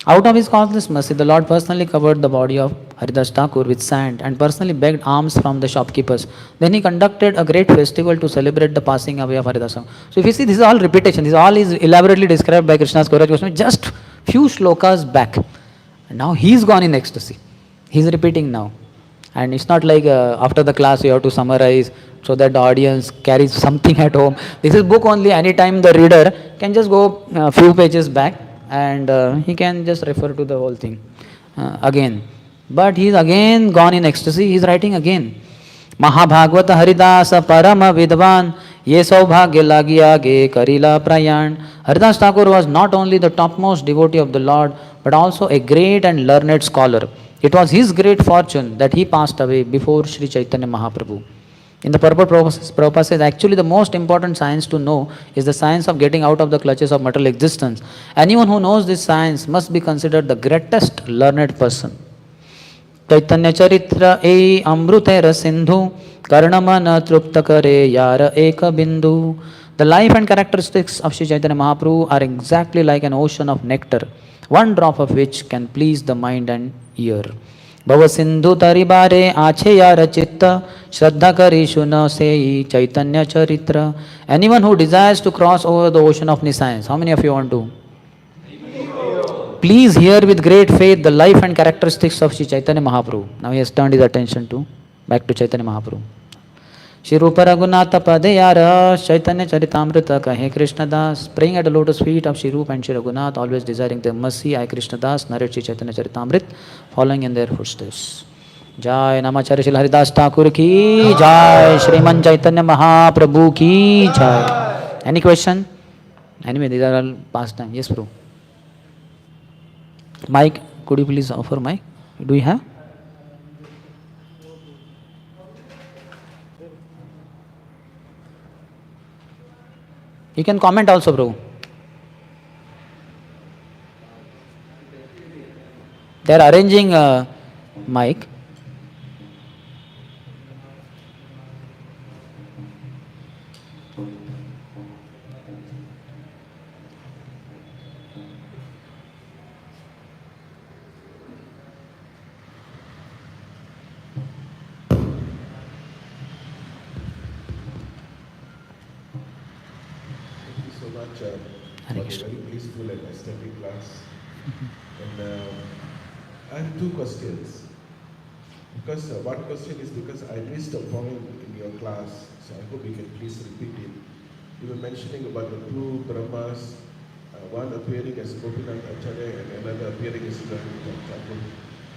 Speaker 1: Out of his causeless mercy, the Lord personally covered the body of Haridas Thakur with sand and personally begged alms from the shopkeepers. Then he conducted a great festival to celebrate the passing away of Haridas Thakur. So if you see, this is all repetition. This all is elaborately described by Krishna's Kaviraj Goswami just few shlokas back. And now he is gone in ecstasy. He is repeating now. And it's not like after the class you have to summarize so that the audience carries something at home. This is book only. Anytime the reader can just go a few pages back and he can just refer to the whole thing again. But he is again gone in ecstasy. He is writing again. Mahabhagavata Haridasa Parama Vidvan Ye Saubhagya Lagi Age Karila Prayan. Haridas Thakur was not only the topmost devotee of the Lord but also a great and learned scholar. It was his great fortune that he passed away before Sri Chaitanya Mahaprabhu. In the purport, Prabhupada says, actually the most important science to know is the science of getting out of the clutches of material existence. Anyone who knows this science must be considered the greatest learned person. Chaitanya Charitra e Amrutera Sindhu Karnamana Trupta Kare Yara Eka Bindu. The life and characteristics of Sri Chaitanya Mahaprabhu are exactly like an ocean of nectar, one drop of which can please the mind and ear. Bhava Sindhu Taribare Ache Yara Chitta Shraddha Kari Shuna Sei Chaitanya Charitra. Anyone who desires to cross over the ocean of nescience, how many of you want to? Please hear with great faith the life and characteristics of Sri Chaitanya Mahaprabhu. Now he has turned his attention to back to Chaitanya Mahaprabhu. Shri Rupa Raghunatha Padayara Chaitanya Charitamrita Kahe Krishna Das. Praying at the lotus feet of Shri Rupa and Shri Raghunath, always desiring their mercy, I Krishna Das narrate Shri Chaitanya Charitamrita, following in their footsteps. Jai Namacharya Shri Haridas Thakur ki Jai, Shriman Chaitanya Mahaprabhu ki Jai. Any question? Anyway, these are all past time. Yes, Prabhu. Mike, could you please offer mic? Do you have? You can comment also, Prabhu. They are arranging a mic.
Speaker 3: For a very peaceful and aesthetic class. And I have two questions. Because one question is because I missed a point in your class, so I hope you can please repeat it. You were mentioning about the two Brahmas, one appearing as Gopinath Acharya and another appearing as Gopinath Thakur.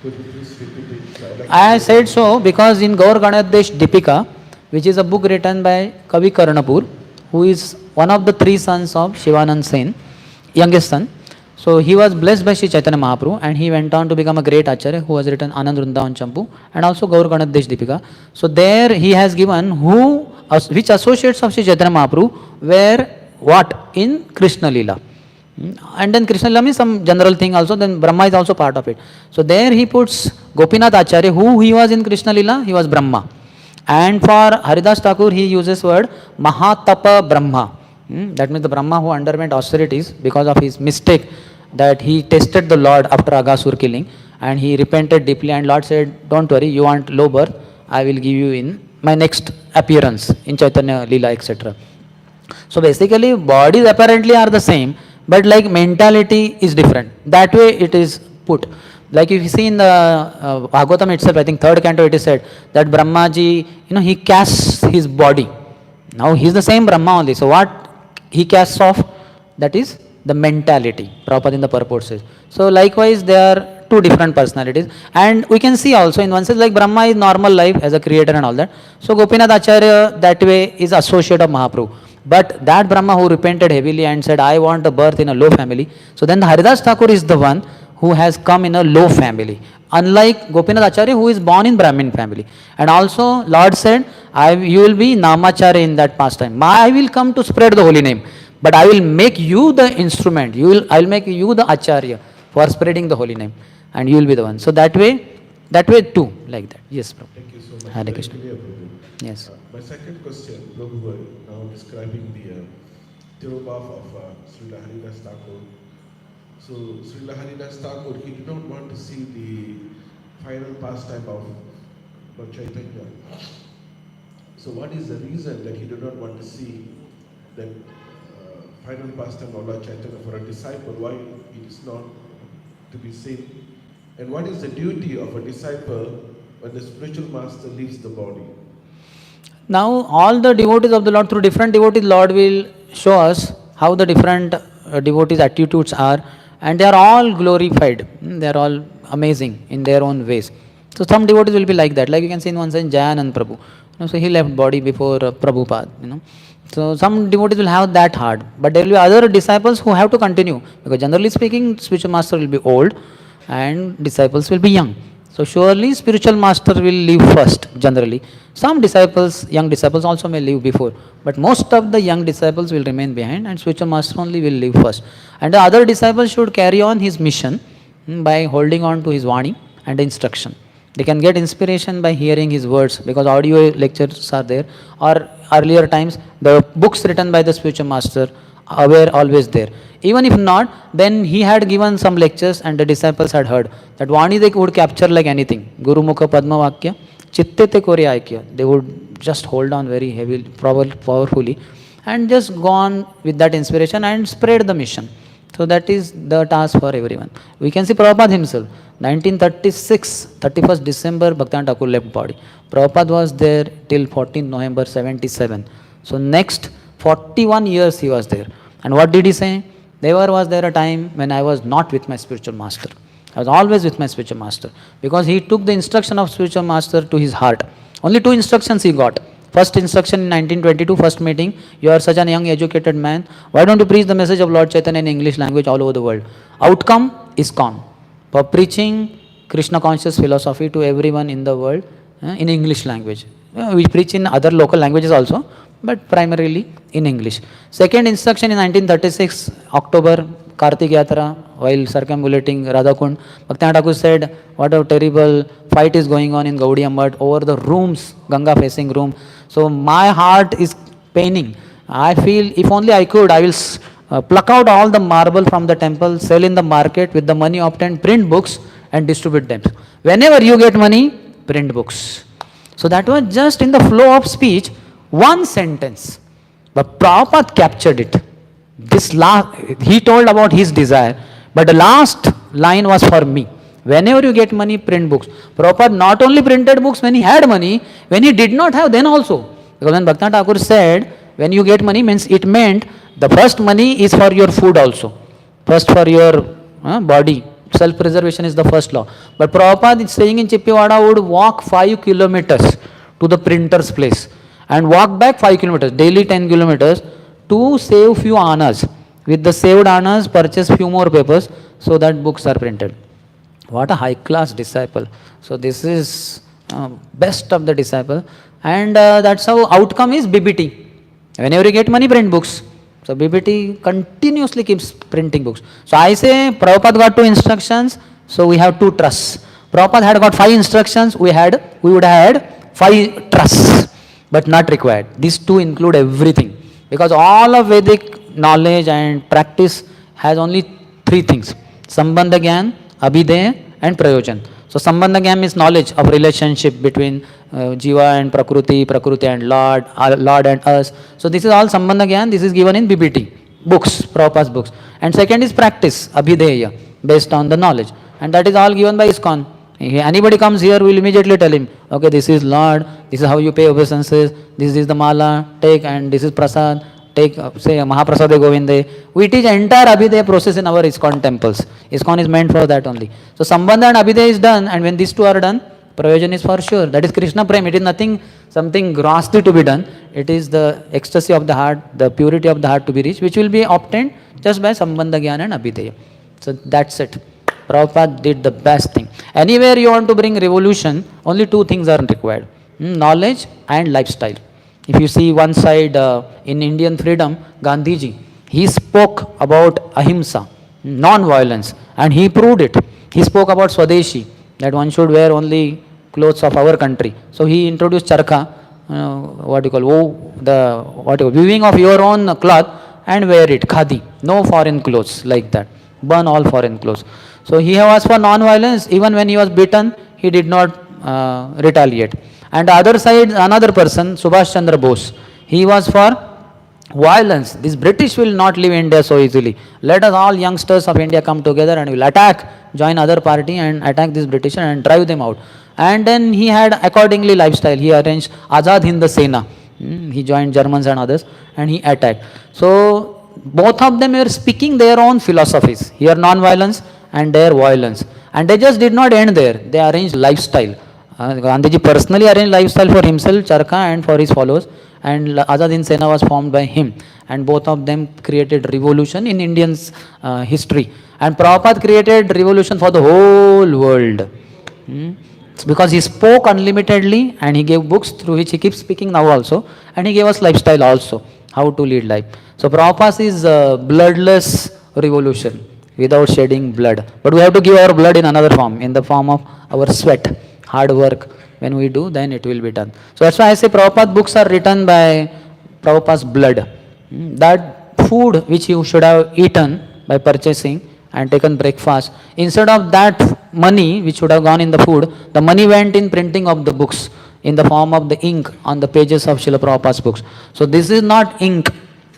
Speaker 3: Could you please repeat it? So I'd like to
Speaker 1: I
Speaker 3: hear
Speaker 1: said
Speaker 3: it.
Speaker 1: so because in Gaur Ganadesh Dipika, which is a book written by Kavi Karnapur, who is one of the three sons of Shivanand Sen, youngest son. So he was blessed by Sri Chaitanya Mahaprabhu and he went on to become a great acharya who has written Anand Vrindavan Champu and also Gaur Ganadesh Dipika. So there he has given which associates of Sri Chaitanya Mahaprabhu were what? In Krishna Leela. And then Krishna Leela means some general thing also, then Brahma is also part of it. So there he puts Gopinath Acharya, who he was in Krishna Leela, he was Brahma. And for Haridas Thakur, he uses word Mahatapa Brahma. That means the Brahma who underwent austerities because of his mistake that he tested the Lord after Aghasur killing and he repented deeply and Lord said, don't worry, you want low birth, I will give you in my next appearance in Chaitanya Leela, etc. So basically bodies apparently are the same, but like mentality is different. That way it is put. Like if you see in the Bhagavatam itself, I think third canto it is said that Brahmaji, he casts his body. Now he is the same Brahma only. So what he casts off, that is the mentality. Prabhupada in the purport says. So likewise there are two different personalities. And we can see also in one sense like Brahma is normal life as a creator and all that. So Gopinath Acharya that way is associate of Mahaprabhu. But that Brahma who repented heavily and said, I want a birth in a low family. So then the Haridas Thakur is the one who has come in a low family. Unlike Gopinath Acharya who is born in Brahmin family. And also Lord said, you will be Namacharya in that pastime. I will come to spread the holy name. But I will make you the instrument. I will make you the Acharya for spreading the holy name. And you will be the one. So that way too, like that. Yes, Prabhu.
Speaker 3: Thank you so much.
Speaker 1: Hare
Speaker 3: Very
Speaker 1: Krishna.
Speaker 3: clear, Prabhu.
Speaker 1: Yes.
Speaker 3: My second question, Prabhu, were now describing the Tirobaf of Srila Haridas Thakur. So Srila Haridas Thakur, he did not want to see the final pastime of Lord Chaitanya. So what is the reason that he did not want to see that final pastime of Lord Chaitanya for a disciple? Why it is not to be seen? And what is the duty of a disciple when the spiritual master leaves the body?
Speaker 1: Now all the devotees of the Lord, through different devotees, Lord will show us how the different devotees' attitudes are, and they are all glorified. They are all amazing in their own ways. So some devotees will be like that, like you can see in one sense Jayanand Prabhu. So he left body before Prabhupada. So some devotees will have that heart, but there will be other disciples who have to continue, because generally speaking, spiritual master will be old and disciples will be young. So surely spiritual master will leave first generally. Some disciples, young disciples also may leave before, but most of the young disciples will remain behind and spiritual master only will leave first. And the other disciples should carry on his mission by holding on to his Vani and instruction. They can get inspiration by hearing his words, because audio lectures are there, or earlier times the books written by the spiritual master were always there. Even if not, then he had given some lectures and the disciples had heard that Vani they would capture like anything. Guru Mukha Padma Vakya, Chitte te Kore Aikya. They would just hold on very heavily, powerfully, and just go on with that inspiration and spread the mission. So that is the task for everyone. We can see Prabhupada himself. 1936, 31st December, Bhaktivinoda Thakur left body. Prabhupada was there till 14 November 77. So next 41 years he was there. And what did he say? Never was there a time when I was not with my spiritual master. I was always with my spiritual master, because he took the instruction of spiritual master to his heart. Only two instructions he got. First instruction in 1922, first meeting, you are such a young educated man, why don't you preach the message of Lord Chaitanya in English language all over the world? Outcome is ISKCON. For preaching Krishna conscious philosophy to everyone in the world in English language. We preach in other local languages also, but primarily in English. Second instruction in 1936, October, Kartik Yatra, while circumambulating Radhakund, Bhaktivinoda Thakur said, what a terrible fight is going on in Gaudiya Math over the rooms, Ganga facing room. So my heart is paining. I feel if only I could, I will pluck out all the marble from the temple, sell in the market, with the money obtained, print books and distribute them. Whenever you get money, print books. So that was just in the flow of speech, one sentence. But Prabhupada captured it. He told about his desire, but the last line was for me. Whenever you get money, print books. Prabhupada not only printed books when he had money, when he did not have, then also. Because when Bhaktivinoda Thakur said, when you get money, means it meant the first money is for your food also. First for your body Self-preservation is the first law. But Prabhupada is saying in Chippewada would walk 5 kilometers to the printer's place and walk back 5 kilometers, daily 10 kilometers to save few annas. With the saved annas, purchase few more papers so that books are printed. What a high class disciple. So this is best of the disciple, and that's how outcome is BBT. Whenever you get money, print books. So BBT continuously keeps printing books. So I say Prabhupada got 2 instructions, so we have 2 trusts. Prabhupada had got 5 instructions, we would have had 5 trusts, but not required. These 2 include everything, because all of Vedic knowledge and practice has only 3 things: Sambandha Gyan, Abhideya and Prayojan. So Sambandha Gyan is knowledge of relationship between Jiva and Prakriti and Lord, Lord and us. So this is all Sambandha Gyan, this is given in BBT, books, Prabhupada's books. And second is practice, Abhideya, based on the knowledge. And that is all given by ISKCON. Anybody comes here, we will immediately tell him, okay, this is Lord, this is how you pay obeisances, this is the mala, take, and this is prasad, take, say, Mahaprasade Govinde. We teach entire Abhideya process in our ISKCON temples. ISKCON is meant for that only. So Sambandha and Abhideya is done, and when these 2 are done, Prayojan is for sure. That is Krishna Prem. It is nothing, something grossly to be done. It is the ecstasy of the heart, the purity of the heart to be reached, which will be obtained just by Sambandha Gyan and Abhideya. So that's it. Prabhupada did the best thing. Anywhere you want to bring revolution, only 2 things are required: knowledge and lifestyle. If you see one side in Indian freedom, Gandhiji, he spoke about ahimsa, non-violence, and he proved it. He spoke about Swadeshi, that one should wear only clothes of our country. So he introduced charkha, weaving of your own cloth and wear it, khadi, no foreign clothes like that, burn all foreign clothes. So he was for non-violence. Even when he was beaten, he did not retaliate. And the other side, another person, Subhash Chandra Bose, he was for violence. This British will not leave India so easily. Let us all youngsters of India come together and will attack, join other party and attack this British and drive them out. And then he had accordingly lifestyle. He arranged Azad Hind Sena. He joined Germans and others and he attacked. So both of them were speaking their own philosophies. Here non-violence and there violence. And they just did not end there. They arranged lifestyle. Gandhiji personally arranged lifestyle for himself, charkha, and for his followers. And Azad Hind Sena was formed by him. And both of them created revolution in Indians' history. And Prabhupada created revolution for the whole world. It's because he spoke unlimitedly and he gave books through which he keeps speaking now also. And he gave us lifestyle also, how to lead life. So Prabhupada is bloodless revolution, without shedding blood. But we have to give our blood in another form, in the form of our sweat, hard work. When we do, then it will be done. So that's why I say Prabhupada books are written by Prabhupada's blood. That food which you should have eaten by purchasing and taken breakfast, instead of that money which should have gone in the food, the money went in printing of the books in the form of the ink on the pages of Srila Prabhupada's books. So this is not ink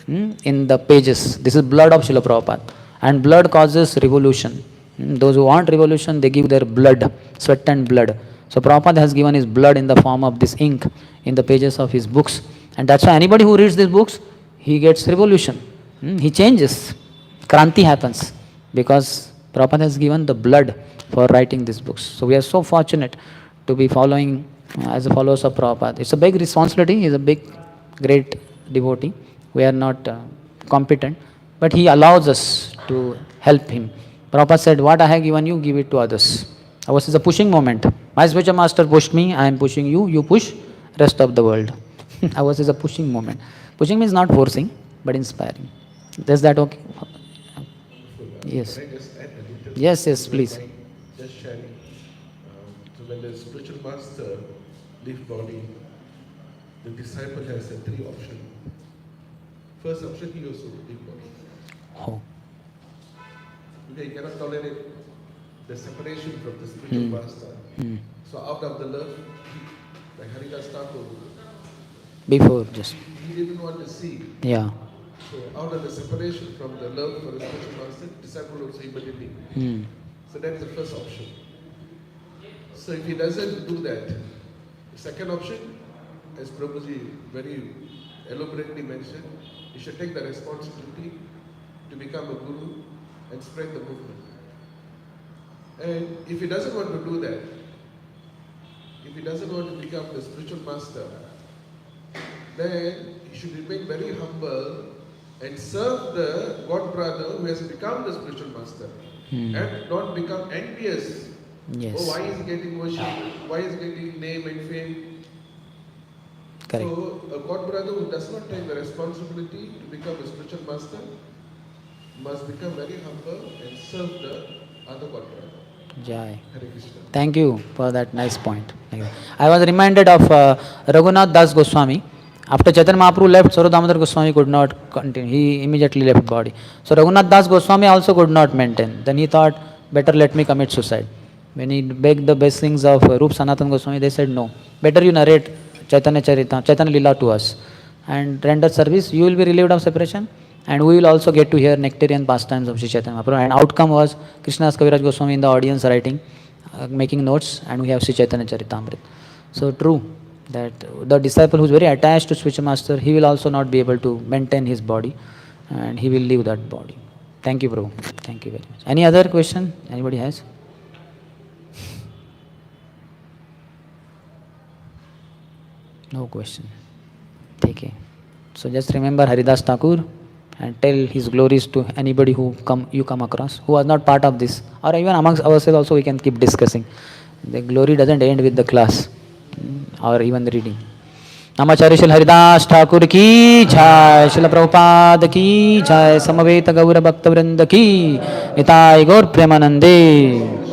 Speaker 1: in the pages, this is blood of Srila Prabhupada. And blood causes revolution. Those who want revolution, they give their blood, sweat and blood. So Prabhupada has given his blood in the form of this ink in the pages of his books. And that's why anybody who reads these books, he gets revolution. He changes. Kranti happens. Because Prabhupada has given the blood for writing these books. So we are so fortunate to be following as the followers of Prabhupada. It's a big responsibility. He's a big, great devotee. We are not competent. But he allows us to help him. Prabhupada said, what I have given you, give it to others. Ours is a pushing moment. My spiritual master pushed me, I am pushing you, you push rest of the world. Ours is a pushing moment. Pushing means not forcing, but inspiring. Is that okay? Yes.
Speaker 3: Can I just add a little?
Speaker 1: Yes, please.
Speaker 3: Just sharing. So when the spiritual master leaves body, the disciple has a 3 options. First option, he also leave body.
Speaker 1: Oh.
Speaker 3: Because he cannot tolerate the separation from the spiritual master. So out of the love, like Haridas Thakur,
Speaker 1: Before just.
Speaker 3: he didn't want to see.
Speaker 1: Yeah.
Speaker 3: So out of the separation from the love for the spiritual master, disciple also immediately. So that's the first option. So if he doesn't do that, the second option, as Prabhuji very elaborately mentioned, he should take the responsibility to become a guru and spread the movement. And if he doesn't want to do that, if he doesn't want to become the spiritual master, then he should remain very humble and serve the God brother who has become the spiritual master, and not become envious.
Speaker 1: Yes.
Speaker 3: Oh, why is he getting worship? Why is he getting name and fame?
Speaker 1: Correct.
Speaker 3: So, a God brother who does not take the responsibility to become a spiritual master must become very humble and serve the other God brother.
Speaker 1: Jai.
Speaker 3: Hare Krishna.
Speaker 1: Thank you for that nice point. I was reminded of Raghunath Das Goswami. After Chaitanya Mahaprabhu left, Sarva Damodar Goswami could not continue. He immediately left body. So Raghunath Das Goswami also could not maintain. Then he thought, better let me commit suicide. When he begged the blessings of Rup Sanatan Goswami, they said, no, better you narrate Chaitanya Charita, Chaitanya Lila to us and render service. You will be relieved of separation, and we will also get to hear nectarian pastimes of Sri Chaitanya Mahaprabhu. And outcome was Krishnadas Kaviraj Goswami in the audience writing, making notes, and we have Sri Chaitanya Charitamrita. So true that the disciple who is very attached to spiritual master, he will also not be able to maintain his body, and he will leave that body. Thank you, Prabhu. Thank you very much. Any other question anybody has? No question. Take care. So just remember Haridas Thakur and tell his glories to anybody who you come across who was not part of this, or even amongst ourselves also we can keep discussing. The glory doesn't end with the class or even the reading. Namacharya Shri Haridas Thakur ki jai, Srila Prabhupada ki jai, Samaveta Gaura Bhakta Vrinda ki, Nitai Gaur Premanande.